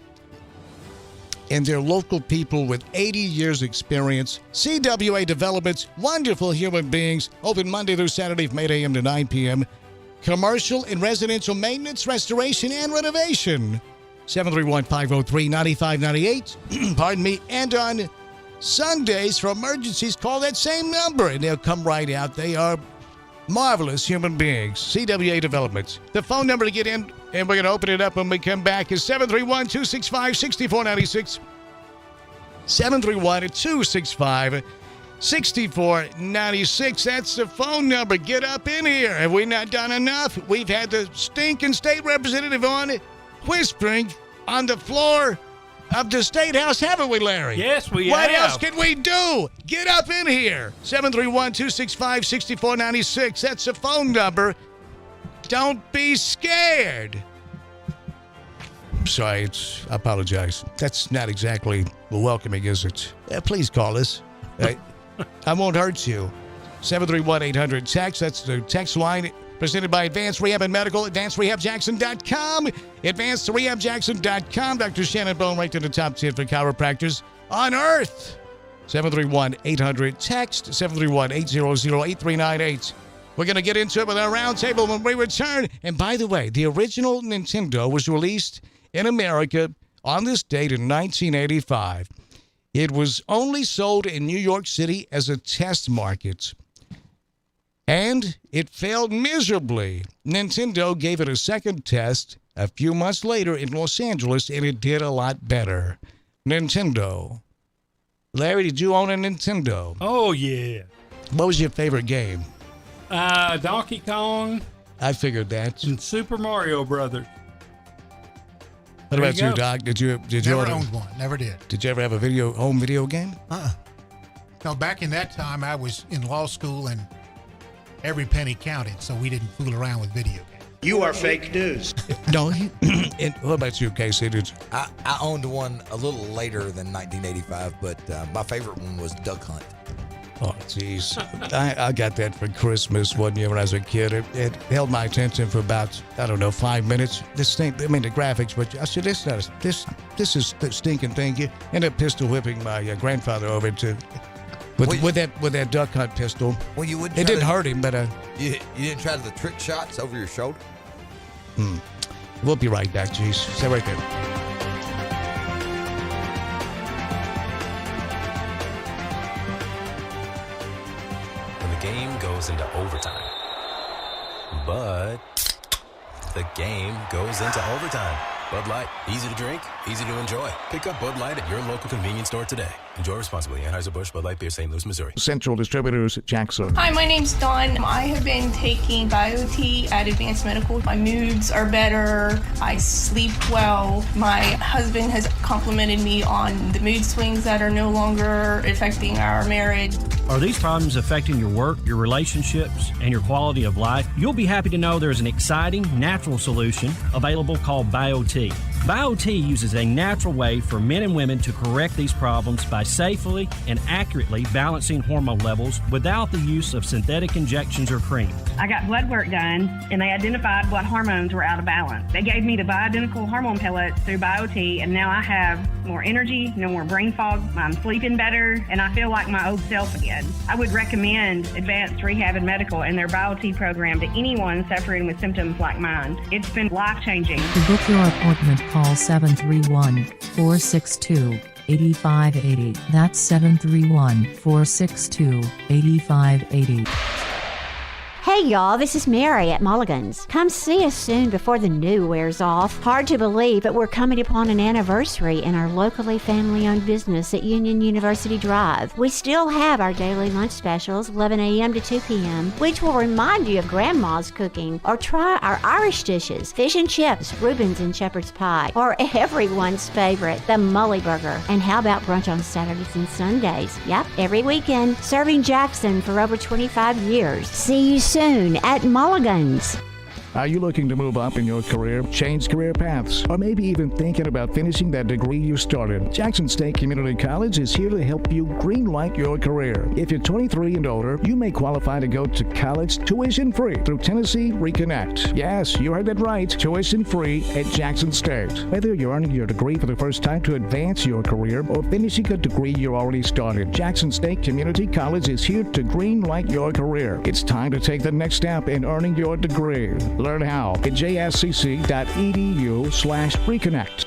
S13: And they're local people with 80 years experience. CWA Developments, wonderful human beings. Open Monday through Saturday from 8 a.m. to 9 p.m. Commercial and residential maintenance, restoration, and renovation. 731-503-9598. Pardon me. And on Sundays for emergencies, call that same number and they'll come right out. They are marvelous human beings. CWA Developments. The phone number to get in, and we're going to open it up when we come back, is 731-265-6496. 731-265-6496. That's the phone number. Get up in here. Have we not done enough? We've had the stinking state representative on whispering on the floor of the State House, haven't we, Larry?
S15: Yes, we
S13: What
S15: have.
S13: else can we do? Get up in here. 731-265-6496. That's the phone number. Don't be scared. Sorry, I apologize. That's not exactly welcoming, is it? Please call us. I won't hurt you. 731-800-TEXT. That's the text line. Presented by Advanced Rehab and Medical, AdvancedRehabJackson.com. AdvancedRehabJackson.com. Dr. Shannon Bone ranked in the top 10 for chiropractors on Earth. 731-800-TEXT. 731-800-8398. We're going to get into it with our roundtable when we return. And by the way, the original Nintendo was released in America on this date in 1985. It was only sold in New York City as a test market. And it failed miserably. Nintendo gave it a second test a few months later in Los Angeles, and it did a lot better. Nintendo. Larry, did you own a Nintendo?
S15: Oh, yeah.
S13: What was your favorite game?
S15: Donkey Kong.
S13: I figured that.
S15: And Super Mario Brothers.
S13: What about you, Doc? Did you
S14: Never owned one. Never did.
S13: Did you ever have a home video game?
S14: No, back in that time, I was in law school and every penny counted, so we didn't fool around with video games.
S2: You are fake news.
S13: No. What about you, Casey?
S19: I owned one a little later than 1985, but my favorite one was Duck Hunt.
S13: Oh, jeez. I got that for Christmas one year when I was a kid. It held my attention for about, 5 minutes. The graphics, but I said, this is the stinking thing. You end up pistol whipping my grandfather over to with that Duck Hunt pistol.
S19: Well, you wouldn't.
S13: It didn't hurt him, but
S19: you didn't try the trick shots over your shoulder.
S13: We'll be right back, jeez. Stay right there.
S5: When the game goes into overtime, but the game goes into overtime. Bud Light, easy to drink, easy to enjoy. Pick up Bud Light at your local convenience store today. Enjoy responsibly. Anheuser-Busch Bud Light Beer, St. Louis, Missouri.
S13: Central Distributors, Jackson.
S6: Hi, my name's Dawn. I have been taking BioT at Advanced Medical. My moods are better. I sleep well. My husband has complimented me on the mood swings that are no longer affecting our marriage.
S7: Are these problems affecting your work, your relationships, and your quality of life? You'll be happy to know there's an exciting, natural solution available called BioT. BioT uses a natural way for men and women to correct these problems by safely and accurately balancing hormone levels without the use of synthetic injections or cream.
S8: I got blood work done, and they identified what hormones were out of balance. They gave me the bioidentical hormone pellets through BioT, and now I have more energy, no more brain fog, I'm sleeping better, and I feel like my old self again. I would recommend Advanced Rehab and Medical and their BioT program to anyone suffering with symptoms like mine. It's been life-changing.
S9: To book your appointment, call 731-462-8580. That's 731-462-8580.
S16: Hey y'all, this is Mary at Mulligan's. Come see us soon before the new wears off. Hard to believe, but we're coming upon an anniversary in our locally family-owned business at Union University Drive. We still have our daily lunch specials, 11 a.m. to 2 p.m., which will remind you of Grandma's cooking. Or try our Irish dishes, fish and chips, Reuben's and shepherd's pie, or everyone's favorite, the Mully Burger. And how about brunch on Saturdays and Sundays? Yep, every weekend, serving Jackson for over 25 years. See you soon at Mulligan's.
S13: Are you looking to move up in your career, change career paths, or maybe even thinking about finishing that degree you started? Jackson State Community College is here to help you greenlight your career. If you're 23 and older, you may qualify to go to college tuition-free through Tennessee Reconnect. Yes, you heard that right, tuition-free at Jackson State. Whether you're earning your degree for the first time to advance your career or finishing a degree you already started, Jackson State Community College is here to greenlight your career. It's time to take the next step in earning your degree. Learn how at jscc.edu/reconnect.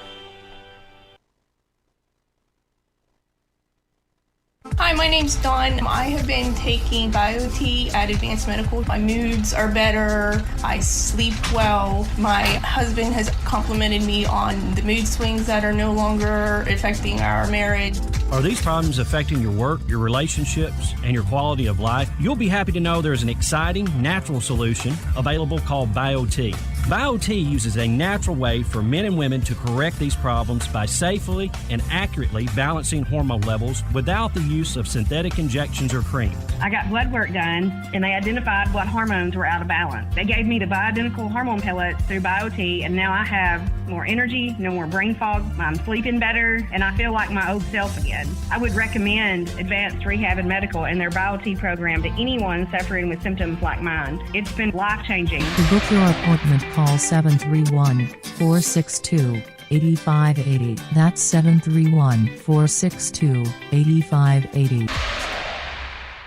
S6: Hi, my name's Dawn. I have been taking BioT at Advanced Medical. My moods are better. I sleep well. My husband has complimented me on the mood swings that are no longer affecting our marriage.
S7: Are these problems affecting your work, your relationships, and your quality of life? You'll be happy to know there's an exciting, natural solution available called BioT. BioT uses a natural way for men and women to correct these problems by safely and accurately balancing hormone levels without the use of synthetic injections or cream.
S8: I got blood work done, and they identified what hormones were out of balance. They gave me the bioidentical hormone pellets through BioT, and now I have more energy, no more brain fog, I'm sleeping better, and I feel like my old self again. I would recommend Advanced Rehab and Medical and their BioT program to anyone suffering with symptoms like mine. It's been life-changing.
S9: To book your appointment, call 731-462-8580. That's 731-462-8580.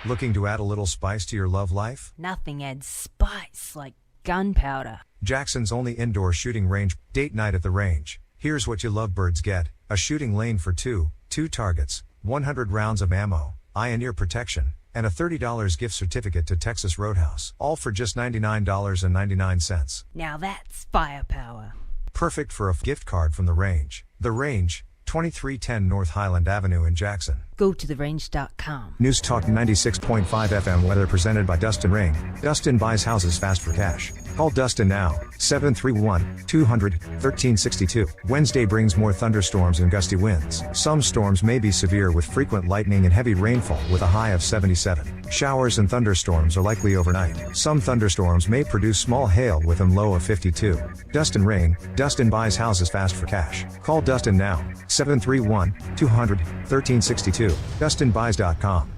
S11: Looking to add a little spice to your love life?
S17: Nothing adds spice like gunpowder.
S11: Jackson's only indoor shooting range, date night at the range. Here's what you lovebirds get: a shooting lane for two targets, 100 rounds of ammo, eye and ear protection, and a $30 gift certificate to Texas Roadhouse. All for just $99.99.
S17: Now that's firepower.
S11: Perfect for a gift card from the range. The Range, 2310 North Highland Avenue in Jackson.
S17: Go to therange.com.
S11: News Talk 96.5 FM weather presented by Dustin Ring. Dustin buys houses fast for cash. Call Dustin now, 731-200-1362. Wednesday brings more thunderstorms and gusty winds. Some storms may be severe with frequent lightning and heavy rainfall with a high of 77. Showers and thunderstorms are likely overnight. Some thunderstorms may produce small hail with a low of 52. Dustin Ring, Dustin buys houses fast for cash. Call Dustin now, 731-200-1362. DustinBuys.com.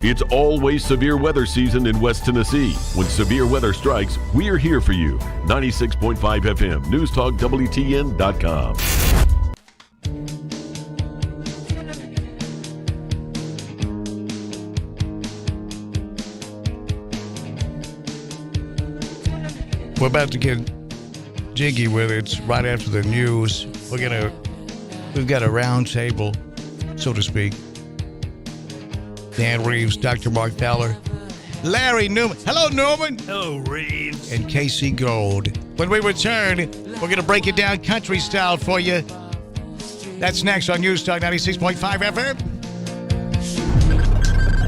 S12: It's always severe weather season in West Tennessee. When severe weather strikes, we're here for you. 96.5 FM, News Talk WTN.com.
S13: We're about to get jiggy with it right after the news. We've got a round table, so to speak. Dan Reeves, Dr. Mark Fowler, Larry Newman. Hello, Newman.
S15: Hello, Reeves.
S13: And Casey Gold. When we return, we're going to break it down country style for you. That's next on News Talk 96.5 FM.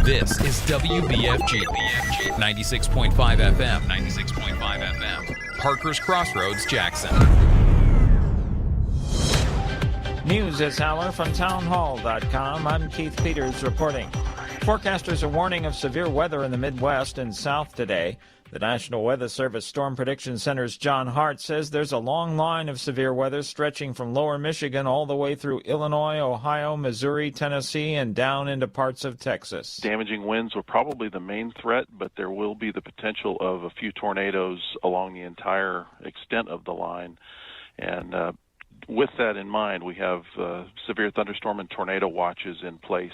S3: This is WBFG 96.5 FM. 96.5 FM. Parker's Crossroads, Jackson.
S18: News this hour from townhall.com. I'm Keith Peters reporting. Forecasters are warning of severe weather in the Midwest and South today. The National Weather Service Storm Prediction Center's John Hart says there's a long line of severe weather stretching from lower Michigan all the way through Illinois, Ohio, Missouri, Tennessee, and down into parts of Texas.
S21: Damaging winds are probably the main threat, but there will be the potential of a few tornadoes along the entire extent of the line. And with that in mind, we have severe thunderstorm and tornado watches in place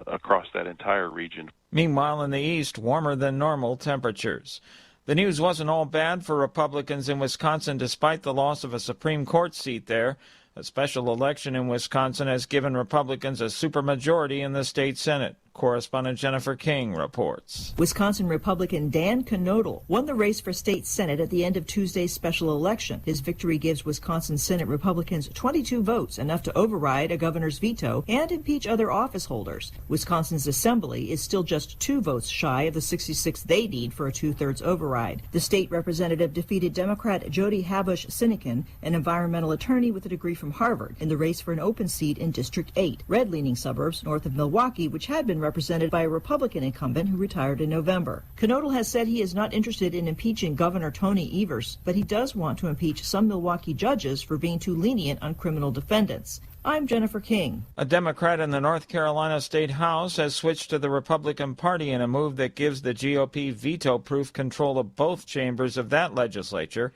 S21: across that entire region.
S18: Meanwhile, in the east, warmer than normal temperatures. The news wasn't all bad for Republicans in Wisconsin despite the loss of a Supreme Court seat there. A special election in Wisconsin has given Republicans a supermajority in the state Senate. Correspondent Jennifer King reports.
S22: Wisconsin Republican Dan Knodel won the race for state Senate at the end of Tuesday's special election. His victory gives Wisconsin Senate Republicans 22 votes, enough to override a governor's veto and impeach other office holders. Wisconsin's assembly is still just 2 votes shy of the 66 they need for a 2/3 override. The state representative defeated Democrat Jody Habush-Sinekin, an environmental attorney with a degree from Harvard, in the race for an open seat in District 8, red-leaning suburbs north of Milwaukee, which had been represented by a Republican incumbent who retired in November. Knodel has said he is not interested in impeaching Governor Tony Evers, but he does want to impeach some Milwaukee judges for being too lenient on criminal defendants. I'm Jennifer King.
S18: A Democrat in the North Carolina State House has switched to the Republican Party in a move that gives the GOP veto-proof control of both chambers of that legislature.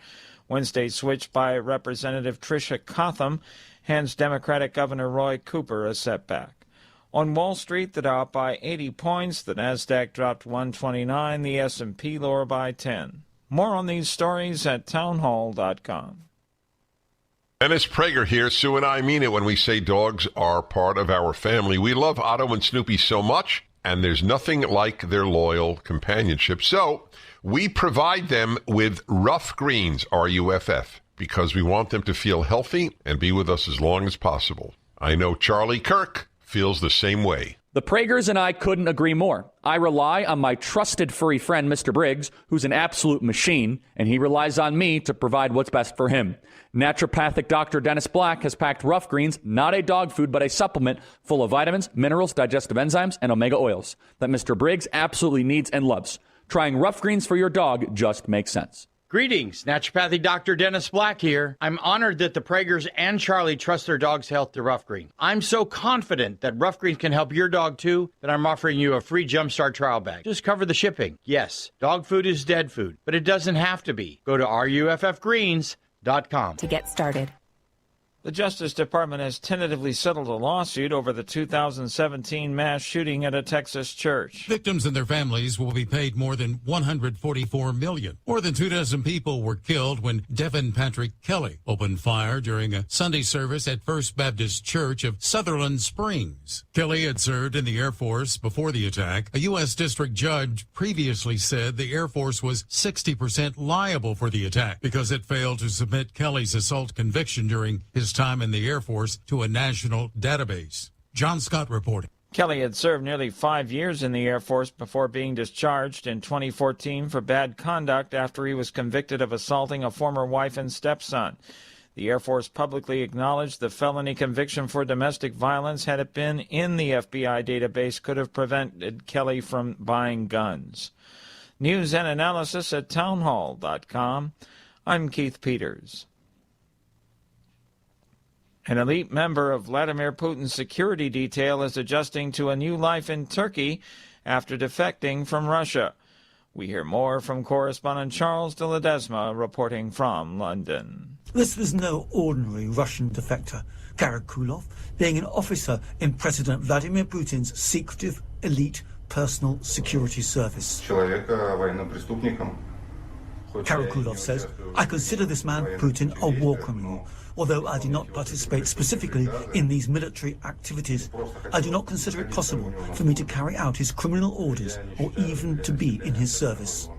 S18: Wednesday's switch by Representative Tricia Cotham hands Democratic Governor Roy Cooper a setback. On Wall Street, the Dow up by 80 points, the Nasdaq dropped 129, the S&P lower by 10. More on these stories at townhall.com.
S23: Dennis Prager here. Sue and I mean it when we say dogs are part of our family. We love Otto and Snoopy so much, and there's nothing like their loyal companionship. So we provide them with Rough Greens, R-U-F-F, because we want them to feel healthy and be with us as long as possible. I know Charlie Kirk feels the same way.
S24: The Pragers and I couldn't agree more. I rely on my trusted furry friend, Mr. Briggs, who's an absolute machine, and he relies on me to provide what's best for him. Naturopathic Dr. Dennis Black has packed Rough Greens, not a dog food, but a supplement full of vitamins, minerals, digestive enzymes, and omega oils that Mr. Briggs absolutely needs and loves. Trying Rough Greens for your dog just makes sense.
S26: Greetings, Naturopathic Dr. Dennis Black here. I'm honored that the Pragers and Charlie trust their dog's health to Rough Green. I'm so confident that Rough Green can help your dog too that I'm offering you a free Jumpstart trial bag. Just cover the shipping. Yes, dog food is dead food, but it doesn't have to be. Go to ruffgreens.com
S17: to get started.
S18: The Justice Department has tentatively settled a lawsuit over the 2017 mass shooting at a Texas church.
S4: Victims and their families will be paid more than $144 million. More than 24 people were killed when Devin Patrick Kelly opened fire during a Sunday service at First Baptist Church of Sutherland Springs. Kelly had served in the Air Force before the attack. A U.S. district judge previously said the Air Force was 60% liable for the attack because it failed to submit Kelly's assault conviction during his time in the Air Force to a national database. John Scott reporting.
S18: Kelly had served nearly 5 years in the Air Force before being discharged in 2014 for bad conduct after he was convicted of assaulting a former wife and stepson. The Air Force publicly acknowledged the felony conviction for domestic violence, had it been in the FBI database, could have prevented Kelly from buying guns. News and analysis at townhall.com. I'm Keith Peters. An elite member of Vladimir Putin's security detail is adjusting to a new life in Turkey after defecting from Russia. We hear more from correspondent Charles de Ledesma reporting from London.
S25: This was no ordinary Russian defector. Garrett Kulov, being an officer in President Vladimir Putin's secretive, elite personal security service. Karakulov says, I consider this man, Putin, a war criminal. Although I do not participate specifically in these military activities, I do not consider it possible for me to carry out his criminal orders or even to be in his service.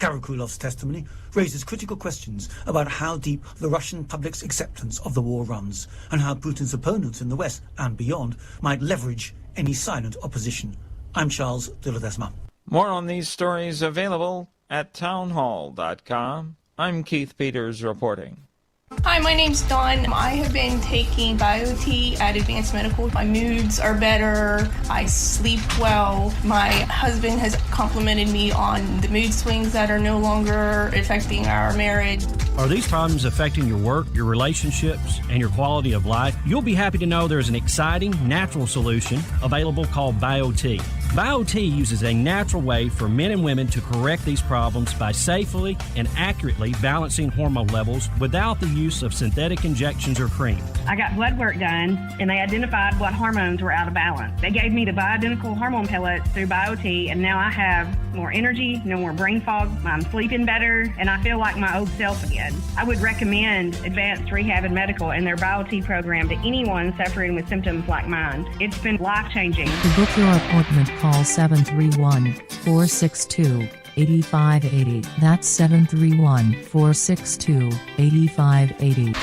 S25: Karakulov's testimony raises critical questions about how deep the Russian public's acceptance of the war runs, and how Putin's opponents in the West and beyond might leverage any silent opposition. I'm Charles de Ledesma.
S18: More on these stories available at townhall.com. I'm Keith Peters reporting.
S6: Hi, my name's Dawn. I have been taking BioT at Advanced Medical. My moods are better. I sleep well. My husband has complimented me on the mood swings that are no longer affecting our marriage.
S7: Are these problems affecting your work, your relationships, and your quality of life? You'll be happy to know there's an exciting, natural solution available called BioT. BioT uses a natural way for men and women to correct these problems by safely and accurately balancing hormone levels without the use of synthetic injections or cream.
S8: I got blood work done, and they identified what hormones were out of balance. They gave me the bioidentical hormone pellets through BioT, and now I have more energy, no more brain fog. I'm sleeping better, and I feel like my old self again. I would recommend Advanced Rehab and Medical and their BioT program to anyone suffering with symptoms like mine. It's been life-changing.
S9: To book your appointment, call 731-462-8580. That's 731-462-8580.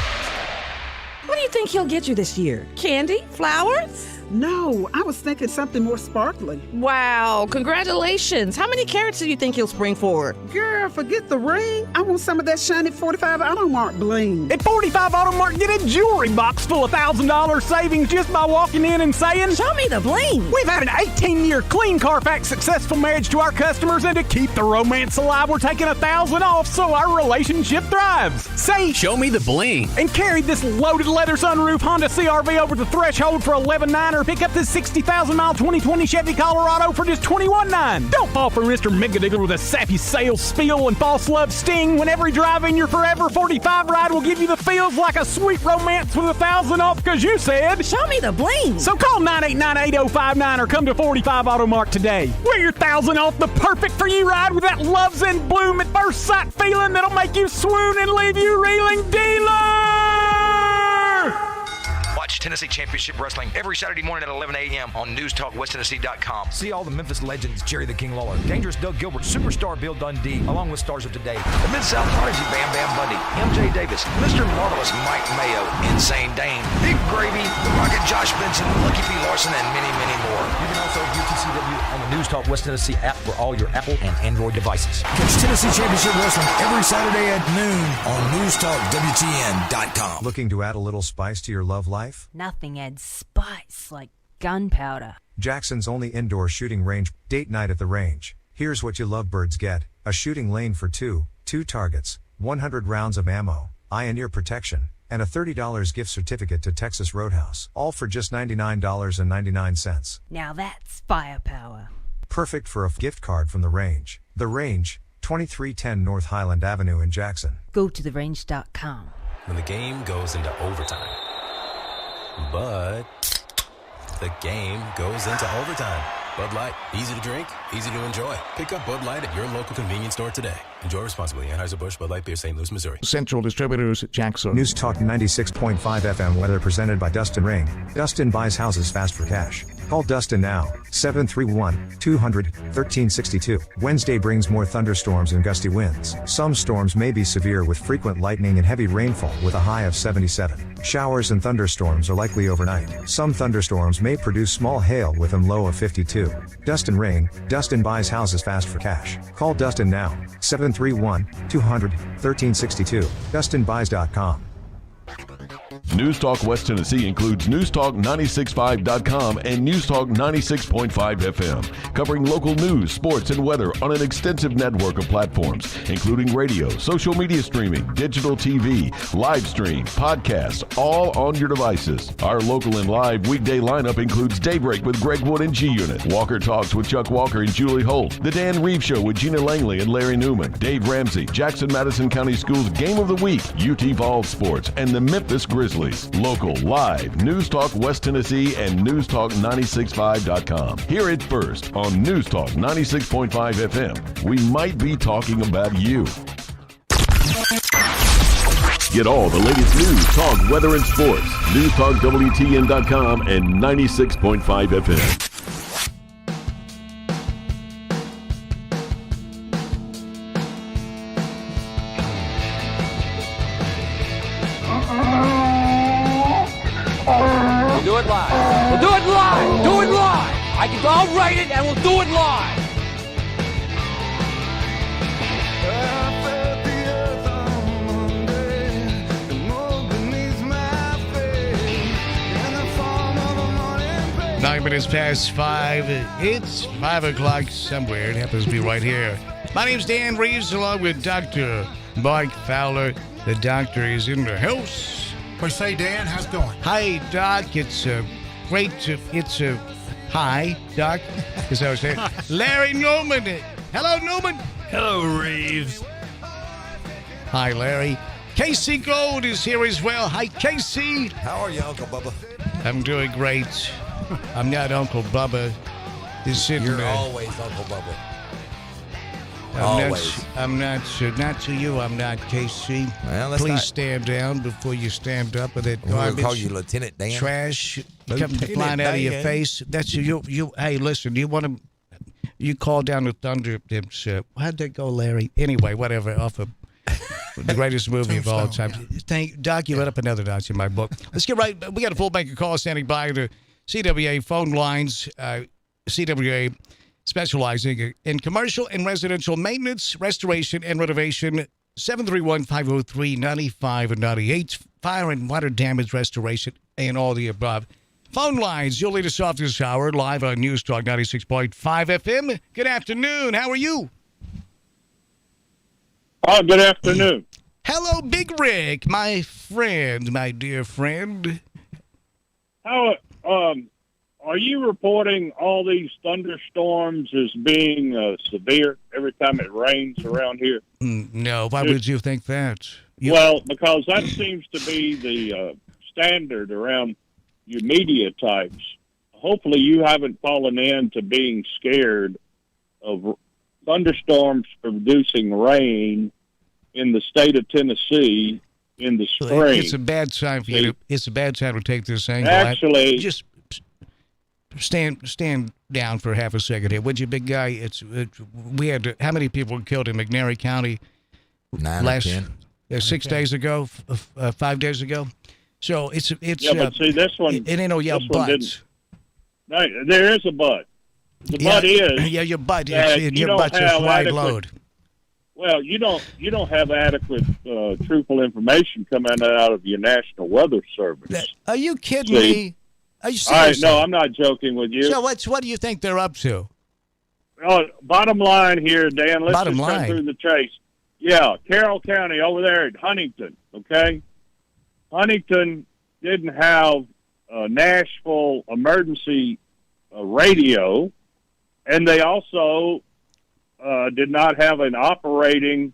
S1: What do you think he'll get you this year? Candy? Flowers?
S2: No, I was thinking something more sparkly.
S1: Wow, congratulations. How many carats do you think he'll spring forward?
S2: Girl, forget the ring. I want some of that shiny 45 Automark bling.
S10: At 45 Automark, get a jewelry box full of $1,000 savings just by walking in and saying,
S1: "Show me the bling."
S10: We've had an 18-year clean Carfax successful marriage to our customers, and to keep the romance alive, we're taking $1,000 off so our relationship thrives. Say,
S14: "Show me the bling,"
S10: and carry this loaded leather sunroof Honda CR-V over the threshold for $11,900. Pick up this 60,000-mile 2020 Chevy Colorado for just $21,900. Don't fall for Mr. Megadigger with a sappy sales spiel and false love sting when every drive-in your Forever 45 ride will give you the feels like a sweet romance with $1,000 off because you said,
S1: "Show me the bling."
S10: So call 989-8059 or come to 45 Automark today. Wear your $1,000 off the perfect for you ride with that love's in bloom at first sight feeling that'll make you swoon and leave you reeling. Dealer!
S19: Watch Tennessee Championship Wrestling every Saturday morning at 11 a.m. on NewsTalkWestTennessee.com. See all the Memphis legends: Jerry the King Lawler, Dangerous Doug Gilbert, Superstar Bill Dundee, along with stars of today: the Mid-South Prodigy Bam Bam Bundy, MJ Davis, Mr. Marvelous Mike Mayo, Insane Dane, Big Gravy, The Rocket Josh Benson, Lucky P. Larson, and many, many more. You can also view TCW on the News Talk West Tennessee app for all your Apple and Android devices. Catch Tennessee Championship Wrestling every Saturday at noon on NewsTalkWTN.com.
S11: Looking to add a little spice to your love life?
S17: Nothing adds spice like gunpowder.
S11: Jackson's only indoor shooting range. Date night at the range. Here's what you lovebirds get: a shooting lane for two targets, 100 rounds of ammo, eye and ear protection, and a $30 gift certificate to Texas Roadhouse. All for just $99.99.
S17: Now that's firepower.
S11: Perfect for a gift card from the range. The Range, 2310 North Highland Avenue in Jackson.
S17: Go to therange.com.
S5: When the game goes into overtime. But the game goes into overtime. Bud Light, easy to drink, easy to enjoy. Pick up Bud Light at your local convenience store today. Enjoy responsibly. Anheuser-Busch, Bud Light Beer, St. Louis, Missouri.
S13: Central Distributors, Jackson.
S11: News Talk 96.5 FM weather presented by Dustin Ring. Dustin buys houses fast for cash. Call Dustin now, 731-200-1362. Wednesday brings more thunderstorms and gusty winds. Some storms may be severe with frequent lightning and heavy rainfall with a high of 77. Showers and thunderstorms are likely overnight. Some thunderstorms may produce small hail with a low of 52. Dustin Ring, Dustin buys houses fast for cash. Call Dustin now, 731-200-1362. DustinBuys.com.
S12: News Talk West Tennessee includes NewsTalk965.com and NewsTalk 96.5 FM, covering local news, sports, and weather on an extensive network of platforms, including radio, social media streaming, digital TV, live stream, podcasts, all on your devices. Our local and live weekday lineup includes Daybreak with Greg Wood and G-Unit, Walker Talks with Chuck Walker and Julie Holt, The Dan Reeves Show with Gina Langley and Larry Newman, Dave Ramsey, Jackson-Madison County Schools Game of the Week, UT Vols Sports, and the Memphis Grizzlies. Local, live, News Talk West Tennessee and NewsTalk965.com. Hear it first on News Talk 96.5 FM. We might be talking about you. Get all the latest news, talk, weather, and sports. NewsTalkWTN.com and 96.5 FM.
S3: I'll write it and we'll do it live.
S13: Nine minutes past 5. It's 5 o'clock somewhere. It happens to be right here. My name's Dan Reeves, along with Dr. Mike Fowler. The doctor is in the house.
S14: What say, Dan? How's it going?
S13: Hi, Doc. It's great to... Hi, Doc. As I was saying. Larry Newman. Hello, Newman.
S14: Hello, Reeves.
S13: Hi, Larry. Casey Gold is here as well. Hi, Casey.
S14: How are you, Uncle Bubba?
S13: I'm doing great. I'm not Uncle Bubba.
S14: You're always Uncle Bubba.
S13: I'm not to you. I'm not, Casey.
S14: Well,
S13: please stand down before you stand up with that
S14: We're
S13: garbage.
S14: gonna call you Lieutenant Dan.
S13: Trash
S14: Lieutenant
S13: coming flying out of your
S14: Dan.
S13: face. That's you. Hey, listen. You want to? You call down the thunder. How'd that go, Larry? Anyway, whatever. Off of the greatest movie of all time. Thank Doc. You let up another notch in my book. Let's get right. We got a full bank of calls standing by the CWA phone lines. CWA specializing in commercial and residential maintenance, restoration, and renovation. 731-503-9598. Fire and water damage restoration and all the above. Phone lines. You'll lead us off this hour live on News Talk 96.5 FM. Good afternoon. How are you?
S15: Oh, good afternoon.
S13: Hello, Big Rick, my friend, my dear friend.
S15: How are you reporting all these thunderstorms as being severe every time it rains around here?
S13: No. Why would you think that?
S15: Well, because that seems to be the standard around your media types. Hopefully you haven't fallen into being scared of thunderstorms producing rain in the state of Tennessee in the spring.
S13: It's a bad time for you. It's a bad time to take this angle.
S15: Actually,
S13: just stand down for half a second here, would you, big guy? We had how many people were killed in McNairy County
S14: 9 or 10.
S13: 6 days ago, 5 days ago. So it's
S15: yeah, but see this one.
S13: It ain't no but.
S15: No, there is a but. The but is
S13: your butt.
S15: Your
S13: butt's a wide load.
S15: Well, you don't have adequate truthful information coming out of your National Weather Service.
S13: Are you kidding me? Are you
S15: All right,
S13: serious?
S15: no, I'm not joking with you.
S13: So what do you think they're up to?
S15: Bottom line here, Dan. Let's
S13: Bottom
S15: just cut
S13: line.
S15: through the chase. Yeah, Carroll County over there at Huntington. Okay, Huntington didn't have Nashville emergency radio, and they also did not have an operating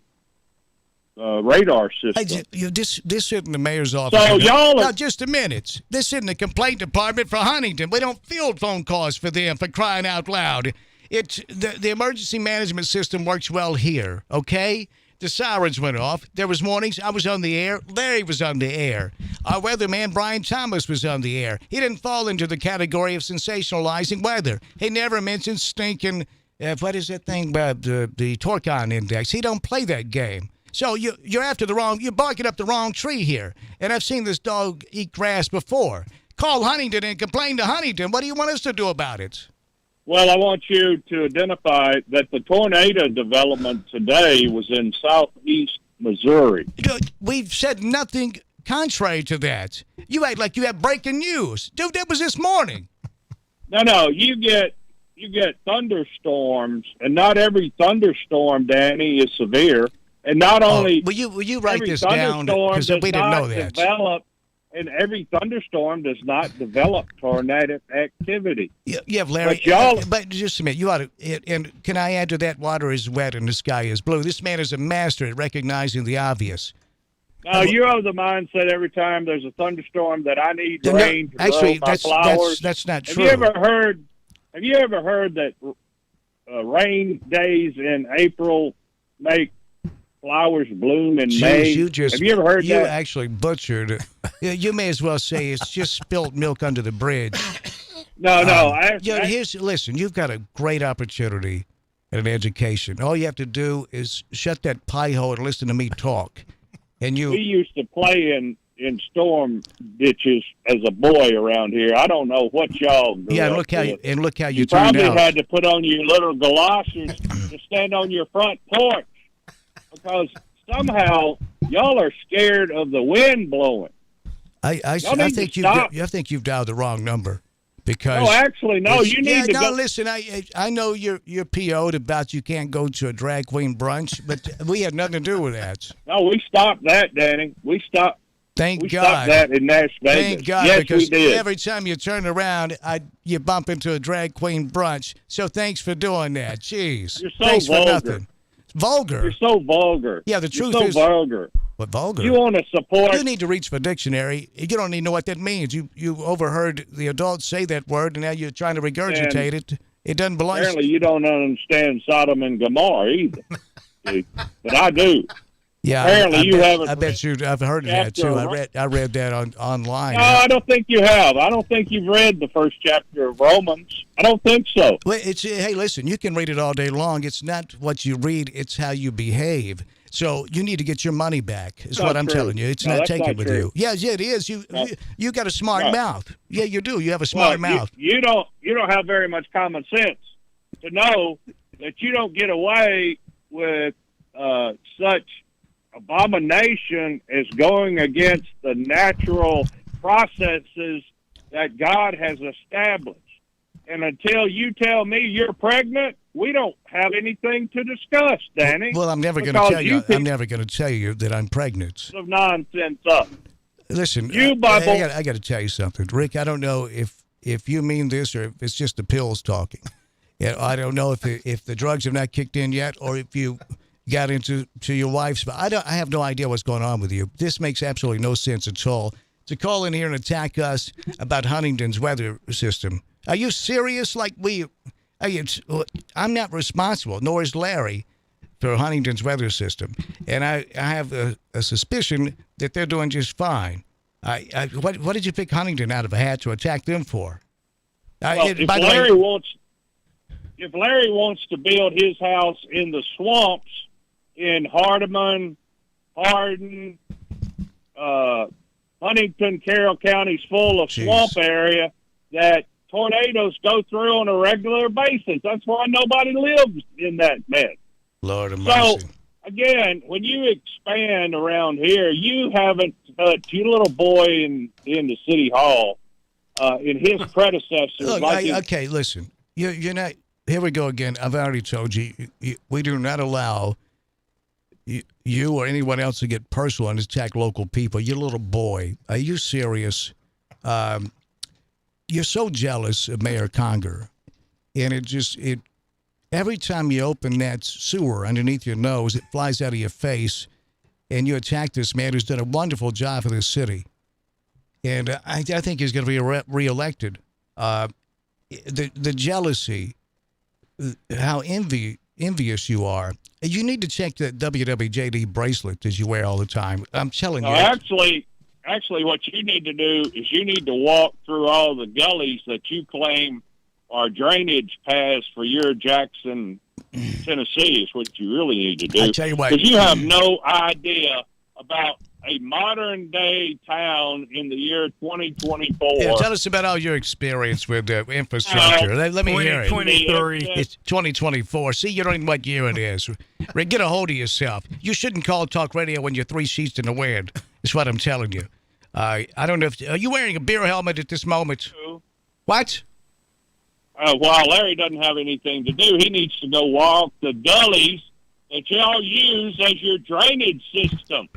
S15: radar system.
S13: Hey, this isn't the mayor's office.
S15: So y'all
S13: now, just a minute. This isn't the complaint department for Huntington. We don't field phone calls for them, for crying out loud. It's the emergency management system works well here, okay? The sirens went off. There was warnings. I was on the air. Larry was on the air. Our weatherman, Brian Thomas, was on the air. He didn't fall into the category of sensationalizing weather. He never mentioned stinking, what is that thing about the Torcon index? He don't play that game. So you're barking up the wrong tree here. And I've seen this dog eat grass before. Call Huntington and complain to Huntington. What do you want us to do about it?
S15: Well, I want you to identify that the tornado development today was in southeast Missouri.
S13: We've said nothing contrary to that. You act like you have breaking news. Dude, that was this morning.
S15: No, you get thunderstorms, and not every thunderstorm, Danny, is severe. And not only
S13: will you write this down, because we didn't know that.
S15: And every thunderstorm does not develop tornadic activity.
S13: Yeah, Larry. But just a minute, you ought to. And can I add to that? Water is wet and the sky is blue. This man is a master at recognizing the obvious.
S15: No, you have the mindset every time there's a thunderstorm that I need rain to grow my flowers.
S13: That's not true.
S15: Have you ever heard that rain days in April make flowers bloom in May? Have you ever heard that?
S13: You actually butchered it. You may as well say it's just spilt milk under the bridge.
S15: No.
S13: Listen, you've got a great opportunity at an education. All you have to do is shut that pie hole and listen to me talk. And
S15: we used to play in in storm ditches as a boy around here. I don't know what y'all grew
S13: Yeah,
S15: up
S13: look how
S15: with.
S13: you
S15: You
S13: turned
S15: probably
S13: out.
S15: had to put on your little galoshes to stand on your front porch because somehow y'all are scared of the wind blowing.
S13: I
S15: Y'all need
S13: think
S15: to stop.
S13: I think you've dialed the wrong number. Because
S15: No, actually, no. You need to go.
S13: Listen, I know you're PO'd about you can't go to a drag queen brunch, but we had nothing to do with that.
S15: No, we stopped that, Danny. We stopped.
S13: Thank
S15: we
S13: God.
S15: stopped that in Las Vegas.
S13: Thank God,
S15: yes,
S13: because
S15: we did.
S13: every time you turn around, you bump into a drag queen brunch. So thanks for doing that. Jeez.
S15: You're so
S13: thanks
S15: vulgar.
S13: for nothing. Vulgar.
S15: You're so vulgar.
S13: Yeah, the truth
S15: You're
S13: is.
S15: so vulgar.
S13: What vulgar?
S15: You want to support?
S13: You need to reach for a dictionary. You don't even know what that means. You overheard the adults say that word, and now you're trying to regurgitate it. It doesn't belong.
S15: Apparently, you don't understand Sodom and Gomorrah either. See? But I do.
S13: Yeah,
S15: apparently you haven't.
S13: I bet you. I've heard of that too. I read that online.
S15: No, I don't think you have. I don't think you've read the first chapter of Romans. I don't think so.
S13: Well, hey, listen. You can read it all day long. It's not what you read. It's how you behave. So you need to get your money back. Is what I'm telling you. It's not
S15: that's
S13: taken
S15: not
S13: with
S15: true.
S13: you. Yeah, it is. You got a smart
S15: No.
S13: mouth. Yeah, you do. You have a smart mouth.
S15: You don't have very much common sense to know that you don't get away with such abomination as going against the natural processes that God has established. And until you tell me you're pregnant, we don't have anything to discuss, Danny.
S13: Well, I'm never going to tell you. I'm never going to tell you that I'm pregnant.
S15: Of nonsense up.
S13: Listen,
S15: You Bible.
S13: I got to tell you something, Rick. I don't know if you mean this or if it's just the pills talking. Yeah, I don't know if the drugs have not kicked in yet, or if you got into your wife's. But I have no idea what's going on with you. This makes absolutely no sense at all. To call in here and attack us about Huntington's weather system. Are you serious? I'm not responsible, nor is Larry, for Huntington's weather system. And I have a suspicion that they're doing just fine. What did you pick Huntington out of a hat to attack them for?
S15: Well, if Larry wants to build his house in the swamps in Hardeman, Hardin, Huntington, Carroll County's full of swamp area that tornadoes go through on a regular basis. That's why nobody lives in that mess.
S13: Lord of
S15: So,
S13: mercy.
S15: again, when you expand around here, you haven't touched your little boy in the city hall, in his predecessor.
S13: Look, okay, listen. You're not. Here we go again. I've already told you, we do not allow you or anyone else to get personal and attack local people. You little boy. Are you serious? You're so jealous of Mayor Conger. And it every time you open that sewer underneath your nose, it flies out of your face, and you attack this man who's done a wonderful job for this city. And I think he's going to be reelected. The jealousy, how envious you are. You need to check that WWJD bracelet that you wear all the time. I'm telling you.
S15: Actually, what you need to do is you need to walk through all the gullies that you claim are drainage paths for your Jackson, Tennessee, is what you really need to do.
S13: I tell you what.
S15: Because you have no idea about a modern-day town in the year 2024.
S13: Yeah, tell us about all your experience with infrastructure. Let me hear it.
S15: 2023.
S13: It's 2024. See, you don't even know what year it is. Rick, get a hold of yourself. You shouldn't call talk radio when you're 3 sheets in the wind. That's what I'm telling you. I don't know if... Are you wearing a beer helmet at this moment? What?
S15: While Larry doesn't have anything to do, he needs to go walk the gullies that y'all use as your drainage system.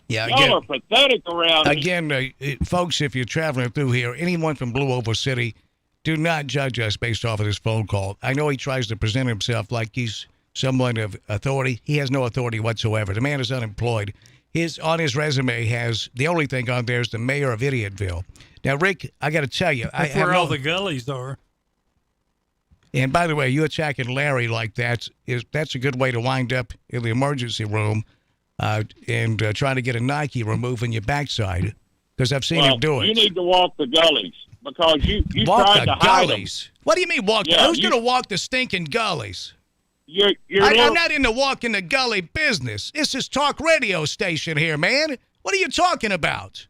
S13: Yeah,
S15: y'all are pathetic around here.
S13: Again, folks, if you're traveling through here, anyone from Blue Oval City, do not judge us based off of this phone call. I know he tries to present himself like he's someone of authority. He has no authority whatsoever. The man is unemployed. On his resume has, the only thing on there is the mayor of Idiotville. Now, Rick, I got to tell you.
S16: That's where all the gullies are.
S13: And by the way, you attacking Larry like that's a good way to wind up in the emergency room and trying to get a Nike removed in your backside, because I've seen him do it.
S15: You need to walk the gullies because you
S13: walk
S15: tried
S13: the
S15: to hide them.
S13: gullies. What do you mean walk?
S15: Yeah,
S13: Who's going to walk the stinking gullies?
S15: I'm
S13: not in the walking the gully business. This is talk radio station here, man. What are you talking about?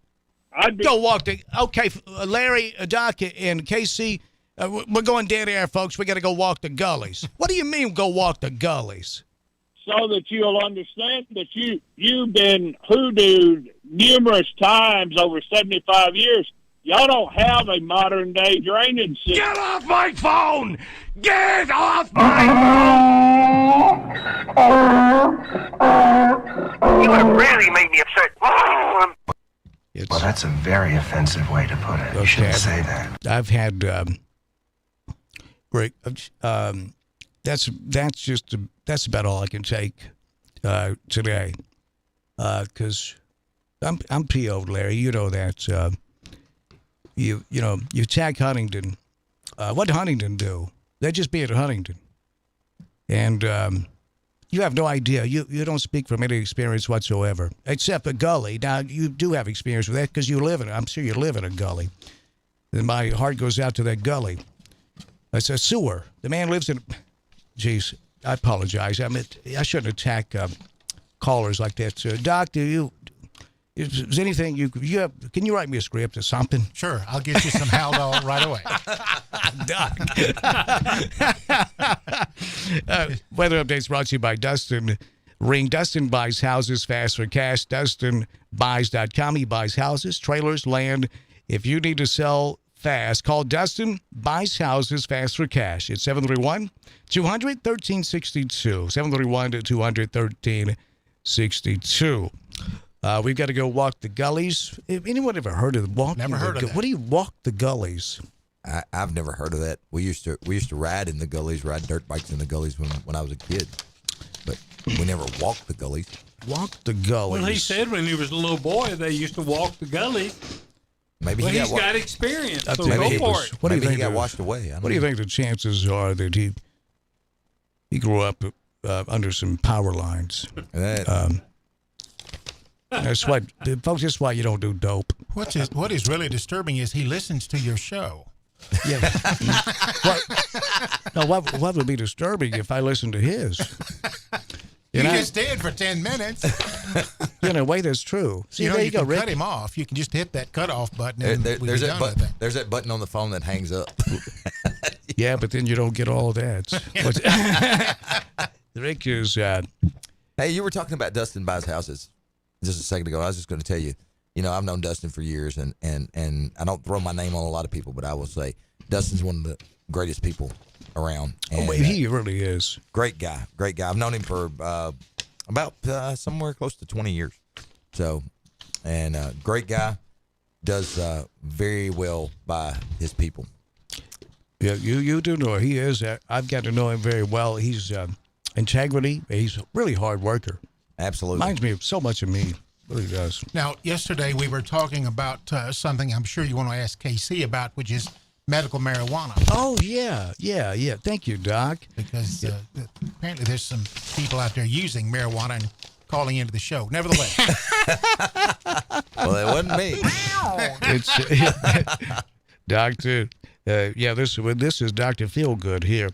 S15: I'd be
S13: go walk the. Okay, Larry, Doc, and Casey, we're going dead air, folks. We got to go walk the gullies. What do you mean, go walk the gullies?
S15: so that you'll understand that you've been hoodooed numerous times over 75 years. Y'all don't have a modern day drainage system.
S3: Get off my phone! Get off my phone!
S20: You have really made me upset.
S13: Well,
S20: that's a very offensive way to put it. You shouldn't say that.
S13: I've had great. That's about all I can take today, because I'm PO'd, Larry. You know that. You attack Huntington. What did Huntington do? They just beat Huntington, and you have no idea. You don't speak from any experience whatsoever, except a gully. Now you do have experience with that because you live in it. I'm sure you live in a gully. And my heart goes out to that gully. It's a sewer. The man lives in. Jeez, I apologize. I shouldn't attack callers like that. Doctor, is anything you have? Can you write me a script or something?
S21: Sure, I'll get you some Haldol right away.
S13: Doc. Weather updates brought to you by Dustin Ring. Dustin buys houses fast for cash. DustinBuys.com. He buys houses, trailers, land. If you need to sell fast, call Dustin Buys Houses Fast for Cash. It's 731-200-1362. 731-200-1362. We've got to go walk the gullies. Anyone ever heard of walking?
S21: Never heard of that.
S13: What do you walk the gullies?
S14: I've never heard of that. We used to ride in the gullies, ride dirt bikes in the gullies when I was a kid, but we never walked the gullies.
S13: Walk the gullies.
S16: Well, he said when he was a little boy they used to walk the gully.
S14: Maybe
S16: well,
S14: he's
S16: got experience, so
S14: maybe
S16: go
S14: he
S16: for
S14: was,
S16: it.
S13: What do you
S14: maybe
S13: think
S14: he got
S13: of-
S14: washed away?
S13: What do you think the chances are that he grew up under some power lines? That's why, folks. That's why you don't do dope.
S21: What is really disturbing is he listens to your show.
S13: Yeah. What would be disturbing if I listened to his?
S21: You just did for 10 minutes.
S13: In a way, that's true. See,
S21: you
S13: there you go,
S21: can
S13: Rick.
S21: cut him off. You can just hit that cutoff button and we'd be
S14: There's
S21: done with it.
S14: there's that button on the phone that hangs up.
S13: Yeah, but then you don't get all that. Rick is.
S14: Hey, you were talking about Dustin Buys Houses just a second ago. I was just going to tell you, I've known Dustin for years, and I don't throw my name on a lot of people, but I will say Dustin's one of the greatest people around. And,
S13: he really is.
S14: Great guy. I've known him for about somewhere close to 20 years. So, and great guy, does very well by his people.
S13: Yeah, you do know he is. I've got to know him very well. He's integrity. He's a really hard worker.
S14: Absolutely.
S13: Reminds me of so much of me. Really does.
S21: Now, yesterday we were talking about something I'm sure you want to ask KC about, which is medical marijuana.
S13: Oh, yeah. Thank you, Doc.
S21: Because apparently there's some people out there using marijuana and calling into the show. Nevertheless.
S14: Well, it wasn't me.
S13: It's Doctor. This is Dr. Feelgood here.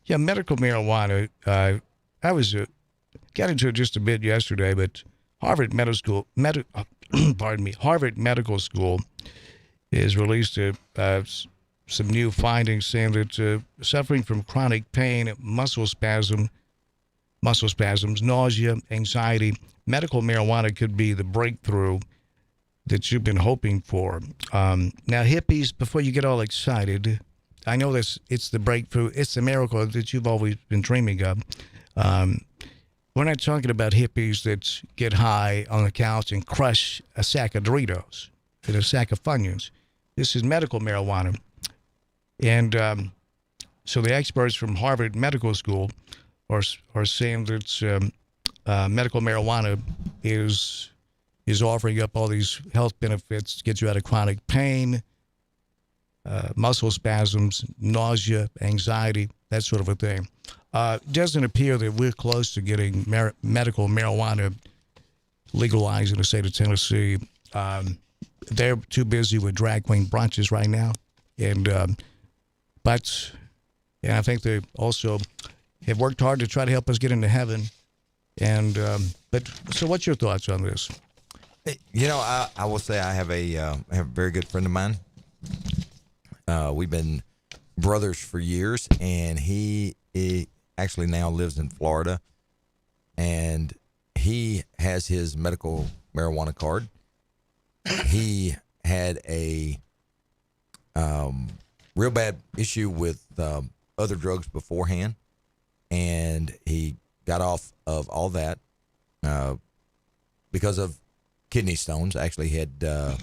S13: Yeah, medical marijuana. I was got into it just a bit yesterday, but Harvard Medical School has released some new findings saying that suffering from chronic pain, muscle spasms, nausea, anxiety, medical marijuana could be the breakthrough that you've been hoping for. Now, hippies, before you get all excited, I know it's the breakthrough. It's the miracle that you've always been dreaming of. We're not talking about hippies that get high on the couch and crush a sack of Doritos and a sack of Funyuns. This is medical marijuana. And so the experts from Harvard Medical School are saying that medical marijuana is offering up all these health benefits to get you out of chronic pain, muscle spasms, nausea, anxiety, that sort of a thing. It doesn't appear that we're close to getting medical marijuana legalized in the state of Tennessee. They're too busy with drag queen brunches right now, but I think they also have worked hard to try to help us get into heaven. But so, what's your thoughts on this?
S14: You know, I will say I have a very good friend of mine. We've been brothers for years, and he actually now lives in Florida, and he has his medical marijuana card. He had a real bad issue with other drugs beforehand, and he got off of all that because of kidney stones. Actually, he had I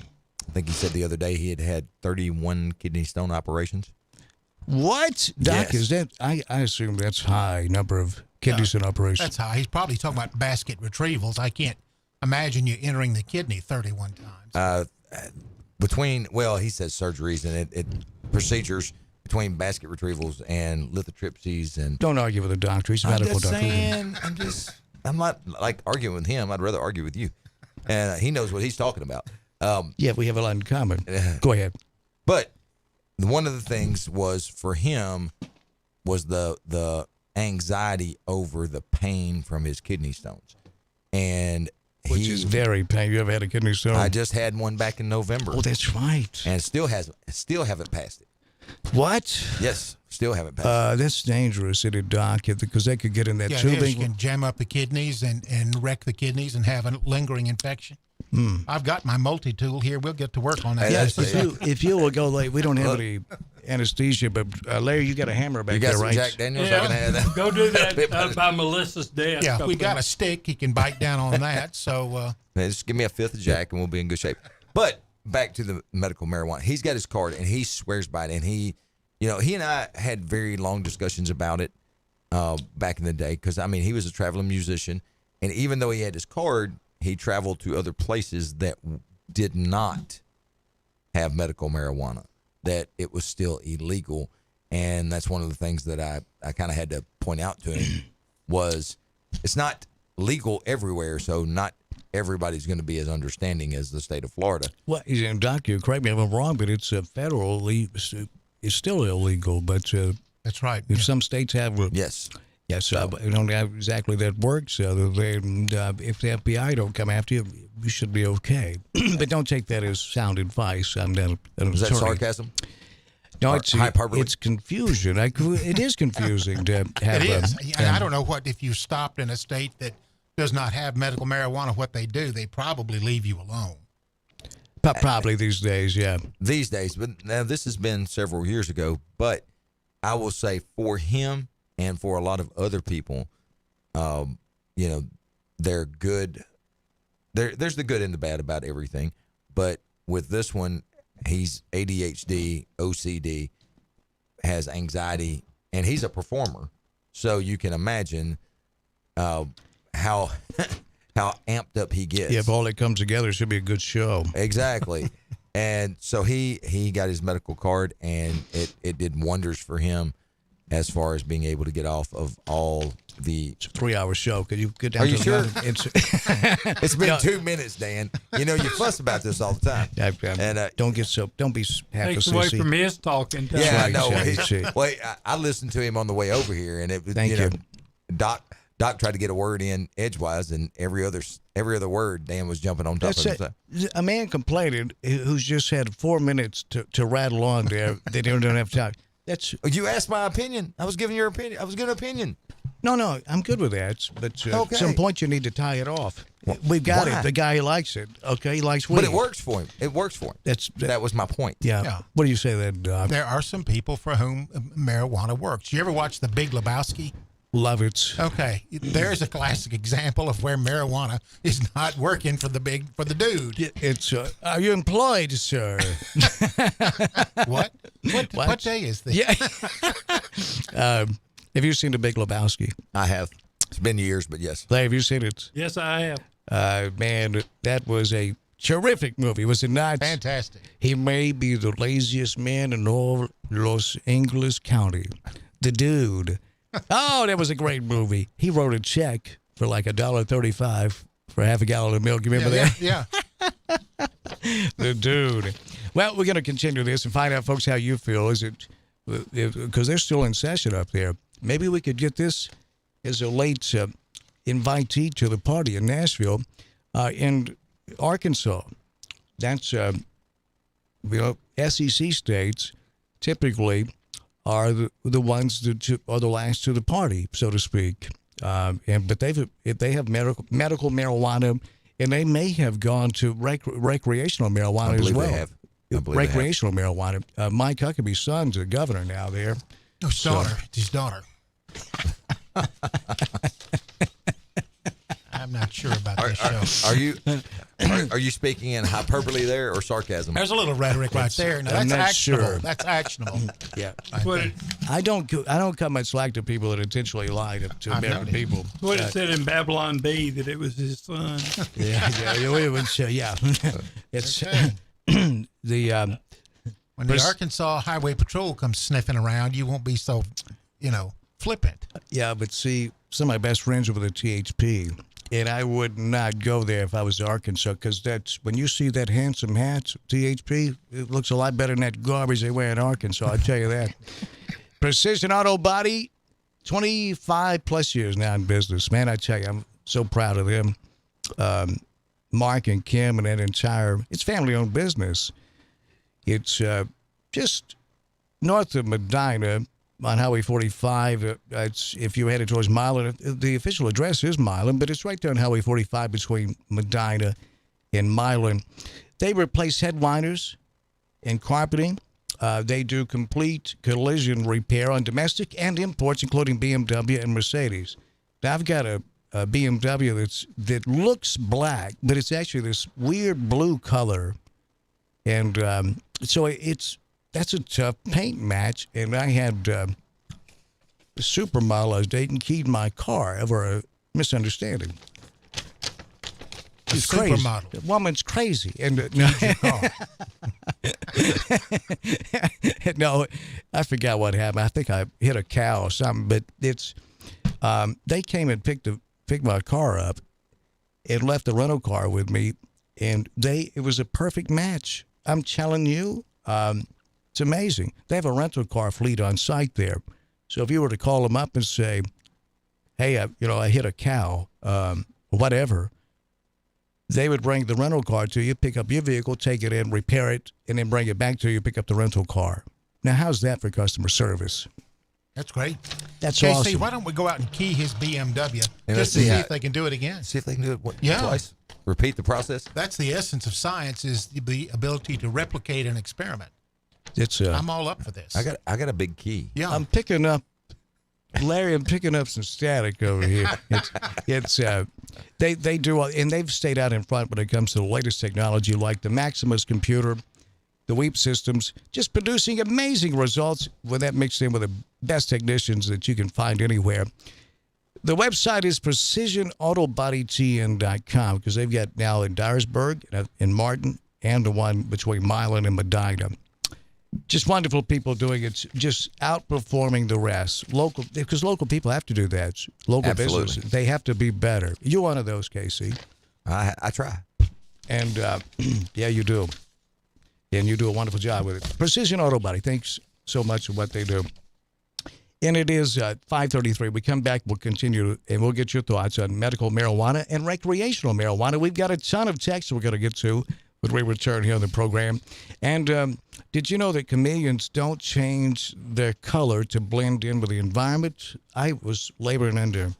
S14: think he said the other day he had 31 kidney stone operations.
S13: What? Doc,
S14: Yes.
S13: is that? I assume that's high number of kidney stone operations.
S21: That's high. He's probably talking about basket retrievals. I can't imagine you entering the kidney 31 times.
S14: He says surgeries and it procedures between basket retrievals and lithotripsies and.
S13: Don't argue with a doctor. He's a medical doctor.
S14: I'm not like arguing with him. I'd rather argue with you, and he knows what he's talking about.
S13: Yeah, we have a lot in common. Go ahead.
S14: But one of the things was for him was the anxiety over the pain from his kidney stones, and
S13: Which is very painful. You ever had a kidney stone?
S14: I just had one back in November.
S13: Oh, that's right.
S14: And still haven't passed it.
S13: What?
S14: Yes, still haven't passed it.
S13: That's dangerous, isn't it, Doc? Because they could get in that
S21: Yeah, it
S13: tubing.
S21: is. You can jam up the kidneys and wreck the kidneys and have a lingering infection. I've got my multi-tool here. We'll get to work on that.
S13: Yes, if you will go late, we don't have any anesthesia, but Larry, you got a hammer back
S14: You got
S13: there,
S14: some
S13: right?
S14: Jack Daniels? I can have that.
S16: Go do that by Melissa's desk.
S21: Yeah,
S16: up
S21: we got
S16: there.
S21: a stick. He can bite down on that. So
S14: Man, just give me a fifth of Jack and we'll be in good shape. But back to the medical marijuana. He's got his card and he swears by it. And he and I had very long discussions about it back in the day because, I mean, he was a traveling musician. And even though he had his card, he traveled to other places that did not have medical marijuana, that it was still illegal. And that's one of the things that I kind of had to point out to him was it's not legal everywhere, so not everybody's going to be as understanding as the state of Florida.
S13: Well, Doctor, correct me if I'm wrong, but it's federally, it's still illegal. But
S21: that's right.
S13: If some states have,
S14: yes,
S13: I don't know how exactly that works. If the FBI don't come after you, you should be okay. But don't take that as sound advice. I'm not an
S14: Is that
S13: attorney.
S14: sarcasm?
S13: No, it's
S14: hyperbole?
S13: It's confusion. It is confusing to have.
S21: it is. And I don't know what if you stopped in a state that does not have medical marijuana, what they do. They probably leave you alone.
S13: Probably these days, yeah.
S14: These days, but now this has been several years ago. But I will say for him and for a lot of other people, they're good. There's the good and the bad about everything. But with this one, he's ADHD, OCD, has anxiety, and he's a performer. So you can imagine how amped up he gets.
S13: Yeah, if all that comes together, it should be a good show.
S14: Exactly. And so he got his medical card, and it did wonders for him as far as being able to get off of all the.
S13: It's a 3-hour show. Could you get down
S14: Are
S13: to
S14: you sure?
S13: It's
S14: been 2 minutes, Dan. You know you fuss about this all the time. And
S13: don't be half
S16: Takes
S13: a
S16: away
S13: sissy.
S16: from his talking time.
S14: Yeah, I know.
S13: Exactly.
S14: Well, I listened to him on the way over here, and it was
S13: Thank you.
S14: Doc tried to get a word in edgewise, and every other word Dan was jumping on top of
S13: That's
S14: it.
S13: it. A man complained who's just had 4 minutes to rattle on there. They don't have time.
S14: You asked my opinion. I was giving your opinion. I was giving an opinion.
S13: No, I'm good with that. But
S14: Okay.
S13: at some point you need to tie it off. We've got
S14: Why?
S13: it. The guy likes it. Okay, he likes weed.
S14: But it works for him. It works for him. That was my point.
S13: Yeah. What do you say then, Doc?
S21: There are some people for whom marijuana works. You ever watch The Big Lebowski?
S13: Love it.
S21: Okay, there's a classic example of where marijuana is not working for the dude.
S13: It's are you employed, sir?
S21: What day is this?
S13: Yeah. Have you seen The Big Lebowski?
S14: I have. It's been years, but yes.
S13: Have you seen it?
S16: Yes, I have.
S13: Man, that was a terrific movie, was it not?
S21: Fantastic.
S13: He may be the laziest man in all Los Angeles County. The dude. Oh, that was a great movie. He wrote a check for like $1.35 for half a gallon of milk. You remember that?
S21: Yeah.
S13: The dude. Well, we're going to continue this and find out, folks, how you feel. Is it because they're still in session up there? Maybe we could get this as a late invitee to the party in Nashville. And Arkansas. That's SEC states typically are the ones that are the last to the party, so to speak. But they have medical marijuana, and they may have gone to recreational marijuana as well.
S14: They have.
S13: Recreational marijuana. Mike Huckabee's son's a governor now there.
S21: No, his daughter. It's his daughter. I'm not sure about this show.
S14: Are you speaking in hyperbole there or sarcasm?
S21: There's a little rhetoric right there. No, that's actionable.
S13: Sure.
S21: That's actionable.
S13: Yeah. I don't cut much slack to people that intentionally lie to American people.
S16: What it said in Babylon B that it was his son.
S13: Yeah. It's the
S21: when the Arkansas Highway Patrol comes sniffing around, you won't be so, flippant.
S13: Yeah, but see, some of my best friends are with the THP, and I would not go there if I was Arkansas, because that's when you see that handsome hat, THP, it looks a lot better than that garbage they wear in Arkansas. I tell you that. Precision Auto Body, 25 plus years now in business, man. I tell you, I'm so proud of them. Mark and Kim and that it's family-owned business. It's just north of Medina on Highway 45. If you're headed towards Milan, the official address is Milan, but it's right there on Highway 45 between Medina and Milan. They replace headliners and carpeting. They do complete collision repair on domestic and imports, including BMW and Mercedes. Now, I've got a BMW that looks black, but it's actually this weird blue color, and so that's a tough paint match. And I had a supermodel I was dating keyed my car over a misunderstanding. She's crazy.
S21: Supermodel.
S13: The woman's crazy, and no, I forgot what happened. I think I hit a cow or something, but it's they came and picked my car up and left the rental car with me, and it was a perfect match. I'm telling you, it's amazing. They have a rental car fleet on site there. So if you were to call them up and say, hey, I hit a cow, whatever, they would bring the rental car to you, pick up your vehicle, take it in, repair it, and then bring it back to you, pick up the rental car. Now, how's that for customer service?
S21: That's great.
S13: That's
S21: JC,
S13: awesome.
S21: why don't we go out and key his BMW
S14: And
S21: just to see if they can do it again?
S14: See if they can do it
S21: Yeah.
S14: twice. Repeat the process.
S21: That's the essence of science, is the ability to replicate an experiment. I'm all up for this.
S14: I got a big key.
S21: Yeah.
S13: I'm picking up, Larry. I'm picking up some static over here. They do, and they've stayed out in front when it comes to the latest technology, like the Maximus computer, the Weep systems, just producing amazing results when that mixed in with the best technicians that you can find anywhere. The website is precisionautobodytn.com, because they've got now in Dyersburg, in Martin, and the one between Milan and Medina. Just wonderful people doing it, just outperforming the rest. Because local people have to do that. Local
S14: Absolutely.
S13: business, they have to be better. You're one of those, Casey.
S14: I try. And
S13: yeah, you do. And you do a wonderful job with it. Precision Auto Body, thanks so much for what they do. And it is 5:33. We come back, we'll continue, and we'll get your thoughts on medical marijuana and recreational marijuana. We've got a ton of texts we're going to get to when we return here on the program. And did you know that chameleons don't change their color to blend in with the environment? I was laboring under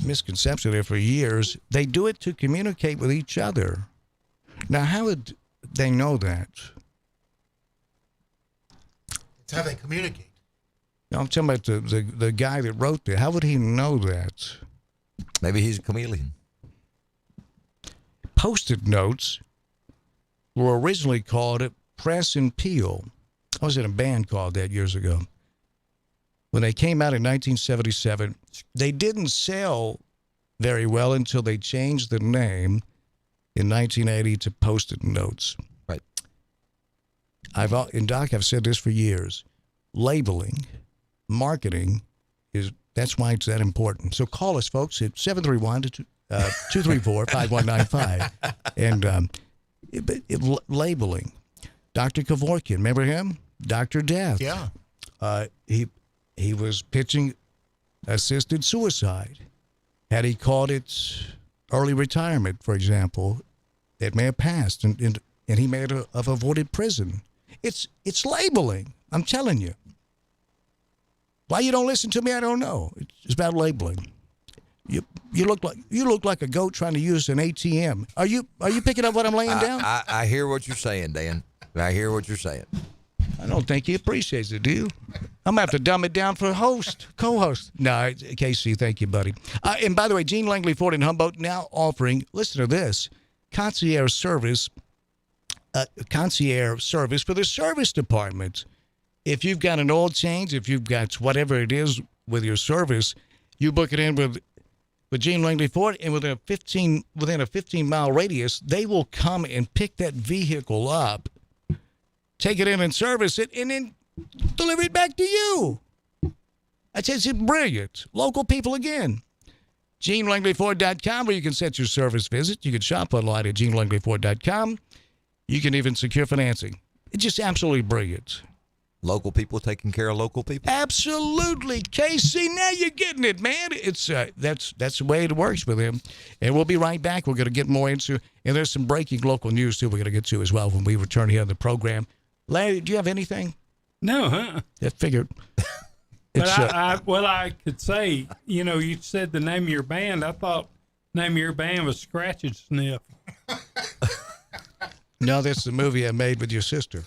S13: misconception there for years. They do it to communicate with each other. Now, how would they know that?
S21: It's how they communicate.
S13: No, I'm talking about the guy that wrote that. How would he know that?
S14: Maybe he's a chameleon.
S13: Post-it notes were originally called Press and Peel. I was in a band called that years ago. When they came out in 1977, they didn't sell very well until they changed the name in 1980 to Post-it Notes.
S14: Right.
S13: And Doc, I've said this for years. Labeling, marketing, that's why it's that important. So call us, folks, at 731-234-5195. And labeling. Dr. Kevorkian, remember him? Dr. Death.
S21: Yeah.
S13: He was pitching assisted suicide. Had he called it early retirement, for example, That man passed, and he may have avoided prison. It's labeling. I'm telling you. Why you don't listen to me, I don't know. It's about labeling. You look like a goat trying to use an ATM. Are you picking up what I'm laying down?
S14: I hear what you're saying, Dan. I hear what you're saying.
S13: I don't think he appreciates it, do you? I'm going to have to dumb it down for co-host. No, Casey, thank you, buddy. And by the way, Gene Langley Ford in Humboldt now offering, listen to this, concierge service for the service department. If you've got an oil change, if you've got whatever it is with your service, you book it in with Gene Langley Ford, and within a 15-mile radius, they will come and pick that vehicle up, take it in and service it, and then deliver it back to you. That's it's brilliant. Local people again. GeneLangleyFord.com, where you can set your service visit. You can shop online at GeneLangleyFord.com. You can even secure financing. It's just absolutely brilliant.
S14: Local people taking care of local people.
S13: Absolutely, Casey. Now you're getting it, man. It's that's the way it works with him. And we'll be right back. We're going to get more into, and there's some breaking local news too. We're going to get to as well when we return here on the program. Larry, do you have anything?
S16: No, huh?
S13: I figured.
S16: But I could say, you said the name of your band. I thought the name of your band was Scratch and Sniff.
S13: No, that's the movie I made with your sister.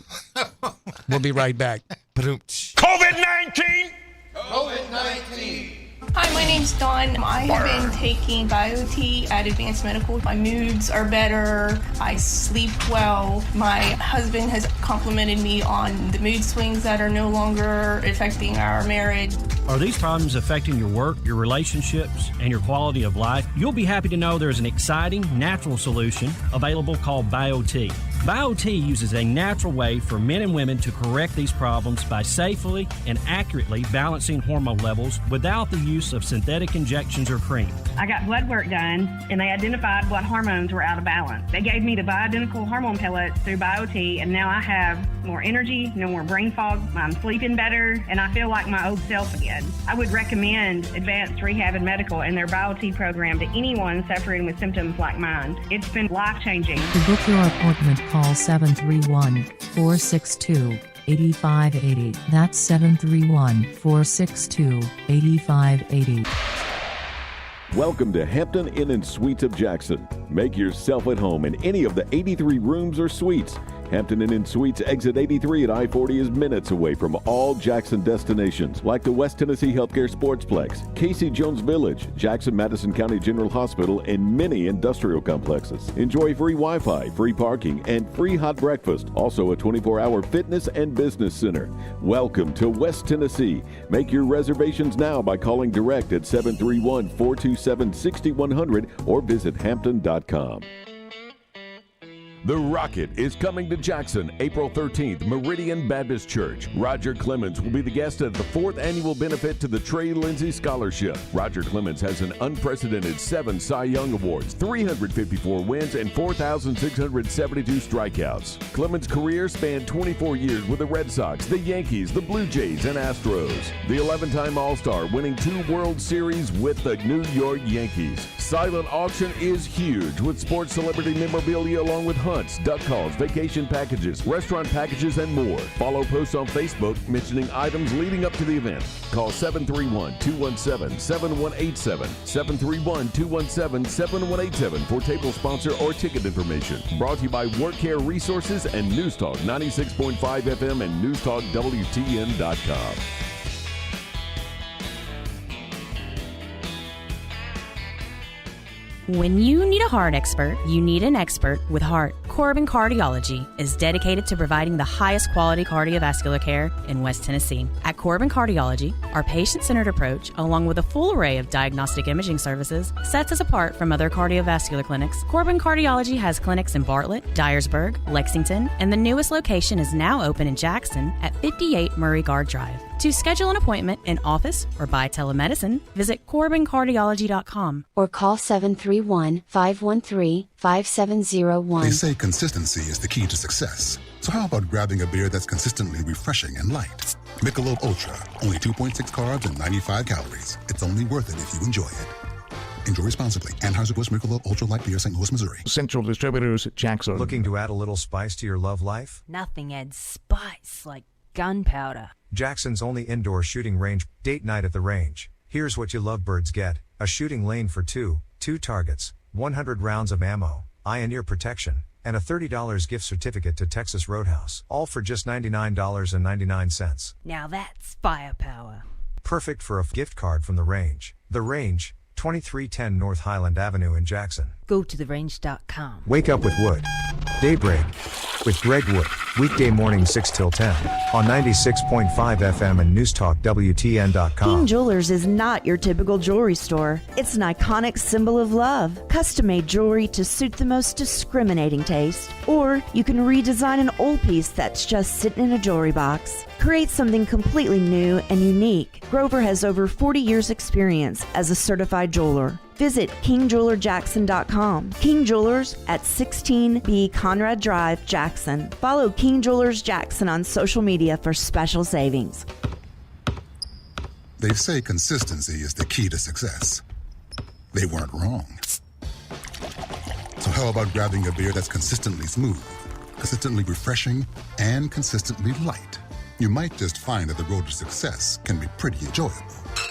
S13: We'll be right back.
S3: COVID-19!
S6: COVID-19. Hi, my name's Dawn. I have been taking BioT at Advanced Medical. My moods are better. I sleep well. My husband has complimented me on the mood swings that are no longer affecting our marriage.
S7: Are these problems affecting your work, your relationships, and your quality of life? You'll be happy to know there's an exciting, natural solution available called BioT. BioT uses a natural way for men and women to correct these problems by safely and accurately balancing hormone levels without the use of synthetic injections or cream.
S8: I got blood work done, and they identified what hormones were out of balance. They gave me the bioidentical hormone pellets through BioT, and now I have more energy, no more brain fog, I'm sleeping better, and I feel like my old self again. I would recommend Advanced Rehab and Medical and their BioT program to anyone suffering with symptoms like mine. It's been life-changing.
S9: To book your appointment, call 731-462-8580. That's 731-462-8580.
S12: Welcome to Hampton Inn & Suites of Jackson. Make yourself at home in any of the 83 rooms or suites. Hampton Inn & Suites exit 83 at I-40 is minutes away from all Jackson destinations like the West Tennessee Healthcare Sportsplex, Casey Jones Village, Jackson-Madison County General Hospital, and many industrial complexes. Enjoy free Wi-Fi, free parking, and free hot breakfast. Also a 24-hour fitness and business center. Welcome to West Tennessee. Make your reservations now by calling direct at 731-427-6100 or visit hampton.com. The Rocket is coming to Jackson April 13th, Meridian Baptist Church. Roger Clemens will be the guest at the 4th annual benefit to the Trey Lindsay Scholarship. Roger Clemens has an unprecedented 7 Cy Young Awards, 354 wins, and 4,672 strikeouts. Clemens' career spanned 24 years with the Red Sox, the Yankees, the Blue Jays, and Astros. The 11-time All-Star, winning 2 World Series with the New York Yankees. Silent auction is huge with sports celebrity memorabilia along with hunts, duck calls, vacation packages, restaurant packages, and more. Follow posts on Facebook mentioning items leading up to the event. Call 731-217-7187, 731-217-7187 for table sponsor or ticket information. Brought to you by Work Care Resources and News Talk 96.5 FM and NewsTalkWTN.com.
S4: When you need a heart expert, you need an expert with heart. Corbin Cardiology is dedicated to providing the highest quality cardiovascular care in West Tennessee. At Corbin Cardiology, our patient-centered approach, along with a full array of diagnostic imaging services, sets us apart from other cardiovascular clinics. Corbin Cardiology has clinics in Bartlett, Dyersburg, Lexington, and the newest location is now open in Jackson at 58 Murray Guard Drive. To schedule an appointment in office or by telemedicine, visit CorbinCardiology.com
S22: or call 731-513-5701.
S23: They say consistency is the key to success. So how about grabbing a beer that's consistently refreshing and light? Michelob Ultra, only 2.6 carbs and 95 calories. It's only worth it if you enjoy it. Enjoy responsibly. Anheuser-Busch Michelob Ultra Light Beer, St. Louis, Missouri.
S13: Central Distributors, Jackson.
S11: Looking to add a little spice to your love life?
S17: Nothing adds spice like gunpowder.
S11: Jackson's only indoor shooting range. Date night at the range. Here's what you lovebirds get: a shooting lane for two targets, 100 rounds of ammo, eye and ear protection, and a $30 gift certificate to Texas Roadhouse. All for just $99.99.
S17: Now that's firepower.
S11: Perfect for a gift card from the range. The Range, 2310 North Highland Avenue in Jackson.
S17: Go to therange.com.
S11: Wake up with Wood. Daybreak with Greg Wood. Weekday morning 6 till 10 on 96.5 FM and newstalkwtn.com.
S2: King Jewelers is not your typical jewelry store. It's an iconic symbol of love. Custom-made jewelry to suit the most discriminating taste. Or you can redesign an old piece that's just sitting in a jewelry box. Create something completely new and unique. Grover has over 40 years experience as a certified jeweler. Visit KingJewelerJackson.com. King Jewelers at 16B Conrad Drive, Jackson. Follow King Jewelers Jackson on social media for special savings.
S23: They say consistency is the key to success. They weren't wrong. So how about grabbing a beer that's consistently smooth, consistently refreshing, and consistently light? You might just find that the road to success can be pretty enjoyable.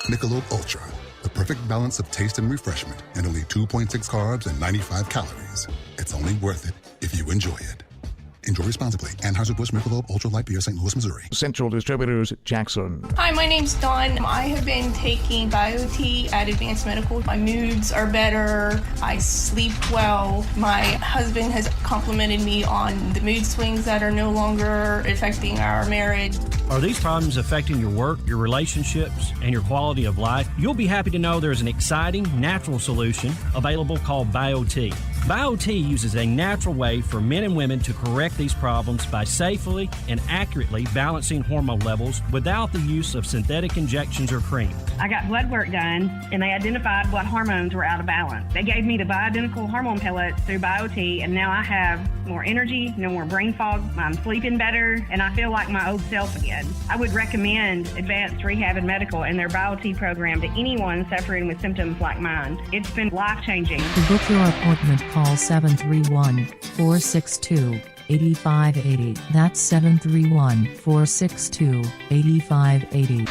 S23: Michelob Ultra, the perfect balance of taste and refreshment, and only 2.6 carbs and 95 calories. It's only worth it if you enjoy it. Enjoy responsibly. Anheuser-Busch Michelob Ultra Light Beer, St. Louis, Missouri.
S13: Central Distributors, Jackson.
S6: Hi, my name's Dawn. I have been taking BioT at Advanced Medical. My moods are better. I sleep well. My husband has complimented me on the mood swings that are no longer affecting our marriage.
S7: Are these problems affecting your work, your relationships, and your quality of life? You'll be happy to know there's an exciting, natural solution available called BioT. BioT uses a natural way for men and women to correct these problems by safely and accurately balancing hormone levels without the use of synthetic injections or cream.
S8: I got blood work done, and they identified what hormones were out of balance. They gave me the bioidentical hormone pellets through BioT, and now I have more energy, no more brain fog, I'm sleeping better, and I feel like my old self again. I would recommend Advanced Rehab and Medical and their BioT program to anyone suffering with symptoms like mine. It's been life-changing.
S9: To book your appointment, call 731-462-8580. That's 731-462-8580.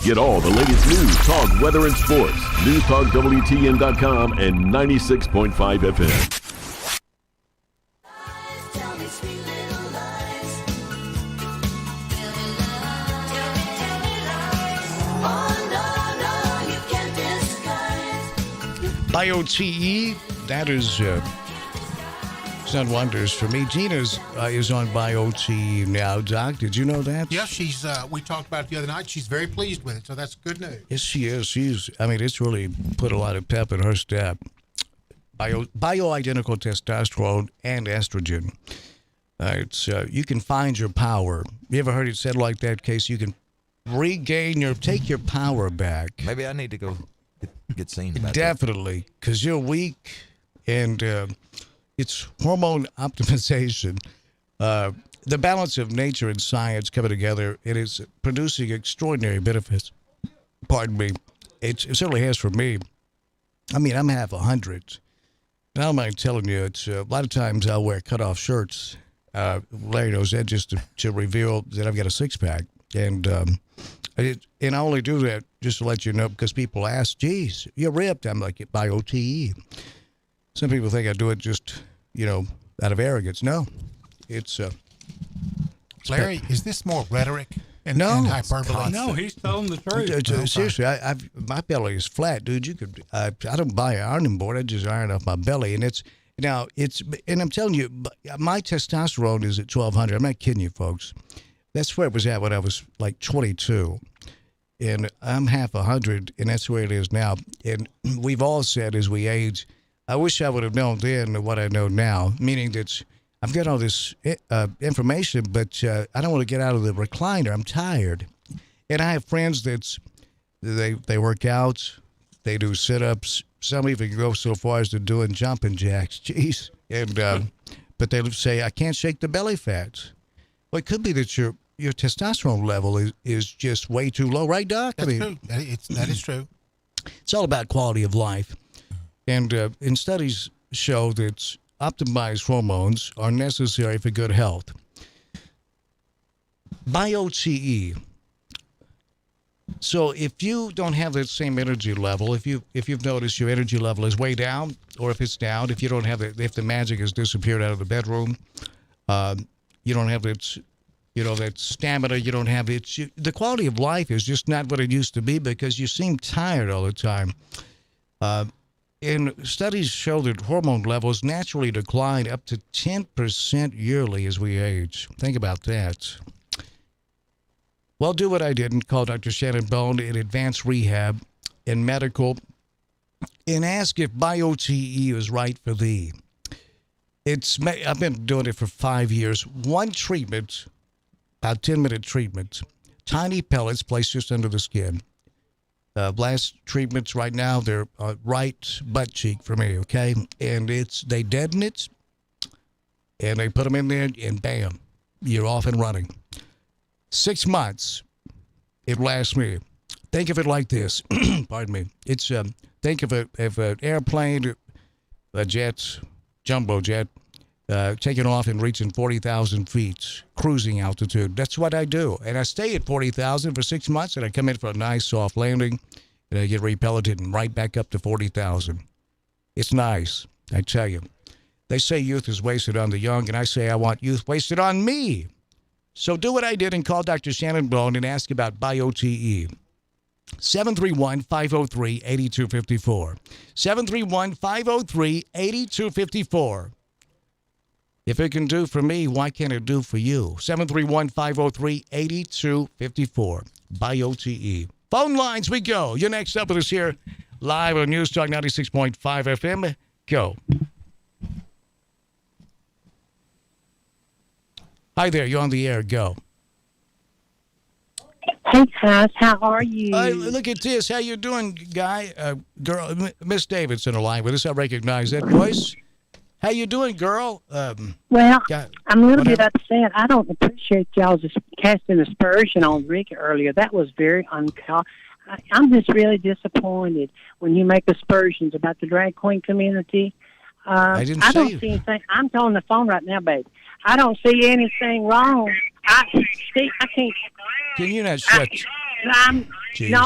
S12: Get all the latest news, talk, weather, and sports. NewsTalkWTN.com and 96.5 FM.
S13: BioTE, that is done wonders for me. Gina's is on BioTE now, Doc. Did you know that?
S21: Yeah, she's. We talked about it the other night. She's very pleased with it, so that's good news.
S13: Yes, she is. It's really put a lot of pep in her step. Bioidentical testosterone and estrogen. You can find your power. You ever heard it said like that, Case? You can take your power back.
S14: Maybe I need to go get seen about
S13: Definitely, because you're weak, and it's hormone optimization. The balance of nature and science coming together, it is producing extraordinary benefits. Pardon me. It certainly has for me. I'm half 100. And I don't mind telling you, it's a lot of times I'll wear cutoff shirts. Larry knows that, just to reveal that I've got a six-pack. And I only do that just to let you know, because people ask, geez, you're ripped. I'm like, BioTE. Some people think I do it just, out of arrogance. No, it's
S21: Larry, is this more rhetoric and hyperbole?
S16: No, he's telling the truth.
S13: Seriously, my belly is flat, dude. I don't buy an ironing board. I just iron off my belly, and and I'm telling you, my testosterone is at 1,200. I'm not kidding you, folks. That's where it was at when I was like 22. And I'm half 100, and that's where it is now. And we've all said as we age, I wish I would have known then what I know now, meaning that I've got all this information, but I don't want to get out of the recliner. I'm tired. And I have friends they work out They do sit-ups. Some even go so far as to doing jumping jacks. Jeez. And but they say, I can't shake the belly fat. Well, it could be that your testosterone level is just way too low, right, Doc?
S21: That's true. That is true.
S13: It's all about quality of life. And studies show that optimized hormones are necessary for good health. BioTE. So if you don't have that same energy level, if you've noticed your energy level is way down, or if it's down, if you don't have it, if the magic has disappeared out of the bedroom, you don't have that, that stamina, you don't have it. The quality of life is just not what it used to be because you seem tired all the time. And studies show that hormone levels naturally decline up to 10% yearly as we age. Think about that. Well, do what I did and call Dr. Shannon Bone in Advanced Rehab and Medical and ask if BioTE is right for thee. I've been doing it for 5 years. One treatment, about 10-minute treatment, tiny pellets placed just under the skin. Last treatments right now, they're right butt cheek for me, okay? And they deaden it, and they put them in there, and bam, you're off and running. 6 months, it lasts me. Think of it like this. Pardon me. It's think of an airplane, a jet, jumbo jet, taking off and reaching 40,000 feet, cruising altitude. That's what I do. And I stay at 40,000 for 6 months, and I come in for a nice soft landing, and I get repelleted and right back up to 40,000. It's nice, I tell you. They say youth is wasted on the young, and I say I want youth wasted on me. So do what I did and call Dr. Shannon Bone and ask about BioTE. 731-503-8254. 731-503-8254. If it can do for me, why can't it do for you? 731-503-8254. BioTE. Phone lines, we go. You're next up with us here live on News Talk 96.5 FM. Go. Hi there, you're on the air. Go.
S1: Hey, guys, how are you?
S13: Look at this. How you doing, guy? Girl, Miss Davidson on the line with us. I recognize that voice. How you doing, girl?
S1: Well, I'm a little bit upset. I don't appreciate y'all just casting aspersion on Rick earlier. That was very uncalled. I'm just really disappointed when you make aspersions about the drag queen community. I don't see anything. I'm on the phone right now, baby. I don't see anything wrong. I can't.
S13: Can you not shut?
S1: No,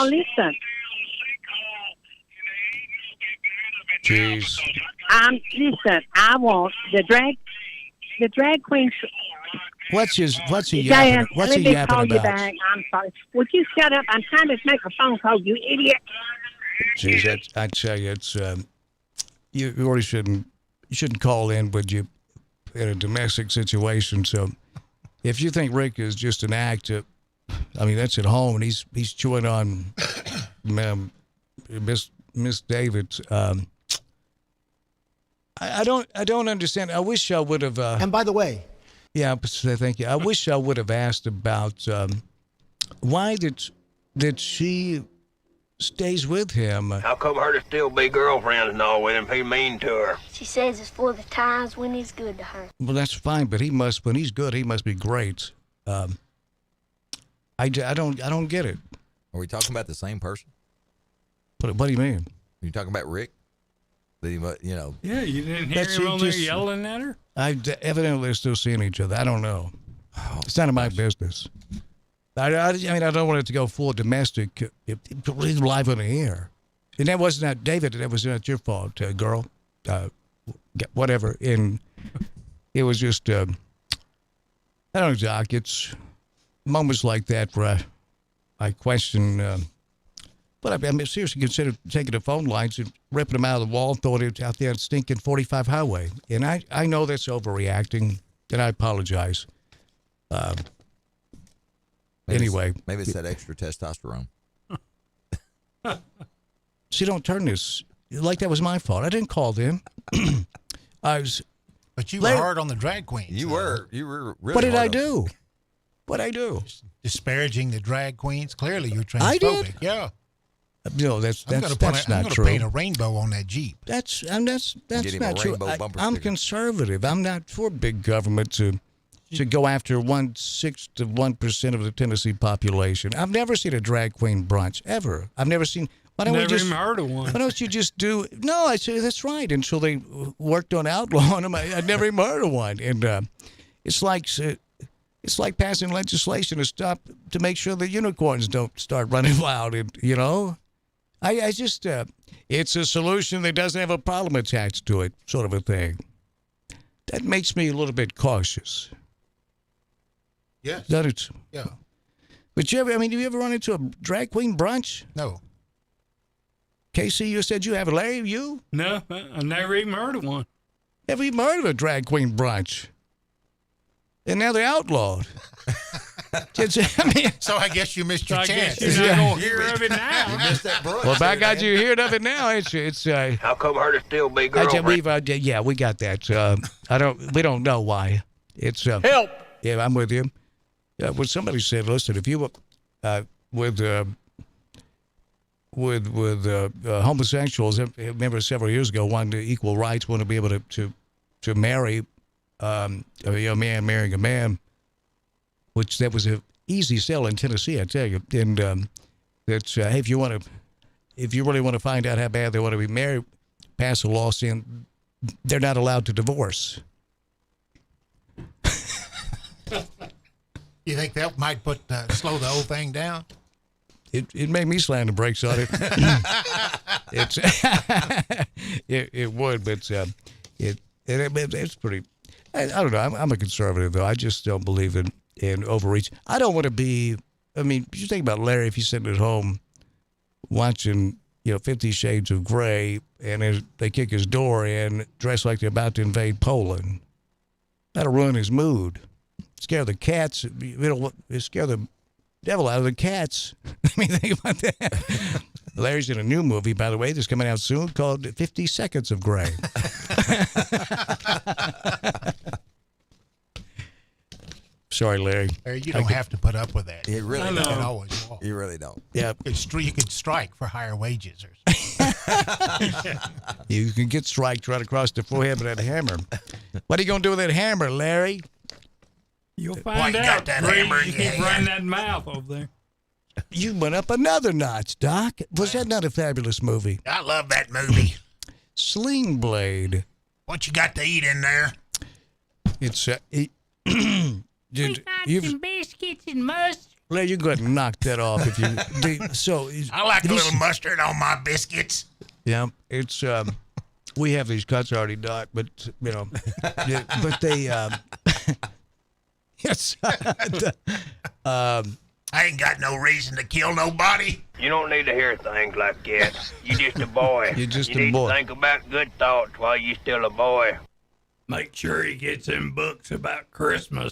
S1: listen.
S13: Jeez.
S1: Listen. I want the drag queen.
S13: What's he
S1: Dan,
S13: yapping? What's he
S1: let me
S13: yapping
S1: call
S13: about?
S1: you back. I'm sorry. Would you shut up? I'm trying to make a phone call. You idiot.
S13: Jeez, I tell you, it's you really shouldn't call in, would you? In a domestic situation. So if you think Rick is just an act, that's at home, and he's chewing on Miss David. I don't understand. I wish I would have.
S18: And by the way,
S13: yeah, thank you. I wish I would have asked about why did she stays with him.
S22: How come her to still be girlfriends and all with him? He mean to her.
S24: She says it's for the times when he's good to her.
S13: Well, that's fine, but when he's good, he must be great. I don't get it.
S14: Are we talking about the same person?
S13: What do you mean?
S14: Are you talking about Rick?
S16: Yeah, you didn't hear him on there yelling at her?
S13: Evidently they're still seeing each other. I don't know. It's none of my business. I don't want it to go full domestic. It's live on the air. And that wasn't that, David, that was not your fault, girl. Whatever. And it was just, I don't know, Doc, it's moments like that where I question, but I mean, seriously consider taking the phone lines and ripping them out of the wall, throwing it out there on stinking 45 highway. And I know that's overreacting, and I apologize. Anyway.
S14: Maybe it's that extra testosterone.
S13: See, don't turn this like that was my fault. I didn't call them.
S21: But you were hard on the drag queen.
S14: You were really
S13: What did I
S14: hard on
S13: do? What'd I do?
S21: Disparaging the drag queens. Clearly, you're transphobic.
S13: I did?
S21: Yeah.
S13: No, that's
S21: I'm
S13: not
S21: gonna
S13: true.
S21: paint a rainbow on that Jeep.
S13: That's
S14: Get him
S13: not
S14: a
S13: true.
S14: rainbow bumper
S13: I'm
S14: sticker.
S13: conservative. I'm not for big government to go after 1/6 of 1% of the Tennessee population. I've never seen a drag queen brunch ever. I've never seen. Why don't we
S16: Never
S13: just?
S16: even heard of one.
S13: Why don't you just do? No, I say that's right. Until they worked on outlawing them, I'd never even heard of one. And it's like passing legislation to make sure the unicorns don't start running wild. And I just it's a solution that doesn't have a problem attached to it, sort of a thing. That makes me a little bit cautious.
S21: Yes.
S13: Doesn't it?
S21: Yeah.
S13: But do you ever run into a drag queen brunch?
S21: No.
S13: Casey, you said you have. Larry, you?
S16: No, I never even heard of one.
S13: Never even heard of a drag queen brunch. And now they're outlawed.
S21: So I guess you missed your chance.
S16: Guess you're not going to hear of it now.
S14: You missed that brunch.
S13: Well, by God, you heard of it now. It's
S22: How come her to still be girlfriend?
S13: we got that. We don't know why. It's
S22: Help.
S13: Yeah, I'm with you. Well, somebody said, listen, if you with homosexuals, I remember several years ago, wanted equal rights, wanted to be able to marry a man marrying a man, which that was an easy sell in Tennessee, I tell you. And that's hey, if you really want to find out how bad they want to be married, pass a law saying they're not allowed to divorce.
S21: You think that might slow the whole thing down?
S13: It made me slam the brakes on it. It would, but it's pretty. I don't know. I'm a conservative though. I just don't believe in overreach. I don't want to be. I mean, you think about Larry if he's sitting at home watching 50 Shades of Grey, and they kick his door in dressed like they're about to invade Poland. That'll ruin his mood. Scare the cats. Scare the devil out of the cats. I mean, think about that. Larry's in a new movie, by the way, that's coming out soon called 50 Seconds of Grey. Sorry, Larry.
S21: You don't have to put up with that.
S14: You really don't.
S21: Always walk.
S14: You really don't.
S13: Yeah.
S21: You could strike for higher wages or something.
S13: You can get striked right across the forehead with that hammer. What are you going to do with that hammer, Larry?
S16: You'll find out.
S21: Got that hammer
S16: You keep running that mouth over there.
S13: You went up another notch, Doc. Was that not a fabulous movie?
S21: I love that movie.
S13: Sling Blade.
S21: What you got to eat in there?
S13: It's
S17: Some biscuits and mustard.
S13: Larry, you go ahead and knock that off if you.
S21: I like a little mustard on my biscuits.
S13: Yeah, it's we have these cuts already, Doc, but but they yes.
S21: I ain't got no reason to kill nobody.
S22: You don't need to hear things like that. You just a boy.
S13: You're just
S22: you
S13: a
S22: need
S13: boy.
S22: to think about good thoughts while you still a boy.
S16: Make sure he gets in books about Christmas.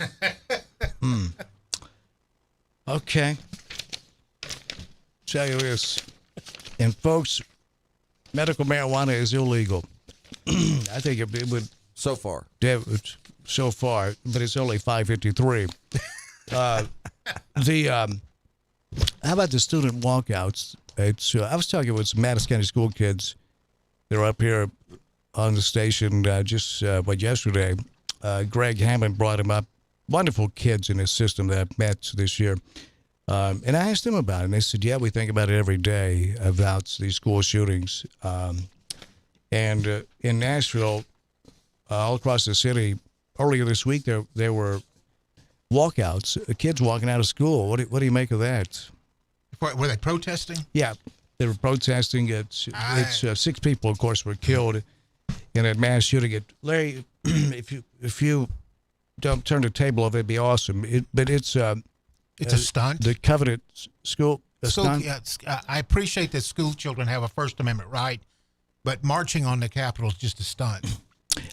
S13: Okay. Tell you this, and folks, medical marijuana is illegal. I think it would
S14: so far.
S13: So far, but it's only 5:53. How about the student walkouts? It's I was talking with some Madison County school kids. They're up here on the station yesterday. Greg Hammond brought them up. Wonderful kids in his system that I've met this year. And I asked them about it, and they said, yeah, we think about it every day about these school shootings. And in Nashville, all across the city, earlier this week, there were walkouts, kids walking out of school. What do you make of that?
S21: Were they protesting?
S13: Yeah, they were protesting. It's 6 people, of course, were killed in a mass shooting. Larry, if you don't turn the table over, it'd be awesome. It's a
S21: stunt.
S13: The Covenant School. Stunt.
S21: I appreciate that school children have a First Amendment right, but marching on the Capitol is just a stunt.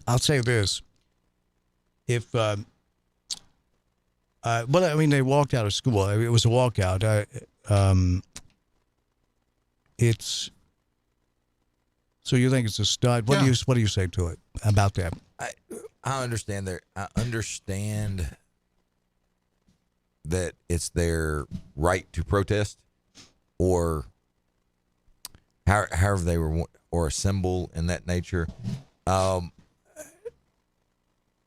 S13: I'll say this: if they walked out of school. It was a walkout. It's so you think it's a stunt? What do you say to it about that?
S14: I understand I understand that it's their right to protest, or however they were, or a symbol in that nature. But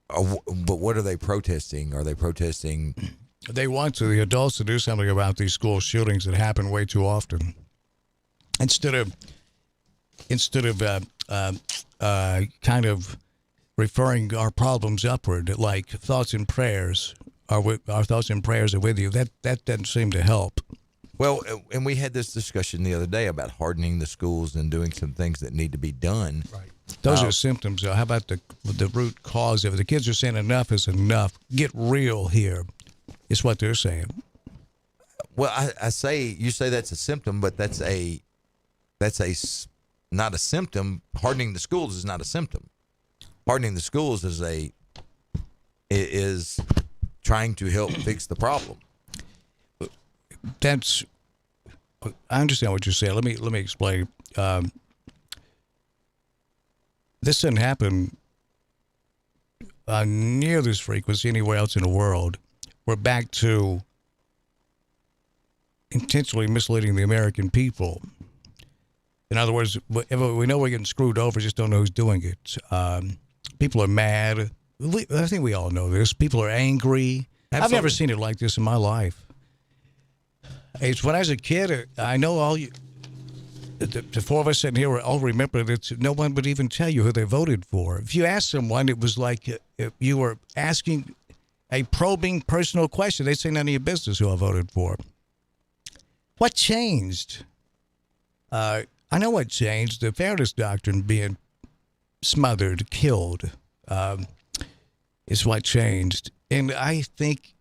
S14: what are they protesting? Are they protesting?
S13: They want the adults to do something about these school shootings that happen way too often. Instead of kind of referring our problems upward, like thoughts and prayers. Our thoughts and prayers are with you. That doesn't seem to help.
S14: Well, and we had this discussion the other day about hardening the schools and doing some things that need to be done.
S13: Right. Those are symptoms, though. How about the root cause of it? The kids are saying enough is enough. Get real here, is what they're saying.
S14: Well, you say that's a symptom, but that's not a symptom. Hardening the schools is not a symptom. Hardening the schools is trying to help fix the problem.
S13: I understand what you're saying. Let me explain. This doesn't happen near this frequency anywhere else in the world. We're back to intentionally misleading the American people. In other words, we know we're getting screwed over, just don't know who's doing it. People are mad. I think we all know this. People are angry. Absolutely. I've never seen it like this in my life. It's when I was a kid, I know all you, the four of us sitting here all remember that no one would even tell you who they voted for. If you asked someone, it was like you were asking a probing personal question. They'd say none of your business who I voted for. What changed? I know what changed. The fairness doctrine being smothered, killed, is what changed. And I think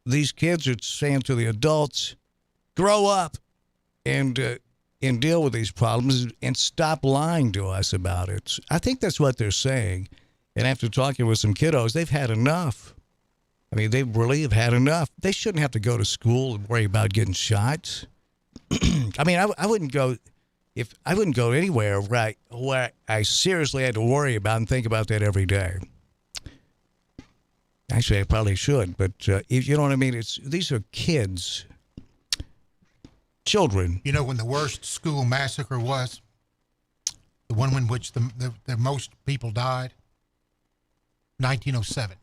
S13: these kids are saying to the adults, grow up and deal with these problems and stop lying to us about it. I think that's what they're saying. And after talking with some kiddos, they've had enough. I mean, they really have had enough. They shouldn't have to go to school and worry about getting shot. I mean, I wouldn't go anywhere where I seriously had to worry about and think about that every day. Actually, I probably should, but if you know what I mean, these are kids, children.
S21: You know when the worst school massacre was? The one in which the most people died? 1907.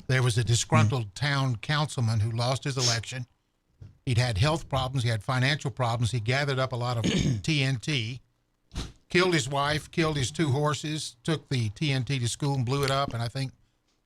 S21: There was a disgruntled town councilman who lost his election. He'd had health problems. He had financial problems. He gathered up a lot of TNT, killed his wife, killed his 2 horses, took the TNT to school and blew it up, and I think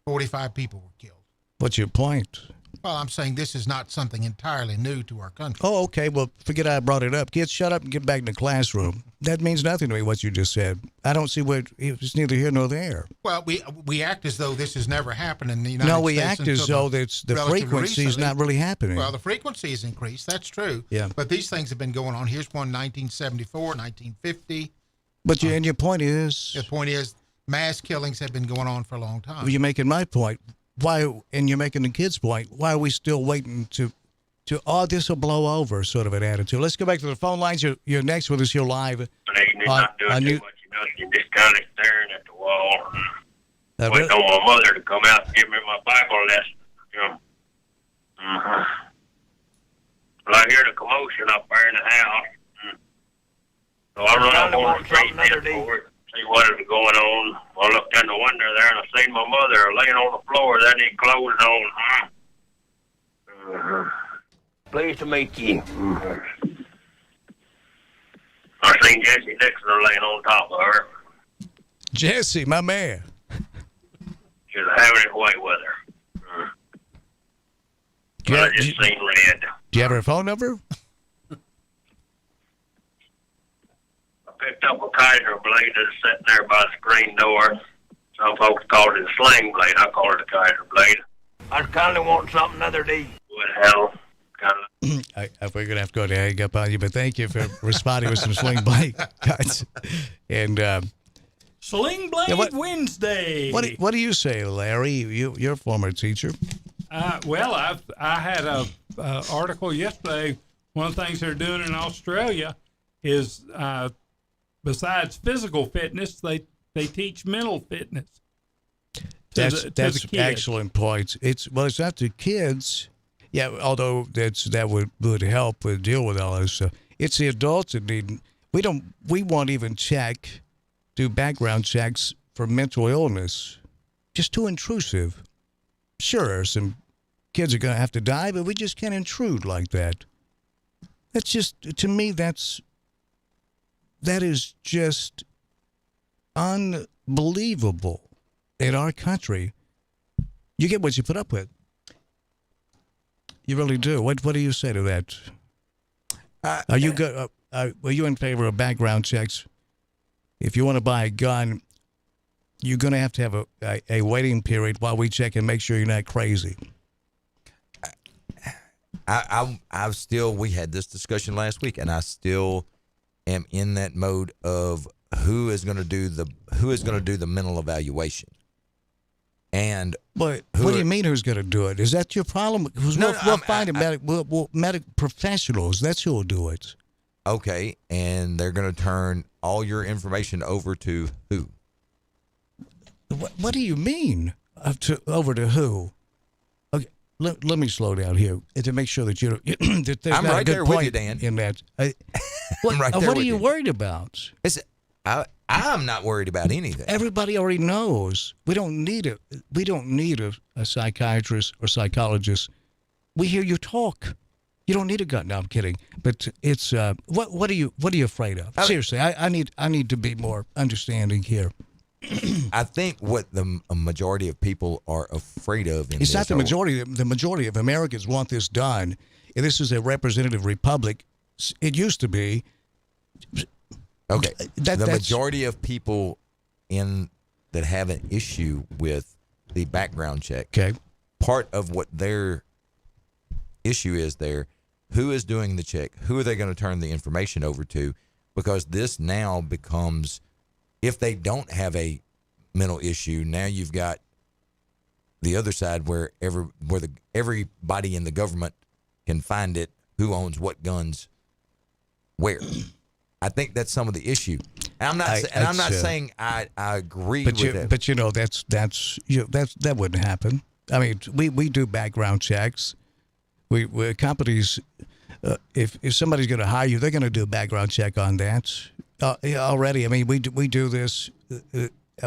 S21: 45 people were killed.
S13: What's your point?
S21: Well, I'm saying this is not something entirely new to our country.
S13: Oh, okay. Well, forget I brought it up. Kids, shut up and get back in the classroom. That means nothing to me, what you just said. I don't see what it's neither here nor there.
S21: Well, we act as though this has never happened in the United States.
S13: No, we act as though the frequency is not really happening.
S21: Well, the frequency has increased. That's true.
S13: Yeah.
S21: But these things have been going on. Here's one 1974, 1950.
S13: But and your point is?
S21: The point is mass killings have been going on for a long time.
S13: Well, you're making my point. Why? And you're making the kids' point. Why are we still waiting to this will blow over sort of an attitude? Let's go back to the phone lines. You're next with us. You're live.
S22: You're not doing too much. You're just kind of staring at the wall. Waiting on my mother to come out and give me my Bible lesson. You know. Well, I hear the commotion up there in the house. So I run up on the street for it. See what is going on. I looked in the window there and I seen my mother laying on the floor. That ain't clothes on. Pleased to meet you. I seen Jesse Dixon laying on top of her.
S13: Jesse, my man.
S22: She was having his way with her. I just seen red.
S13: Do you have her phone number?
S22: Picked up a Kaiser blade that's sitting there by the screen door. Some folks call it a sling blade. I call it a Kaiser blade. I kind of want something other day. What the hell?
S13: We're going to have to go to hang up on you, but thank you for responding with some sling blade cuts. And
S16: Sling Blade Wednesday.
S13: What do you say, Larry? You're a former teacher.
S16: Well, I had a article yesterday. One of the things they're doing in Australia is besides physical fitness, they teach mental fitness.
S13: That's excellent points. It's not the kids. Yeah, although that would help deal with all this. It's the adults that need. We won't even do background checks for mental illness. Just too intrusive. Sure, some kids are going to have to die, but we just can't intrude like that. That's just, to me, that is just unbelievable in our country. You get what you put up with. You really do. What do you say to that? Are you good? Are you in favor of background checks? If you want to buy a gun, you're going to have a waiting period while we check and make sure you're not crazy.
S14: We had this discussion last week, and I still am in that mode of who is going to do the mental evaluation. And
S13: but what do you mean who's going to do it? Is that your problem? We'll find medical professionals. That's who will do it.
S14: Okay, and they're going to turn all your information over to who?
S13: What do you mean? Over to who? Okay, let me slow down here to make sure that you. That there's
S14: I'm
S13: not
S14: right
S13: a good
S14: there
S13: point
S14: with you, Dan.
S13: In that,
S14: I'm right there
S13: what
S14: with
S13: are you
S14: you.
S13: worried about?
S14: I'm not worried about anything.
S13: Everybody already knows. We don't need a psychiatrist or psychologist. We hear you talk. You don't need a gun. No, I'm kidding. But it's what are you afraid of? Seriously, I need to be more understanding here.
S14: I think what the majority of people are afraid of.
S13: It's not the majority. The majority of Americans want this done. And this is a representative republic. It used to be.
S14: Okay. The majority of people that have an issue with the background check.
S13: Okay.
S14: Part of what their issue is there, who is doing the check? Who are they going to turn the information over to? Because this now becomes, if they don't have a mental issue, now you've got the other side where everybody in the government can find it, who owns what guns, where. I think that's some of the issue. And I'm not saying I agree with it.
S13: But that wouldn't happen. I mean, we do background checks. We companies, if somebody's going to hire you, they're going to do a background check on that already. I mean, we do this.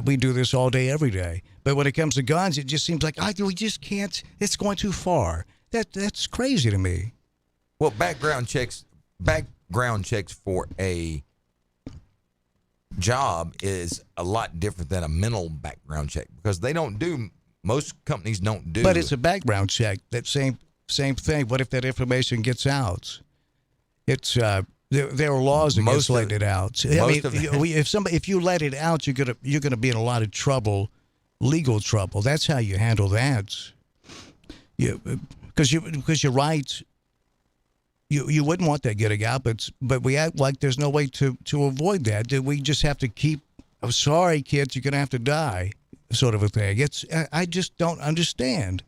S13: We do this all day, every day. But when it comes to guns, it just seems like we just can't. It's going too far. That's crazy to me.
S14: Well, background checks for a job is a lot different than a mental background check because most companies don't do.
S13: But it's a background check. That same thing. What if that information gets out? It's there are laws against letting it out. I mean, if you let it out, you're gonna be in a lot of trouble, legal trouble. That's how you handle that. Because you're right. You wouldn't want that getting out, but we act like there's no way to avoid that. We just have to keep. I'm sorry, kids, you're gonna have to die, sort of a thing. I just don't understand.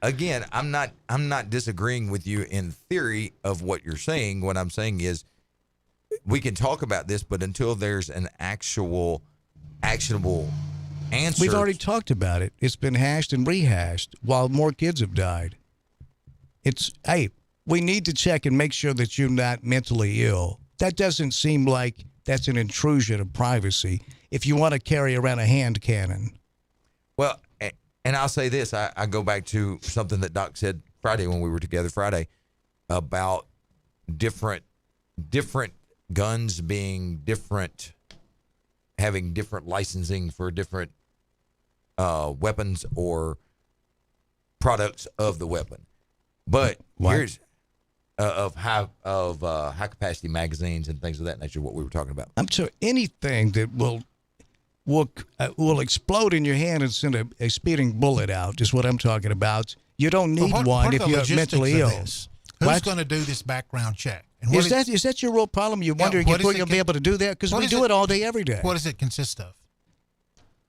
S14: Again, I'm not disagreeing with you in theory of what you're saying. What I'm saying is, we can talk about this, but until there's an actual actionable answer,
S13: we've already talked about it. It's been hashed and rehashed while more kids have died. We need to check and make sure that you're not mentally ill. That doesn't seem like that's an intrusion of privacy if you want to carry around a hand cannon.
S14: Well, and I'll say this. I go back to something that Doc said Friday when we were together Friday about different guns being different, having different licensing for different weapons or products of the weapon. But here's of high capacity magazines and things of that nature. What we were talking about.
S13: I'm sure anything that will explode in your hand and send a speeding bullet out is what I'm talking about. You don't need one if you're mentally ill.
S21: Who's going to do this background check? And
S13: is that your real problem? You're wondering if we're going to be able to do that because we do it all day, every day.
S21: What does it consist of?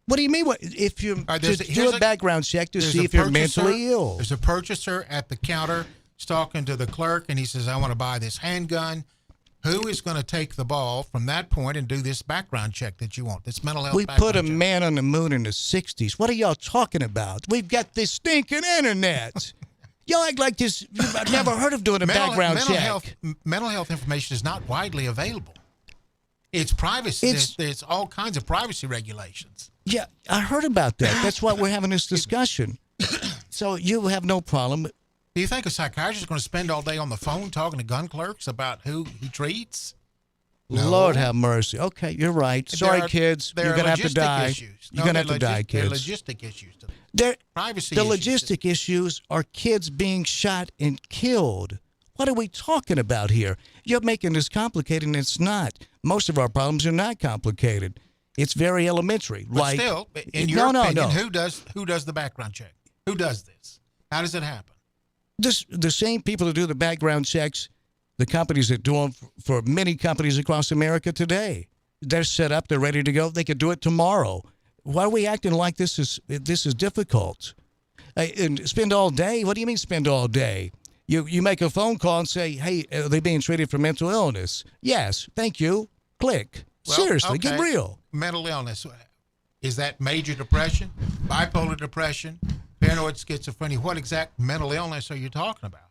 S13: What do you mean? If you do a background check to see if you're mentally ill?
S21: There's a purchaser at the counter. He's talking to the clerk, and he says, "I want to buy this handgun." Who is going to take the ball from that point and do this background check that you want? This mental health.
S13: We put a man on the moon in the '60s. What are y'all talking about? We've got this stinking internet. Y'all act like this. I've never heard of doing a background check.
S21: Mental health information is not widely available. It's privacy. There's all kinds of privacy regulations.
S13: Yeah, I heard about that. That's why we're having this discussion. So you have no problem.
S21: Do you think a psychiatrist is going to spend all day on the phone talking to gun clerks about who he treats? No.
S13: Lord have mercy. Okay, you're right. Sorry, kids. You're going to have to die. You're going to have to die, kids.
S21: There are logistic issues. Privacy
S13: the
S21: issues.
S13: logistic issues are kids being shot and killed. What are we talking about here? You're making this complicated, and it's not. Most of our problems are not complicated. It's very elementary.
S21: But still, in your opinion, who does the background check? Who does this? How does it happen?
S13: The same people that do the background checks, the companies that do them for many companies across America today. They're set up. They're ready to go. They could do it tomorrow. Why are we acting like this is difficult? And spend all day? What do you mean spend all day? You make a phone call and say, hey, are they being treated for mental illness? Yes, thank you. Click.
S21: Well,
S13: Seriously,
S21: okay.
S13: get real.
S21: Mental illness. Is that major depression, bipolar depression, paranoid schizophrenia? What exact mental illness are you talking about?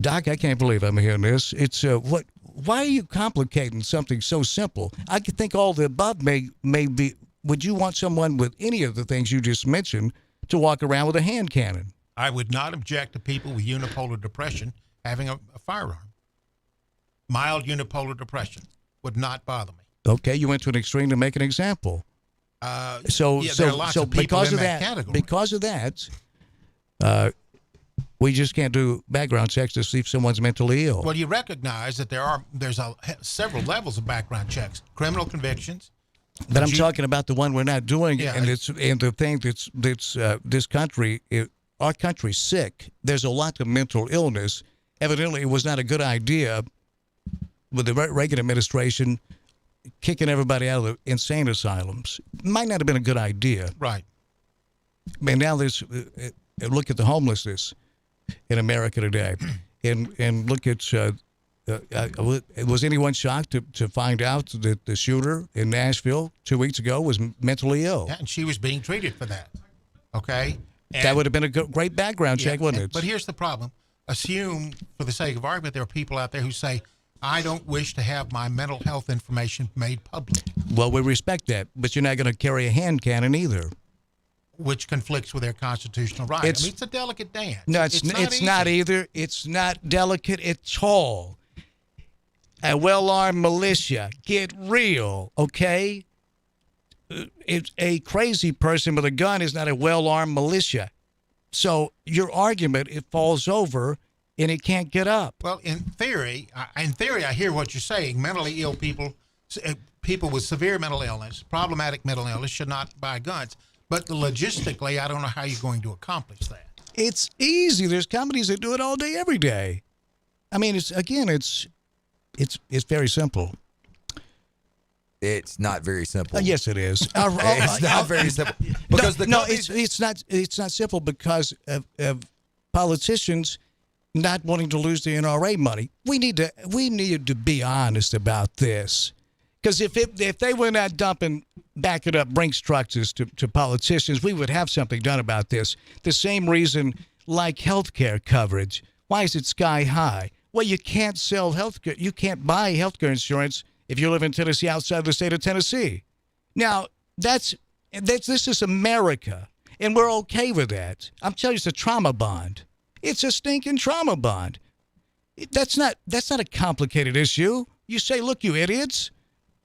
S13: Doc, I can't believe I'm hearing this. It's why are you complicating something so simple? I could think all the above may be. Would you want someone with any of the things you just mentioned to walk around with a hand cannon?
S21: I would not object to people with unipolar depression having a firearm. Mild unipolar depression would not bother me.
S13: Okay, you went to an extreme to make an example.
S21: There are lots of people
S13: because
S21: in
S13: of
S21: that
S13: that,
S21: category.
S13: because of that, we just can't do background checks to see if someone's mentally ill.
S21: Well, you recognize that there's several levels of background checks: criminal convictions.
S13: But I'm talking about the one we're not doing, and the thing that's this country, our country's sick. There's a lot of mental illness. Evidently, it was not a good idea with the Reagan administration kicking everybody out of the insane asylums. Might not have been a good idea.
S21: Right.
S13: And now there's look at the homelessness in America today, and look at. Was anyone shocked to find out that the shooter in Nashville 2 weeks ago was mentally ill?
S21: Yeah, and she was being treated for that. Okay?
S13: That would have been a great background check, wouldn't it?
S21: But here's the problem. Assume, for the sake of argument, there are people out there who say, I don't wish to have my mental health information made public.
S13: Well, we respect that, but you're not going to carry a hand cannon either.
S21: Which conflicts with their constitutional right. It's a delicate dance.
S13: No, it's not either. It's not delicate at all. A well-armed militia. Get real, okay? It's a crazy person with a gun is not a well-armed militia. So your argument, it falls over and it can't get up.
S21: Well, in theory, I hear what you're saying. Mentally ill people with severe mental illness, problematic mental illness, should not buy guns. But logistically, I don't know how you're going to accomplish that.
S13: It's easy. There's companies that do it all day, every day. I mean, it's It's very simple.
S14: It's not very simple.
S13: Yes, it is.
S14: It's not very simple because
S13: it's not simple because of politicians not wanting to lose the NRA money. We need to be honest about this, because if they were not dumping, backing up Brinks trucks to politicians, we would have something done about this. The same reason, like health care coverage. Why is it sky high? Well, you can't sell healthcare. You can't buy healthcare insurance if you live in Tennessee, outside the state of Tennessee. Now, this is America, and we're okay with that. I'm telling you, it's a trauma bond. It's a stinking trauma bond. That's not a complicated issue. You say, look, you idiots.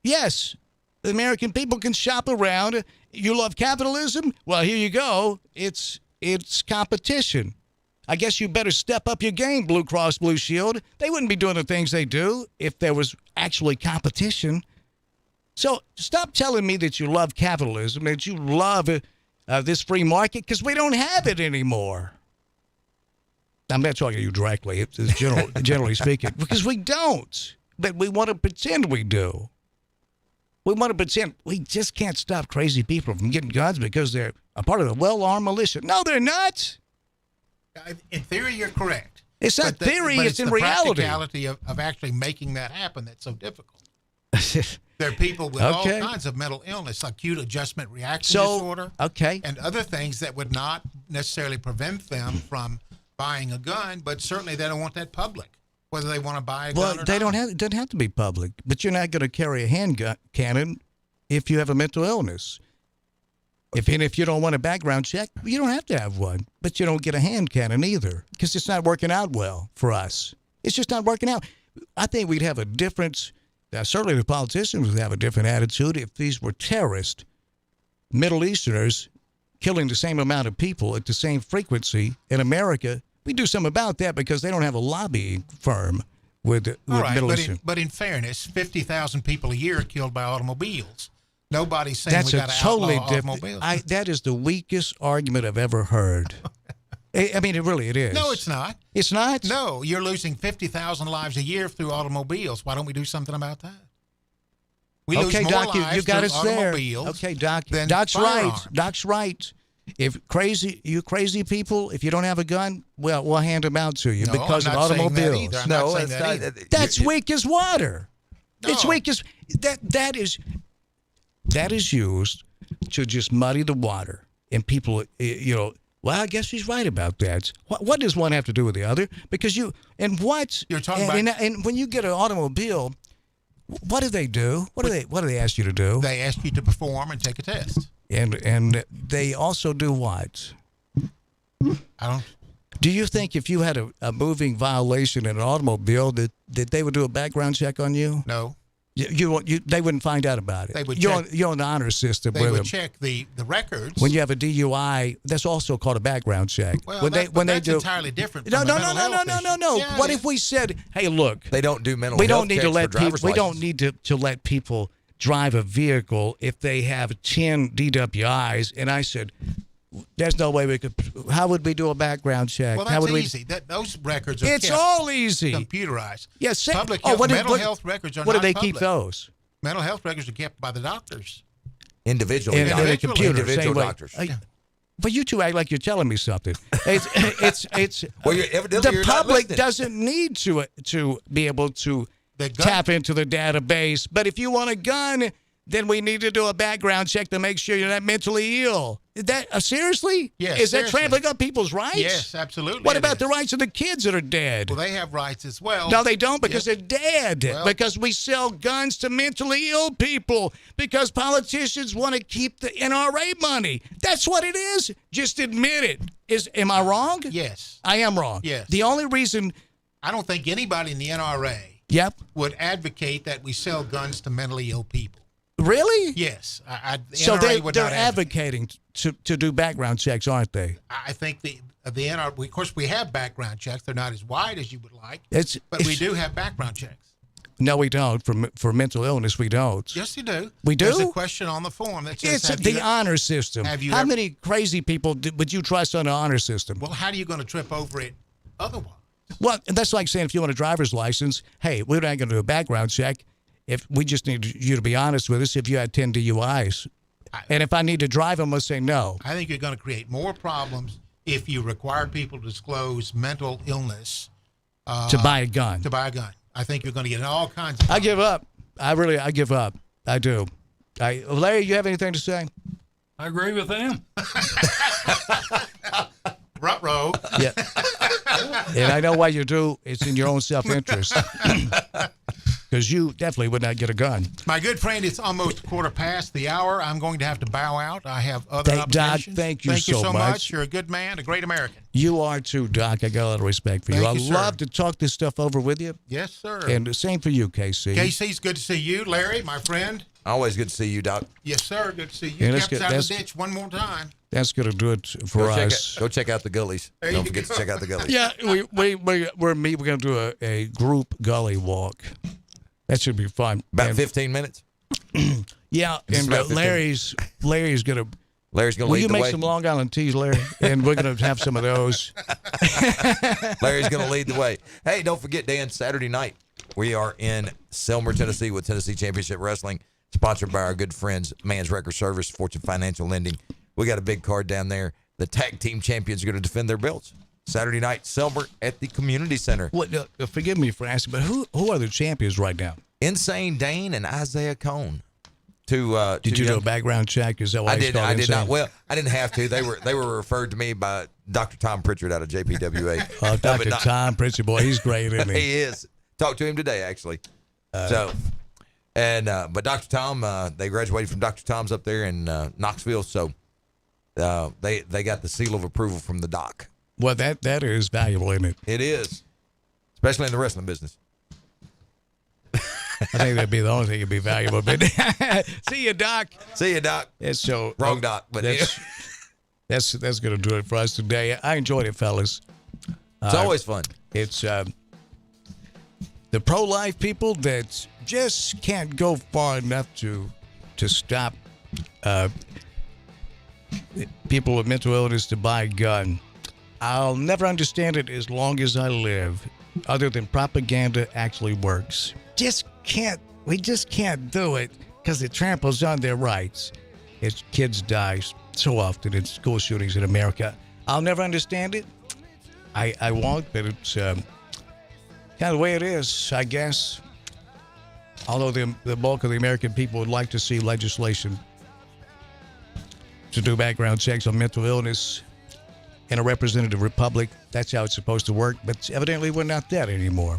S13: Yes, the American people can shop around. You love capitalism? Well, here you go. It's competition. I guess you better step up your game, Blue Cross Blue Shield. They wouldn't be doing the things they do if there was actually competition. So stop telling me that you love capitalism, that you love this free market, because we don't have it anymore. I'm not talking to you directly, it's generally speaking, because we don't. But we want to pretend we do. We want to pretend we just can't stop crazy people from getting guns because they're a part of the well-armed militia. No, they're not.
S21: In theory, you're correct.
S13: It's not theory, it's in reality.
S21: The practicality of actually making that happen that's so difficult. There are people with all kinds of mental illness, acute adjustment reaction disorder, and other things that would not necessarily prevent them from buying a gun, but certainly they don't want that public, whether they want to buy a gun or
S13: they
S21: not.
S13: it doesn't have to be public, but you're not going to carry a handgun cannon if you have a mental illness. If you don't want a background check, you don't have to have one, but you don't get a hand cannon either because it's not working out well for us. It's just not working out. I think we'd have a difference. Certainly the politicians would have a different attitude if these were terrorist Middle Easterners killing the same amount of people at the same frequency in America. We do something about that because they don't have a lobbying firm with Middle Eastern.
S21: But in fairness, 50,000 people a year are killed by automobiles. Nobody's saying
S13: That's
S21: we got to
S13: totally
S21: outlaw automobiles.
S13: That is the weakest argument I've ever heard. I mean, it is.
S21: No, it's not.
S13: It's not?
S21: No, you're losing 50,000 lives a year through automobiles. Why don't we do something about that? We lose more
S13: Doc,
S21: lives
S13: you got
S21: through
S13: us there.
S21: automobiles
S13: Okay, Doc.
S21: than
S13: Doc's
S21: firearms.
S13: right. Doc's right. If you crazy people, if you don't have a gun, well, we'll hand them out to you
S21: No,
S13: because
S21: I'm
S13: of
S21: not saying that
S13: automobiles.
S21: either. I'm not saying that either.
S13: That's weak as water. It's weak as that is used to just muddy the water, and people, well, I guess he's right about that. What does one have to do with the other? Because you're talking about, and when you get an automobile, what do they do? What do they ask you to do?
S21: They ask you to perform and take a test.
S13: And they also do what?
S21: I don't.
S13: Do you think if you had a moving violation in an automobile that they would do a background check on you?
S21: No.
S13: They wouldn't find out about it.
S21: They would
S13: you're on the honor system
S21: They
S13: with
S21: would
S13: them.
S21: check the records.
S13: When you have a DUI, that's also called a background check.
S21: Well, that's entirely different.
S13: No.
S21: From a mental health issue. Yeah,
S13: What if we said, "Hey, look,
S14: they don't do mental
S13: we
S14: health
S13: don't need
S14: checks
S13: to let
S14: for driver's
S13: people. We don't
S14: license.
S13: need to let people drive a vehicle if they have 10 DWIs." And I said, "There's no way we could. How would we do a background check?
S21: Well,
S13: How
S21: that's
S13: would
S21: easy. Those records are
S13: It's
S21: kept
S13: all easy.
S21: computerized.
S13: Yes.
S21: Public health, mental health records are
S13: What
S21: not
S13: do they
S21: public.
S13: keep those?
S21: Mental health records are kept by the doctors.
S14: Individually.
S13: In a computer.
S14: Individual
S13: same way.
S14: doctors.
S13: But you two act like you're telling me something. It's
S14: Well, evidently
S13: the
S14: you're not
S13: public
S14: listening.
S13: doesn't need to be able to tap into the database. But if you want a gun, then we need to do a background check to make sure you're not mentally ill. Is that seriously?
S21: Yes,
S13: Is that
S21: seriously.
S13: trampling on people's rights?
S21: Yes, absolutely.
S13: What
S21: it
S13: about
S21: is.
S13: the rights of the kids that are dead?
S21: Well, they have rights as well.
S13: No, they don't because
S21: Yes.
S13: they're dead.
S21: Well-
S13: because we sell guns to mentally ill people. Because politicians want to keep the NRA money. That's what it is. Just admit it. Am I wrong?
S21: Yes.
S13: I am wrong.
S21: Yes.
S13: The only reason.
S21: I don't think anybody in the NRA
S13: Yep.
S21: would advocate that we sell guns to mentally ill people.
S13: Really?
S21: Yes. The
S13: So
S21: NRA would
S13: they're
S21: not advocate.
S13: advocating to do background checks, aren't they?
S21: I think the NRA, of course, we have background checks. They're not as wide as you would like,
S13: It's
S21: we do have background checks.
S13: No, we don't. For mental illness, we don't.
S21: Yes, you do.
S13: We do?
S21: There's a question on the form that says,
S13: It's
S21: have
S13: the
S21: you,
S13: honor system.
S21: have you
S13: How
S21: ever-
S13: many crazy people would you trust on the honor system?
S21: well, how are you going to trip over it otherwise?
S13: Well, that's like saying if you want a driver's license, hey, we're not going to do a background check. If we just need you to be honest with us, if you had 10 DUIs, and if I need to drive them, let's say no.
S21: I think you're going to create more problems if you require people to disclose mental illness
S13: To buy a gun.
S21: To buy a gun, I think you're going to get all kinds of.
S13: I give up. I give up. I do. Larry, you have anything to say?
S16: I agree with them.
S21: Ruh-roh.
S13: Yeah. And I know why you do. It's in your own self-interest. Because you definitely would not get a gun.
S21: My good friend, it's almost 1:15 I'm going to have to bow out. I have other
S13: Doc,
S21: obligations.
S13: thank you so
S21: so
S13: much.
S21: You're a good man, a great American.
S13: You are too, Doc. I got a lot of respect for you.
S21: Thank you,
S13: I
S21: sir.
S13: love to talk this stuff over with you.
S21: Yes, sir.
S13: And the same for you, KC.
S21: KC's good to see you. Larry, my friend.
S14: Always good to see you, Doc.
S21: Yes, sir. Good to see you.
S13: Yeah, that's
S21: Kept us
S13: good.
S21: out of
S13: That's-
S21: the ditch one more time.
S13: That's going to do it for us.
S14: Go check out the gullies.
S21: There
S14: Don't
S21: you
S14: forget
S21: go.
S14: to check out the gullies.
S13: Yeah, we're going to do a group gully walk. That should be fun.
S14: About 15 minutes.
S13: Yeah,
S14: Just
S13: and
S14: about 15.
S13: Larry's going to.
S14: Larry's going to
S13: Will
S14: lead
S13: you
S14: the
S13: make
S14: way.
S13: some Long Island teas, Larry? And we're going to have some of those.
S14: Larry's going to lead the way. Hey, don't forget, Dan, Saturday night, we are in Selmer, Tennessee with Tennessee Championship Wrestling, sponsored by our good friends, Man's Record Service, Fortune Financial Lending. We got a big card down there. The tag team champions are going to defend their belts. Saturday night, Selmer at the Community Center.
S13: What? Forgive me for asking, but who are the champions right now?
S14: Insane Dane and Isaiah Cone.
S13: Did you do a background check? Is that why
S14: I did not. Well, I didn't have to. They were referred to me by Dr. Tom Pritchard out of JPWA.
S13: Oh, Dr. Tom Pritchard, boy, he's great, isn't he?
S14: He is. Talked to him today, actually. But Dr. Tom, they graduated from Dr. Tom's up there in Knoxville, so they got the seal of approval from the doc.
S13: Well, that is valuable, isn't it?
S14: It is, especially in the wrestling business.
S13: I think that'd be the only thing that'd be valuable. But see you, Doc.
S14: See you, Doc.
S13: It's so
S14: wrong, Doc. But
S13: that's going to do it for us today. I enjoyed it, fellas.
S14: It's always fun.
S13: It's the pro-life people that just can't go far enough to stop people with mental illness to buy a gun. I'll never understand it as long as I live, other than propaganda actually works. We just can't do it because it tramples on their rights. As kids die so often in school shootings in America. I'll never understand it. I won't, but it's kind of the way it is, I guess. Although the bulk of the American people would like to see legislation to do background checks on mental illness in a representative republic. That's how it's supposed to work, but evidently we're not that anymore.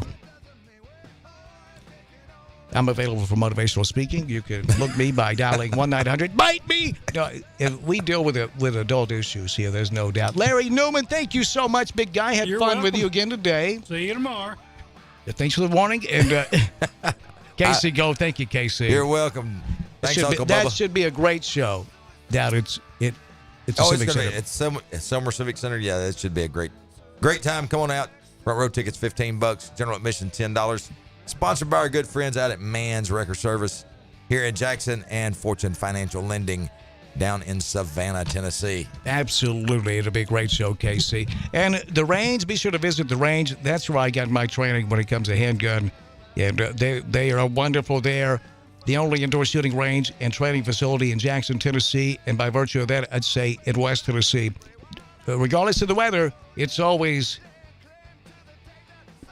S13: I'm available for motivational speaking. You can book me by dialing 1-900-BITE-ME. No, we deal with adult issues here, there's no doubt. Larry Newman, thank you so much, big guy. Had fun with you again today.
S16: See you tomorrow.
S13: Thanks for the warning. And Casey, go. Thank you, Casey.
S14: You're welcome. Thanks, Uncle Bubba.
S13: That should be a great show. It's a Civic Center.
S14: It's Summer Civic Center. Yeah, that should be a great time. Come on out. Front row tickets $15. General admission $10. Sponsored by our good friends out at Mann's Wrecker Service here in Jackson and Fortune Financial Lending down in Savannah, Tennessee.
S13: Absolutely. It'll be a great show, Casey. And the range, be sure to visit the range. That's where I got my training when it comes to handgun. And they are wonderful there. The only indoor shooting range and training facility in Jackson, Tennessee. And by virtue of that, I'd say in West Tennessee. But regardless of the weather, it's always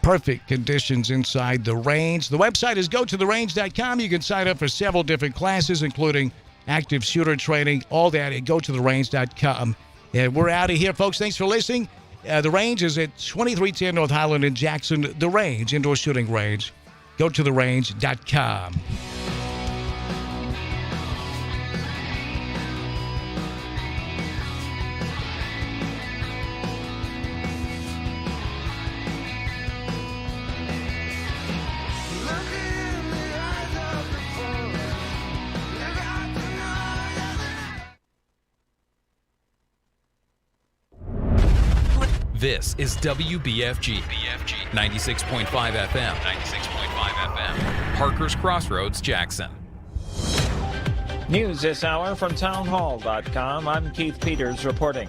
S13: perfect conditions inside the range. The website is gototherange.com. You can sign up for several different classes, including active shooter training, all that at gototherange.com. And we're out of here, folks. Thanks for listening. The range is at 2310 North Highland in Jackson. The range, indoor shooting range. Gototherange.com.
S5: This is WBFG 96.5 FM. Parker's Crossroads, Jackson.
S10: News this hour from townhall.com. I'm Keith Peters reporting.